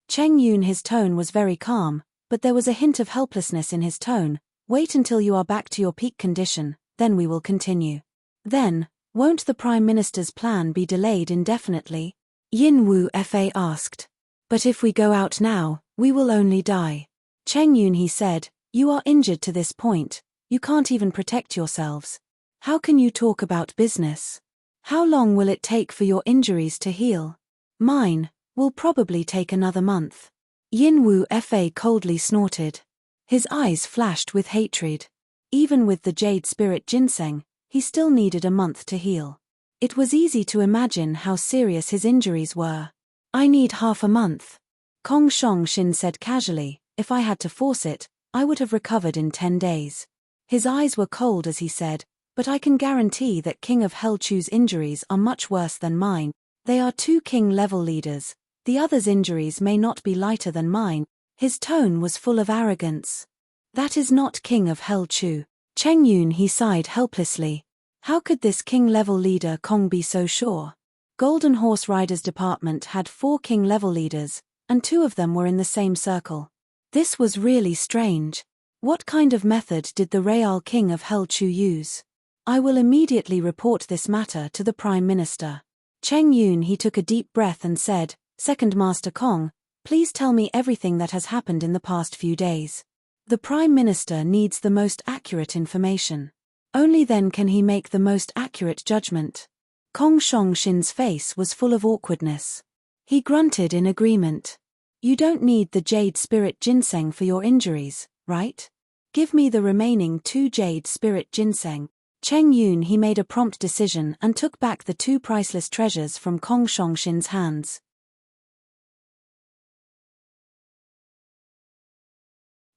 Cheng Yun His tone was very calm, but there was a hint of helplessness in his tone. Wait until you are back to your peak condition, then we will continue. Then, won't the Prime Minister's plan be delayed indefinitely? Yin Wu Fa asked. But if we go out now, we will only die. Cheng Yun He said, you are injured to this point, you can't even protect yourselves. How can you talk about business? How long will it take for your injuries to heal? Mine will probably take another month. Yin Wu Fa coldly snorted. His eyes flashed with hatred. Even with the Jade Spirit Ginseng, he still needed a month to heal. It was easy to imagine how serious his injuries were. I need half a month. Kong Shong Shin said casually, if I had to force it, I would have recovered in 10 days. His eyes were cold as he said, but I can guarantee that King of Hell Chu's injuries are much worse than mine. They are 2 king-level leaders. The others' injuries may not be lighter than mine. His tone was full of arrogance. That is not King of Hell Chu. Cheng Yun He sighed helplessly. How could this king-level leader Kong be so sure? Golden Horse Riders Department had 4 king-level leaders, and 2 of them were in the same circle. This was really strange. What kind of method did the Real King of Hell Chu use? I will immediately report this matter to the Prime Minister. Cheng Yun He took a deep breath and said, Second Master Kong, please tell me everything that has happened in the past few days. The Prime Minister needs the most accurate information. Only then can he make the most accurate judgment. Kong Shong Shin's face was full of awkwardness. He grunted in agreement. You don't need the Jade Spirit Ginseng for your injuries, right? Give me the remaining 2 Jade Spirit Ginseng. Cheng Yun He made a prompt decision and took back the 2 priceless treasures from Kong Shong Shin's hands.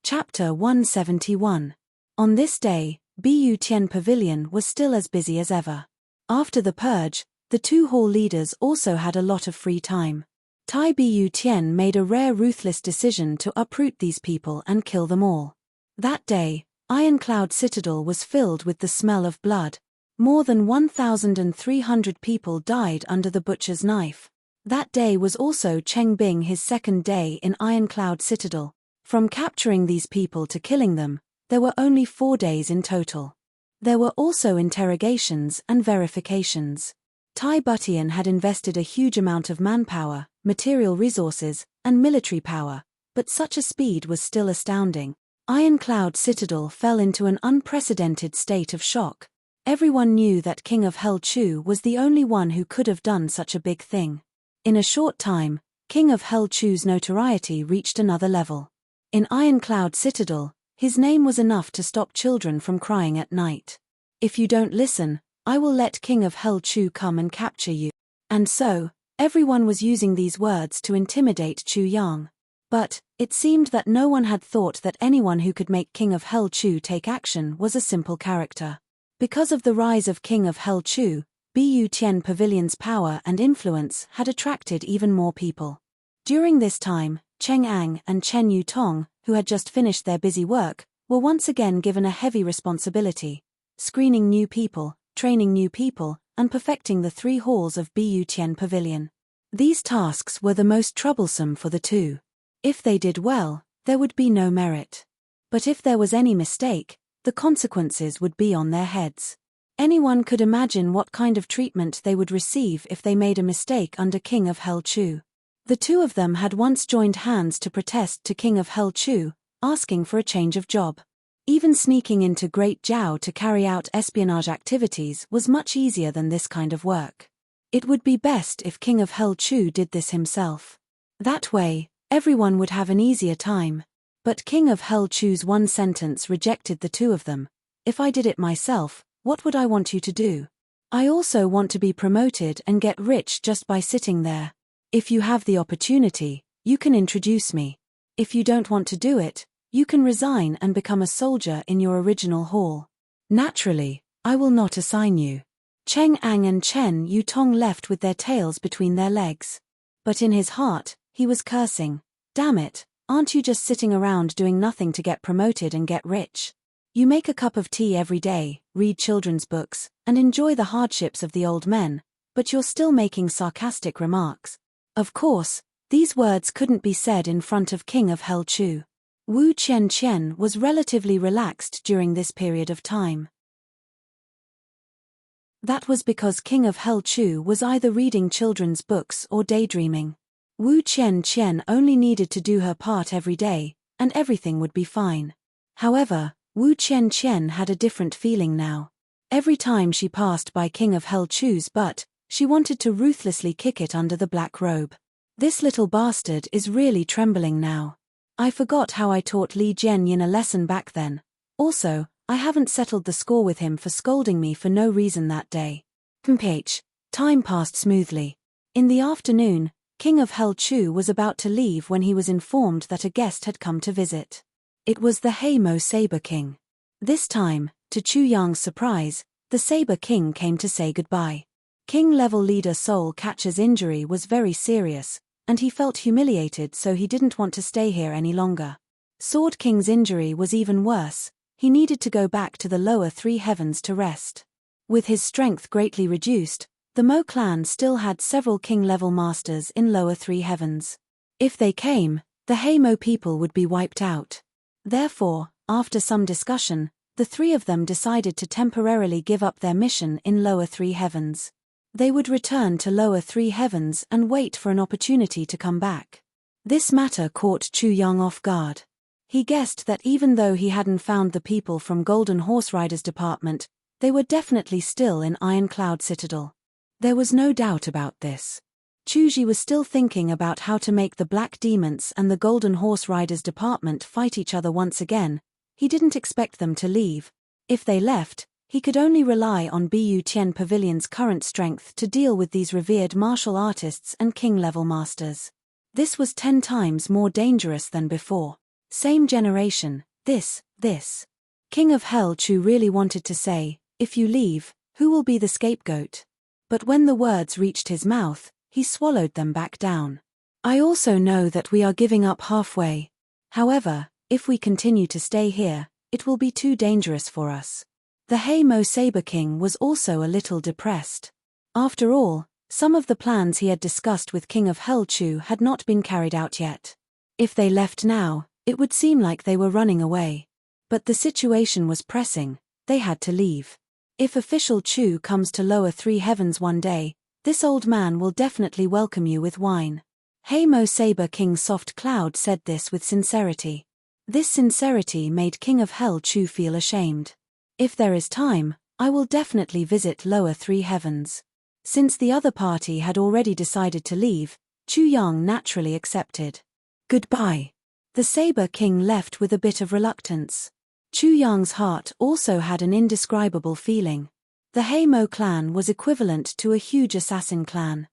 Chapter 171. On this day, Bu Tian Pavilion was still as busy as ever. After the purge, the 2 hall leaders also had a lot of free time. Tai Bu Tian made a rare ruthless decision to uproot these people and kill them all. That day, Iron Cloud Citadel was filled with the smell of blood. More than 1,300 people died under the butcher's knife. That day was also Cheng Bing his second day in Iron Cloud Citadel. From capturing these people to killing them, there were only 4 days in total. There were also interrogations and verifications. Tai Butian had invested a huge amount of manpower, material resources, and military power, but such a speed was still astounding. Iron Cloud Citadel fell into an unprecedented state of shock. Everyone knew that King of Hell Chu was the only one who could have done such a big thing. In a short time, King of Hell Chu's notoriety reached another level. In Iron Cloud Citadel, his name was enough to stop children from crying at night. If you don't listen, I will let King of Hell Chu come and capture you. And so, everyone was using these words to intimidate Chu Yang. But, it seemed that no one had thought that anyone who could make King of Hell Chu take action was a simple character. Because of the rise of King of Hell Chu, Bu Tian Pavilion's power and influence had attracted even more people. During this time, Cheng Ang and Chen Yu Tong, who had just finished their busy work, were once again given a heavy responsibility. screening new people, training new people, and perfecting the 3 halls of Butian Pavilion. These tasks were the most troublesome for the two. If they did well, there would be no merit. But if there was any mistake, the consequences would be on their heads. Anyone could imagine what kind of treatment they would receive if they made a mistake under King of Hell Chu. The two of them had once joined hands to protest to King of Hell Chu, asking for a change of job. Even sneaking into Great Jiao to carry out espionage activities was much easier than this kind of work. It would be best if King of Hell Chu did this himself. That way, everyone would have an easier time. But King of Hell Chu's one sentence rejected the two of them. If I did it myself, what would I want you to do? I also want to be promoted and get rich just by sitting there. If you have the opportunity, you can introduce me. If you don't want to do it, you can resign and become a soldier in your original hall. Naturally, I will not assign you. Cheng Ang and Chen Yutong left with their tails between their legs. But in his heart, he was cursing. Damn it, aren't you just sitting around doing nothing to get promoted and get rich? You make a cup of tea every day, read children's books, and enjoy the hardships of the old men, but you're still making sarcastic remarks. Of course, these words couldn't be said in front of King of Hell Chu. Wu Qianqian was relatively relaxed during this period of time. That was because King of Hell Chu was either reading children's books or daydreaming. Wu Qianqian only needed to do her part every day, and everything would be fine. However, Wu Qianqian had a different feeling now. Every time she passed by King of Hell Chu's butt, she wanted to ruthlessly kick it under the black robe. This little bastard is really trembling now. I forgot how I taught Li Jianyin a lesson back then. Also, I haven't settled the score with him for scolding me for no reason that day. Time passed smoothly. In the afternoon, King of Hell Chu was about to leave when he was informed that a guest had come to visit. It was the Heimo Saber King. This time, to Chu Yang's surprise, the Saber King came to say goodbye. King-level leader Soul Catcher's injury was very serious, and he felt humiliated, so he didn't want to stay here any longer. Sword King's injury was even worse. He needed to go back to the lower 3 heavens to rest. With his strength greatly reduced, the Mo clan still had several king-level masters in lower 3 heavens. If they came, the Heimo people would be wiped out. Therefore, after some discussion, the 3 of them decided to temporarily give up their mission in lower 3 heavens. They would return to lower 3 heavens and wait for an opportunity to come back. This matter caught Chu Yang off guard. He guessed that even though he hadn't found the people from Golden Horse Riders Department, they were definitely still in Iron Cloud Citadel. There was no doubt about this. Chuji was still thinking about how to make the Black Demons and the Golden Horse Riders Department fight each other once again. He didn't expect them to leave. If they left, he could only rely on Bu Tian Pavilion's current strength to deal with these revered martial artists and king-level masters. This was 10 times more dangerous than before. Same generation, this. King of Hell Chu really wanted to say, if you leave, who will be the scapegoat? But when the words reached his mouth, he swallowed them back down. I also know that we are giving up halfway. However, if we continue to stay here, it will be too dangerous for us. The Heimo Saber King was also a little depressed. After all, some of the plans he had discussed with King of Hell Chu had not been carried out yet. If they left now, it would seem like they were running away. But the situation was pressing, they had to leave. If official Chu comes to lower 3 heavens one day, this old man will definitely welcome you with wine. Heimo Saber King Soft Cloud said this with sincerity. This sincerity made King of Hell Chu feel ashamed. If there is time, I will definitely visit lower 3 heavens. Since the other party had already decided to leave, Chu Yang naturally accepted. Goodbye. The Saber King left with a bit of reluctance. Chu Yang's heart also had an indescribable feeling. The Heimo clan was equivalent to a huge assassin clan.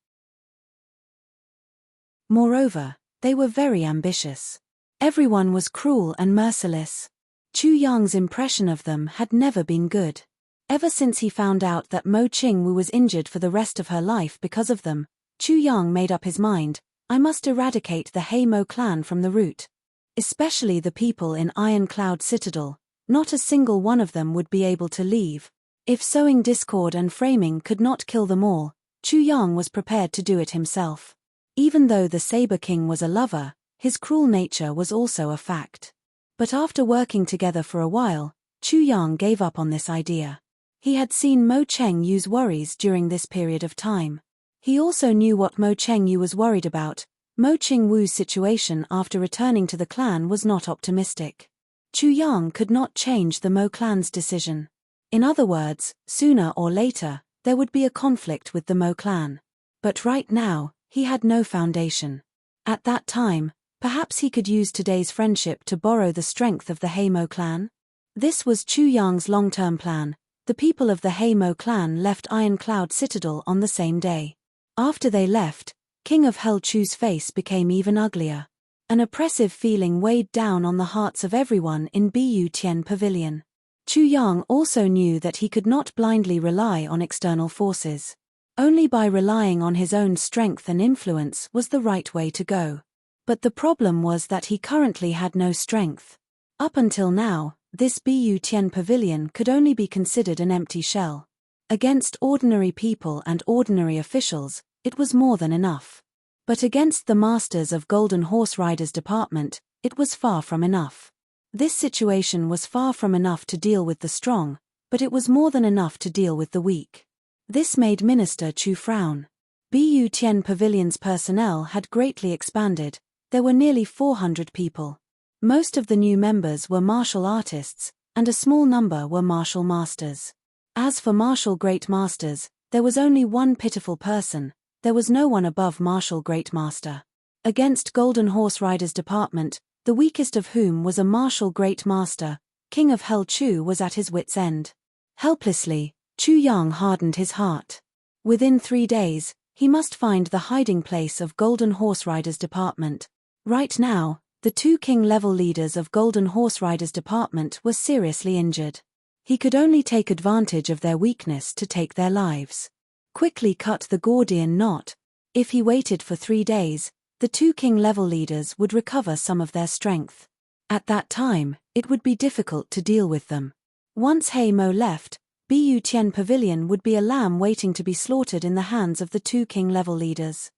Moreover, they were very ambitious. Everyone was cruel and merciless. Chu Yang's impression of them had never been good. Ever since he found out that Mo Qingwu was injured for the rest of her life because of them, Chu Yang made up his mind, I must eradicate the Heimo clan from the root. Especially the people in Iron Cloud Citadel. Not a single one of them would be able to leave. If sowing discord and framing could not kill them all, Chu Yang was prepared to do it himself. Even though the Saber King was a lover, his cruel nature was also a fact. But after working together for a while, Chu Yang gave up on this idea. He had seen Mo Chengyu use worries during this period of time. He also knew what Mo Chengyu was worried about. Mo Qingwu's situation after returning to the clan was not optimistic. Chu Yang could not change the Mo clan's decision. In other words, sooner or later, there would be a conflict with the Mo clan. But right now, he had no foundation. At that time, perhaps he could use today's friendship to borrow the strength of the Heimo clan? This was Chu Yang's long-term plan. The people of the Heimo clan left Iron Cloud Citadel on the same day. After they left, King of Hell Chu's face became even uglier. An oppressive feeling weighed down on the hearts of everyone in Bu Tian Pavilion. Chu Yang also knew that he could not blindly rely on external forces. Only by relying on his own strength and influence was the right way to go. But the problem was that he currently had no strength. Up until now, this Bu Tian Pavilion could only be considered an empty shell. Against ordinary people and ordinary officials, it was more than enough. But against the masters of Golden Horse Riders Department, it was far from enough. This situation was far from enough to deal with the strong, but it was more than enough to deal with the weak. This made Minister Chu frown. Bu Tian Pavilion's personnel had greatly expanded. There were nearly 400 people. Most of the new members were martial artists, and a small number were martial masters. As for martial great masters, there was only one pitiful person. There was no one above martial great master. Against Golden Horse Riders Department, the weakest of whom was a martial great master, King of Hell Chu was at his wit's end. Helplessly, Chu Yang hardened his heart. Within 3 days, he must find the hiding place of Golden Horse Riders Department. Right now, the 2 king-level leaders of Golden Horse Riders Department were seriously injured. He could only take advantage of their weakness to take their lives. Quickly cut the Gordian knot. If he waited for 3 days, the 2 king-level leaders would recover some of their strength. At that time, it would be difficult to deal with them. Once Heimo left, Bu Tian Pavilion would be a lamb waiting to be slaughtered in the hands of the 2 king-level leaders.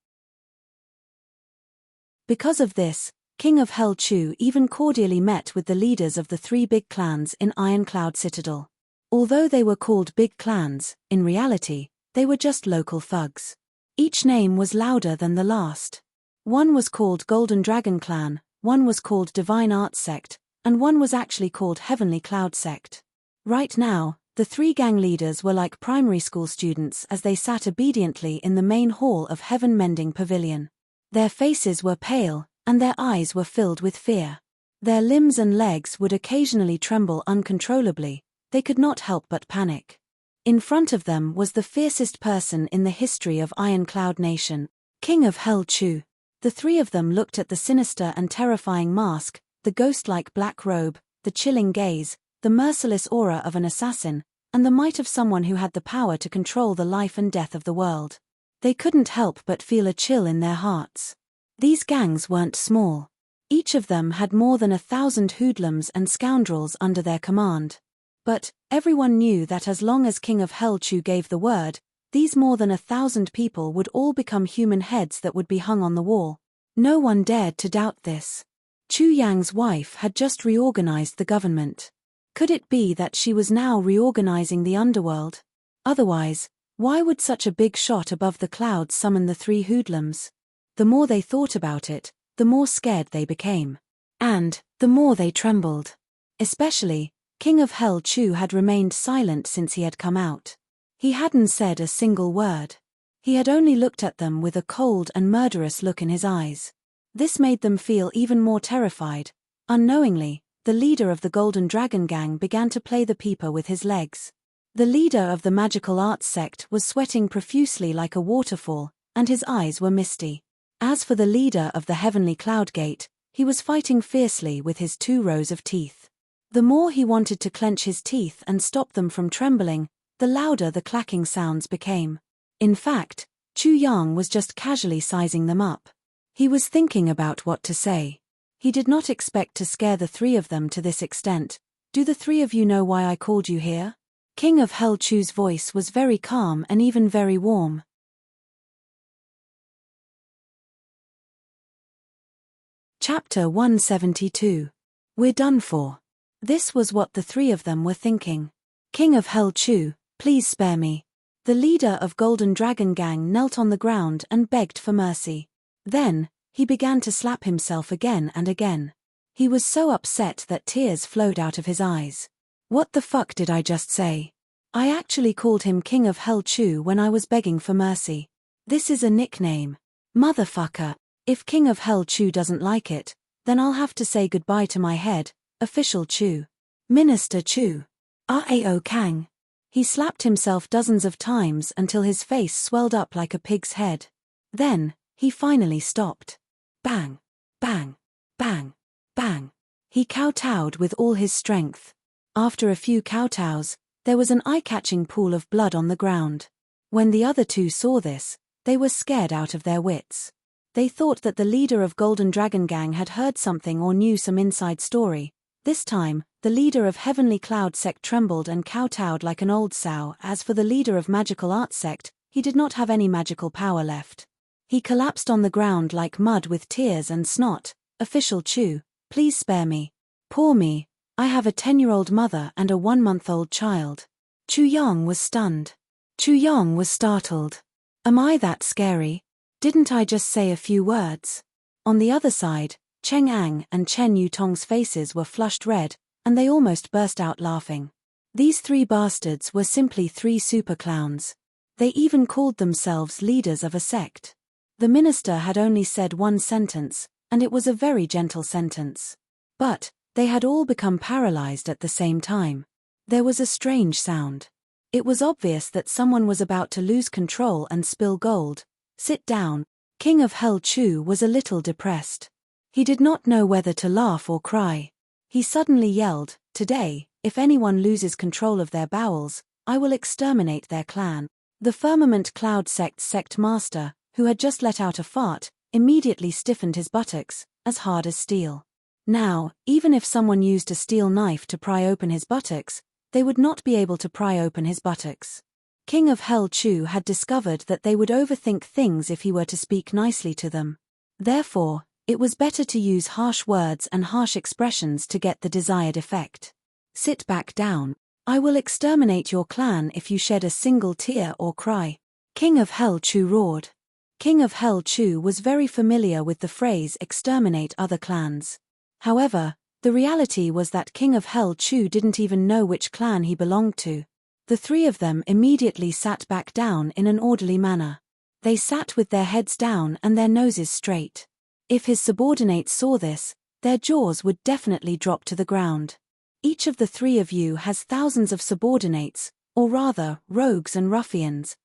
Because of this, King of Hell Chu even cordially met with the leaders of the 3 big clans in Iron Cloud Citadel. Although they were called big clans, in reality, they were just local thugs. Each name was louder than the last. One was called Golden Dragon Clan, one was called Divine Arts Sect, and one was actually called Heavenly Cloud Sect. Right now, the 3 gang leaders were like primary school students as they sat obediently in the main hall of Heaven Mending Pavilion. Their faces were pale, and their eyes were filled with fear. Their limbs and legs would occasionally tremble uncontrollably. They could not help but panic. In front of them was the fiercest person in the history of Iron Cloud Nation, King of Hell Chu. The 3 of them looked at the sinister and terrifying mask, the ghost-like black robe, the chilling gaze, the merciless aura of an assassin, and the might of someone who had the power to control the life and death of the world. They couldn't help but feel a chill in their hearts. These gangs weren't small. Each of them had more than 1,000 hoodlums and scoundrels under their command. But everyone knew that as long as King of Hell Chu gave the word, these more than 1,000 people would all become human heads that would be hung on the wall. No one dared to doubt this. Chu Yang's wife had just reorganized the government. Could it be that she was now reorganizing the underworld? Otherwise, why would such a big shot above the clouds summon the 3 hoodlums? The more they thought about it, the more scared they became. And the more they trembled. Especially, King of Hell Chu had remained silent since he had come out. He hadn't said a single word. He had only looked at them with a cold and murderous look in his eyes. This made them feel even more terrified. Unknowingly, the leader of the Golden Dragon Gang began to play the pipa with his legs. The leader of the Magical Arts Sect was sweating profusely like a waterfall, and his eyes were misty. As for the leader of the Heavenly Cloud Gate, he was fighting fiercely with his 2 rows of teeth. The more he wanted to clench his teeth and stop them from trembling, the louder the clacking sounds became. In fact, Chu Yang was just casually sizing them up. He was thinking about what to say. He did not expect to scare the 3 of them to this extent. Do the three of you know why I called you here? King of Hell Chu's voice was very calm and even very warm. Chapter 172. We're done for. This was what the three of them were thinking. King of Hell Chu, please spare me. The leader of Golden Dragon Gang knelt on the ground and begged for mercy. Then, he began to slap himself again and again. He was so upset that tears flowed out of his eyes. What the fuck did I just say? I actually called him King of Hell Chu when I was begging for mercy. This is a nickname. Motherfucker. If King of Hell Chu doesn't like it, then I'll have to say goodbye to my head, Official Chu. Minister Chu. Rao Kang. He slapped himself dozens of times until his face swelled up like a pig's head. Then, he finally stopped. Bang. Bang. Bang. Bang. He kowtowed with all his strength. After a few kowtows, there was an eye-catching pool of blood on the ground. When the other two saw this, they were scared out of their wits. They thought that the leader of Golden Dragon Gang had heard something or knew some inside story. This time, the leader of Heavenly Cloud Sect trembled and kowtowed like an old sow. As for the leader of Magical Art Sect, he did not have any magical power left. He collapsed on the ground like mud with tears and snot. Official Chu, please spare me. Poor me, I have a 10-year-old mother and a 1-month-old child. Chu Yang was stunned. Chu Yang was startled. Am I that scary? Didn't I just say a few words? On the other side, Cheng Ang and Chen Yutong's faces were flushed red, and they almost burst out laughing. These three bastards were simply three super clowns. They even called themselves leaders of a sect. The minister had only said one sentence, and it was a very gentle sentence. But, they had all become paralyzed at the same time. There was a strange sound. It was obvious that someone was about to lose control and spill gold. Sit down. King of Hell Chu was a little depressed. He did not know whether to laugh or cry. He suddenly yelled, "Today, if anyone loses control of their bowels, I will exterminate their clan." The Firmament Cloud Sect's sect master, who had just let out a fart, immediately stiffened his buttocks, as hard as steel. Now, even if someone used a steel knife to pry open his buttocks, they would not be able to pry open his buttocks. King of Hell Chu had discovered that they would overthink things if he were to speak nicely to them. Therefore, it was better to use harsh words and harsh expressions to get the desired effect. Sit back down. I will exterminate your clan if you shed a single tear or cry. King of Hell Chu roared. King of Hell Chu was very familiar with the phrase exterminate other clans. However, the reality was that King of Hell Chu didn't even know which clan he belonged to. The three of them immediately sat back down in an orderly manner. They sat with their heads down and their noses straight. If his subordinates saw this, their jaws would definitely drop to the ground. Each of the three of you has thousands of subordinates, or rather, rogues and ruffians.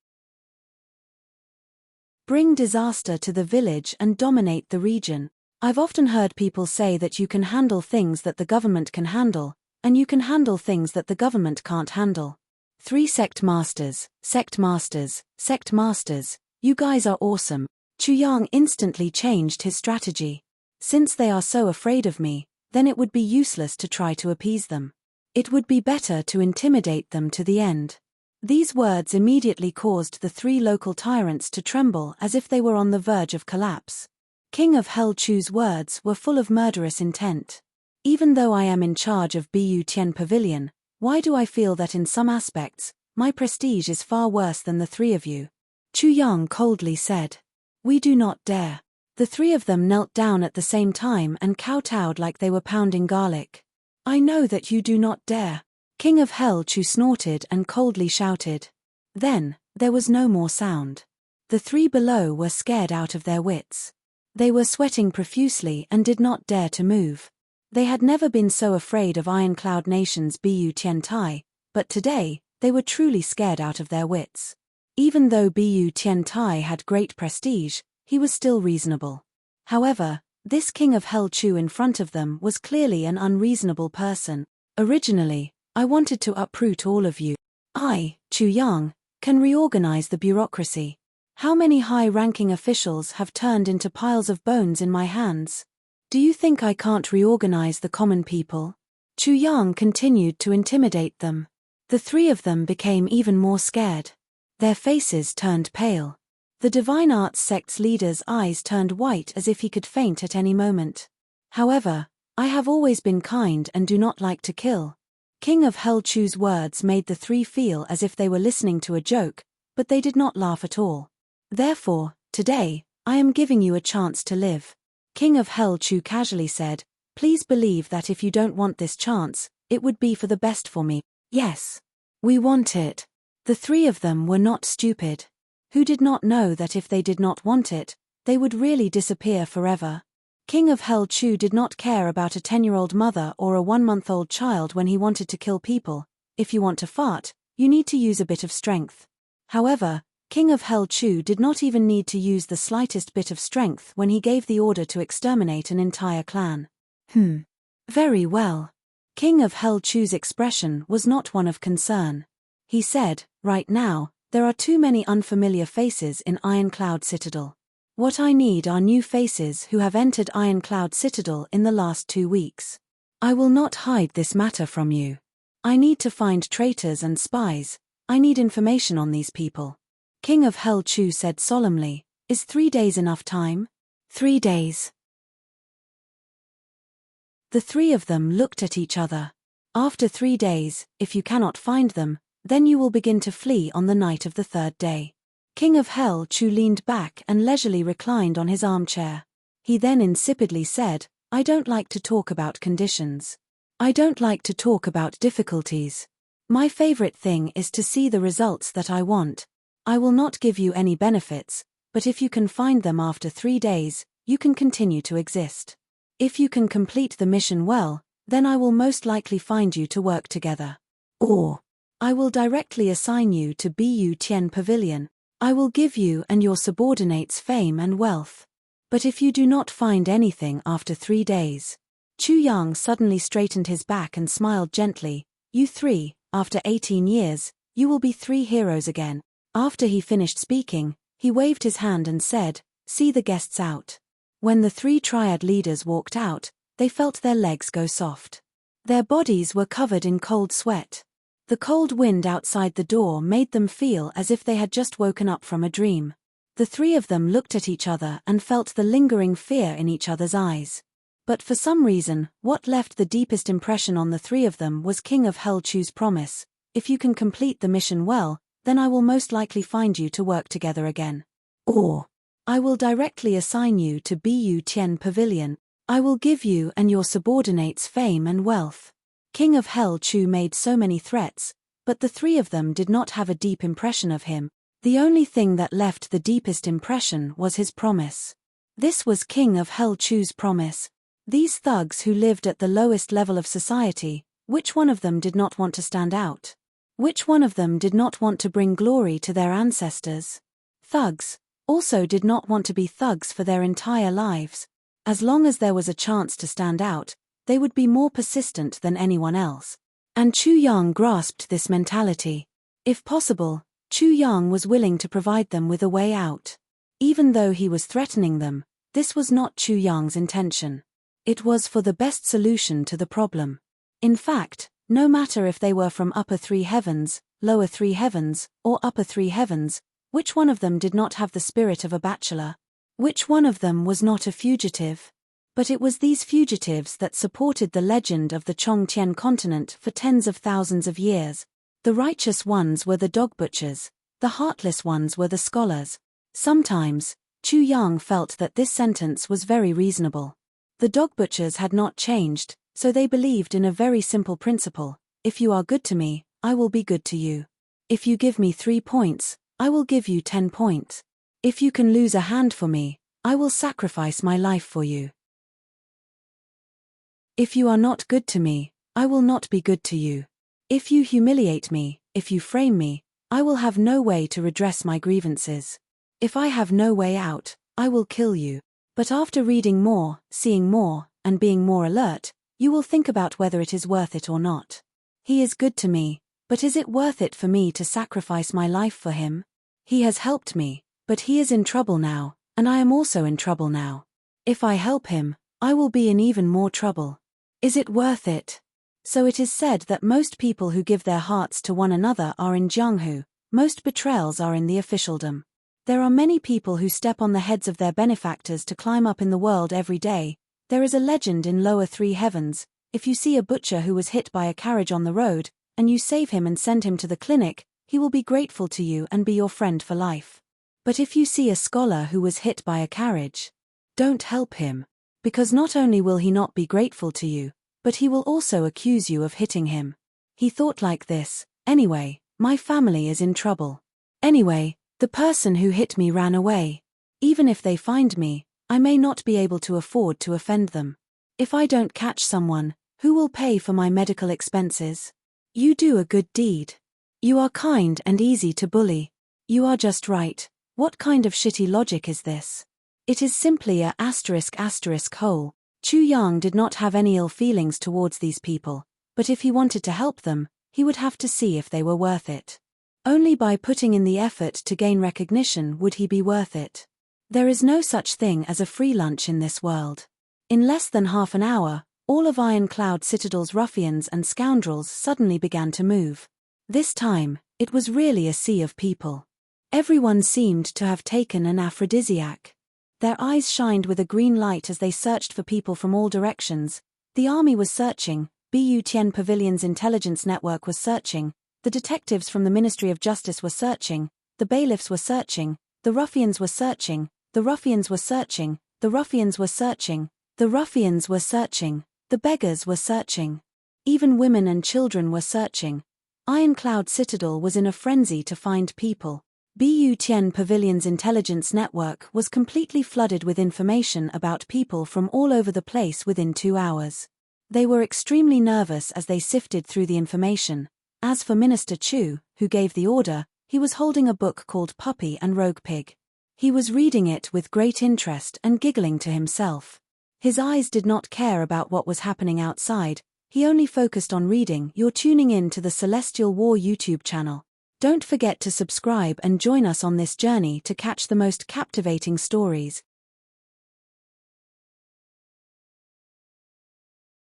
Bring disaster to the village and dominate the region. I've often heard people say that you can handle things that the government can handle, and you can handle things that the government can't handle. 3 sect masters, sect masters, sect masters, you guys are awesome. Chu Yang instantly changed his strategy. Since they are so afraid of me, then it would be useless to try to appease them. It would be better to intimidate them to the end. These words immediately caused the 3 local tyrants to tremble as if they were on the verge of collapse. King of Hell Chu's words were full of murderous intent. Even though I am in charge of Bu Tian Pavilion, why do I feel that in some aspects, my prestige is far worse than the 3 of you? Chu Yang coldly said. We do not dare. The 3 of them knelt down at the same time and kowtowed like they were pounding garlic. I know that you do not dare. King of Hell Chu snorted and coldly shouted. Then, there was no more sound. The 3 below were scared out of their wits. They were sweating profusely and did not dare to move. They had never been so afraid of Ironcloud Nation's Bu Tian Tai, but today, they were truly scared out of their wits. Even though Bu Tian Tai had great prestige, he was still reasonable. However, this King of Hell Chu in front of them was clearly an unreasonable person. Originally, I wanted to uproot all of you. I, Chu Yang, can reorganize the bureaucracy. How many high-ranking officials have turned into piles of bones in my hands? Do you think I can't reorganize the common people? Chu Yang continued to intimidate them. The three of them became even more scared. Their faces turned pale. The divine arts sect's leader's eyes turned white as if he could faint at any moment. However, I have always been kind and do not like to kill. King of Hell Chu's words made the three feel as if they were listening to a joke, but they did not laugh at all. Therefore, today, I am giving you a chance to live. King of Hell Chu casually said, please believe that if you don't want this chance, it would be for the best for me. Yes. We want it. The three of them were not stupid. Who did not know that if they did not want it, they would really disappear forever? King of Hell Chu did not care about a 10-year-old mother or a 1-month-old child when he wanted to kill people. If you want to fart, you need to use a bit of strength. However, King of Hell Chu did not even need to use the slightest bit of strength when he gave the order to exterminate an entire clan. Very well. King of Hell Chu's expression was not one of concern. He said, right now, there are too many unfamiliar faces in Ironcloud Citadel. What I need are new faces who have entered Ironcloud Citadel in the last 2 weeks. I will not hide this matter from you. I need to find traitors and spies. I need information on these people. King of Hell Chu said solemnly, is 3 days enough time? 3 days. The three of them looked at each other. After 3 days, if you cannot find them, then you will begin to flee on the night of the 3rd day. King of Hell Chu leaned back and leisurely reclined on his armchair. He then insipidly said, I don't like to talk about conditions. I don't like to talk about difficulties. My favorite thing is to see the results that I want. I will not give you any benefits, but if you can find them after 3 days, you can continue to exist. If you can complete the mission well, then I will most likely find you to work together. Or, I will directly assign you to Bu Tian Pavilion. I will give you and your subordinates fame and wealth. But if you do not find anything after 3 days. Chu Yang suddenly straightened his back and smiled gently. You three, after 18 years, you will be 3 heroes again. After he finished speaking, he waved his hand and said, see the guests out. When the 3 triad leaders walked out, they felt their legs go soft. Their bodies were covered in cold sweat. The cold wind outside the door made them feel as if they had just woken up from a dream. The 3 of them looked at each other and felt the lingering fear in each other's eyes. But for some reason, what left the deepest impression on the 3 of them was King of Hell Chu's promise. If you can complete the mission well, then I will most likely find you to work together again. Or, I will directly assign you to Bu Tian Pavilion. I will give you and your subordinates fame and wealth. King of Hell Chu made so many threats, but the 3 of them did not have a deep impression of him. The only thing that left the deepest impression was his promise. This was King of Hell Chu's promise. These thugs who lived at the lowest level of society, which one of them did not want to stand out? Which one of them did not want to bring glory to their ancestors? Thugs also did not want to be thugs for their entire lives. As long as there was a chance to stand out, they would be more persistent than anyone else. And Chu Yang grasped this mentality. If possible, Chu Yang was willing to provide them with a way out. Even though he was threatening them, this was not Chu Yang's intention. It was for the best solution to the problem. In fact, no matter if they were from upper 3 heavens, lower 3 heavens, or upper 3 heavens, which one of them did not have the spirit of a bachelor? Which one of them was not a fugitive? But it was these fugitives that supported the legend of the Chongtian continent for tens of thousands of years. The righteous ones were the dog butchers, the heartless ones were the scholars. Sometimes, Chu Yang felt that this sentence was very reasonable. The dog butchers had not changed, so they believed in a very simple principle. If you are good to me, I will be good to you. If you give me 3 points, I will give you 10 points. If you can lose a hand for me, I will sacrifice my life for you. If you are not good to me, I will not be good to you. If you humiliate me, if you frame me, I will have no way to redress my grievances. If I have no way out, I will kill you. But after reading more, seeing more, and being more alert, you will think about whether it is worth it or not. He is good to me, but is it worth it for me to sacrifice my life for him? He has helped me, but he is in trouble now, and I am also in trouble now. If I help him, I will be in even more trouble. Is it worth it? So it is said that most people who give their hearts to one another are in Jianghu, most betrayals are in the officialdom. There are many people who step on the heads of their benefactors to climb up in the world every day. There is a legend in lower three heavens: if you see a butcher who was hit by a carriage on the road, and you save him and send him to the clinic, he will be grateful to you and be your friend for life. But if you see a scholar who was hit by a carriage, don't help him. Because not only will he not be grateful to you, but he will also accuse you of hitting him. He thought like this: anyway, my family is in trouble. Anyway, the person who hit me ran away. Even if they find me, I may not be able to afford to offend them. If I don't catch someone, who will pay for my medical expenses? You do a good deed. You are kind and easy to bully. You are just right. What kind of shitty logic is this? It is simply a **** hole. Chu Yang did not have any ill feelings towards these people, but if he wanted to help them, he would have to see if they were worth it. Only by putting in the effort to gain recognition would he be worth it. There is no such thing as a free lunch in this world. In less than half an hour, all of Ironcloud Citadel's ruffians and scoundrels suddenly began to move. This time, it was really a sea of people. Everyone seemed to have taken an aphrodisiac. Their eyes shined with a green light as they searched for people from all directions. The army was searching, Bu Tian Pavilion's intelligence network was searching, the detectives from the Ministry of Justice were searching, the bailiffs were searching, the ruffians were searching, the ruffians were searching, the ruffians were searching, the ruffians were searching, the beggars were searching. Even women and children were searching. Ironcloud Citadel was in a frenzy to find people. Bu Tian Pavilion's intelligence network was completely flooded with information about people from all over the place within 2 hours. They were extremely nervous as they sifted through the information. As for Minister Chu, who gave the order, he was holding a book called Puppy and Rogue Pig. He was reading it with great interest and giggling to himself. His eyes did not care about what was happening outside, he only focused on reading. You're tuning in to the Celestial War YouTube channel. Don't forget to subscribe and join us on this journey to catch the most captivating stories.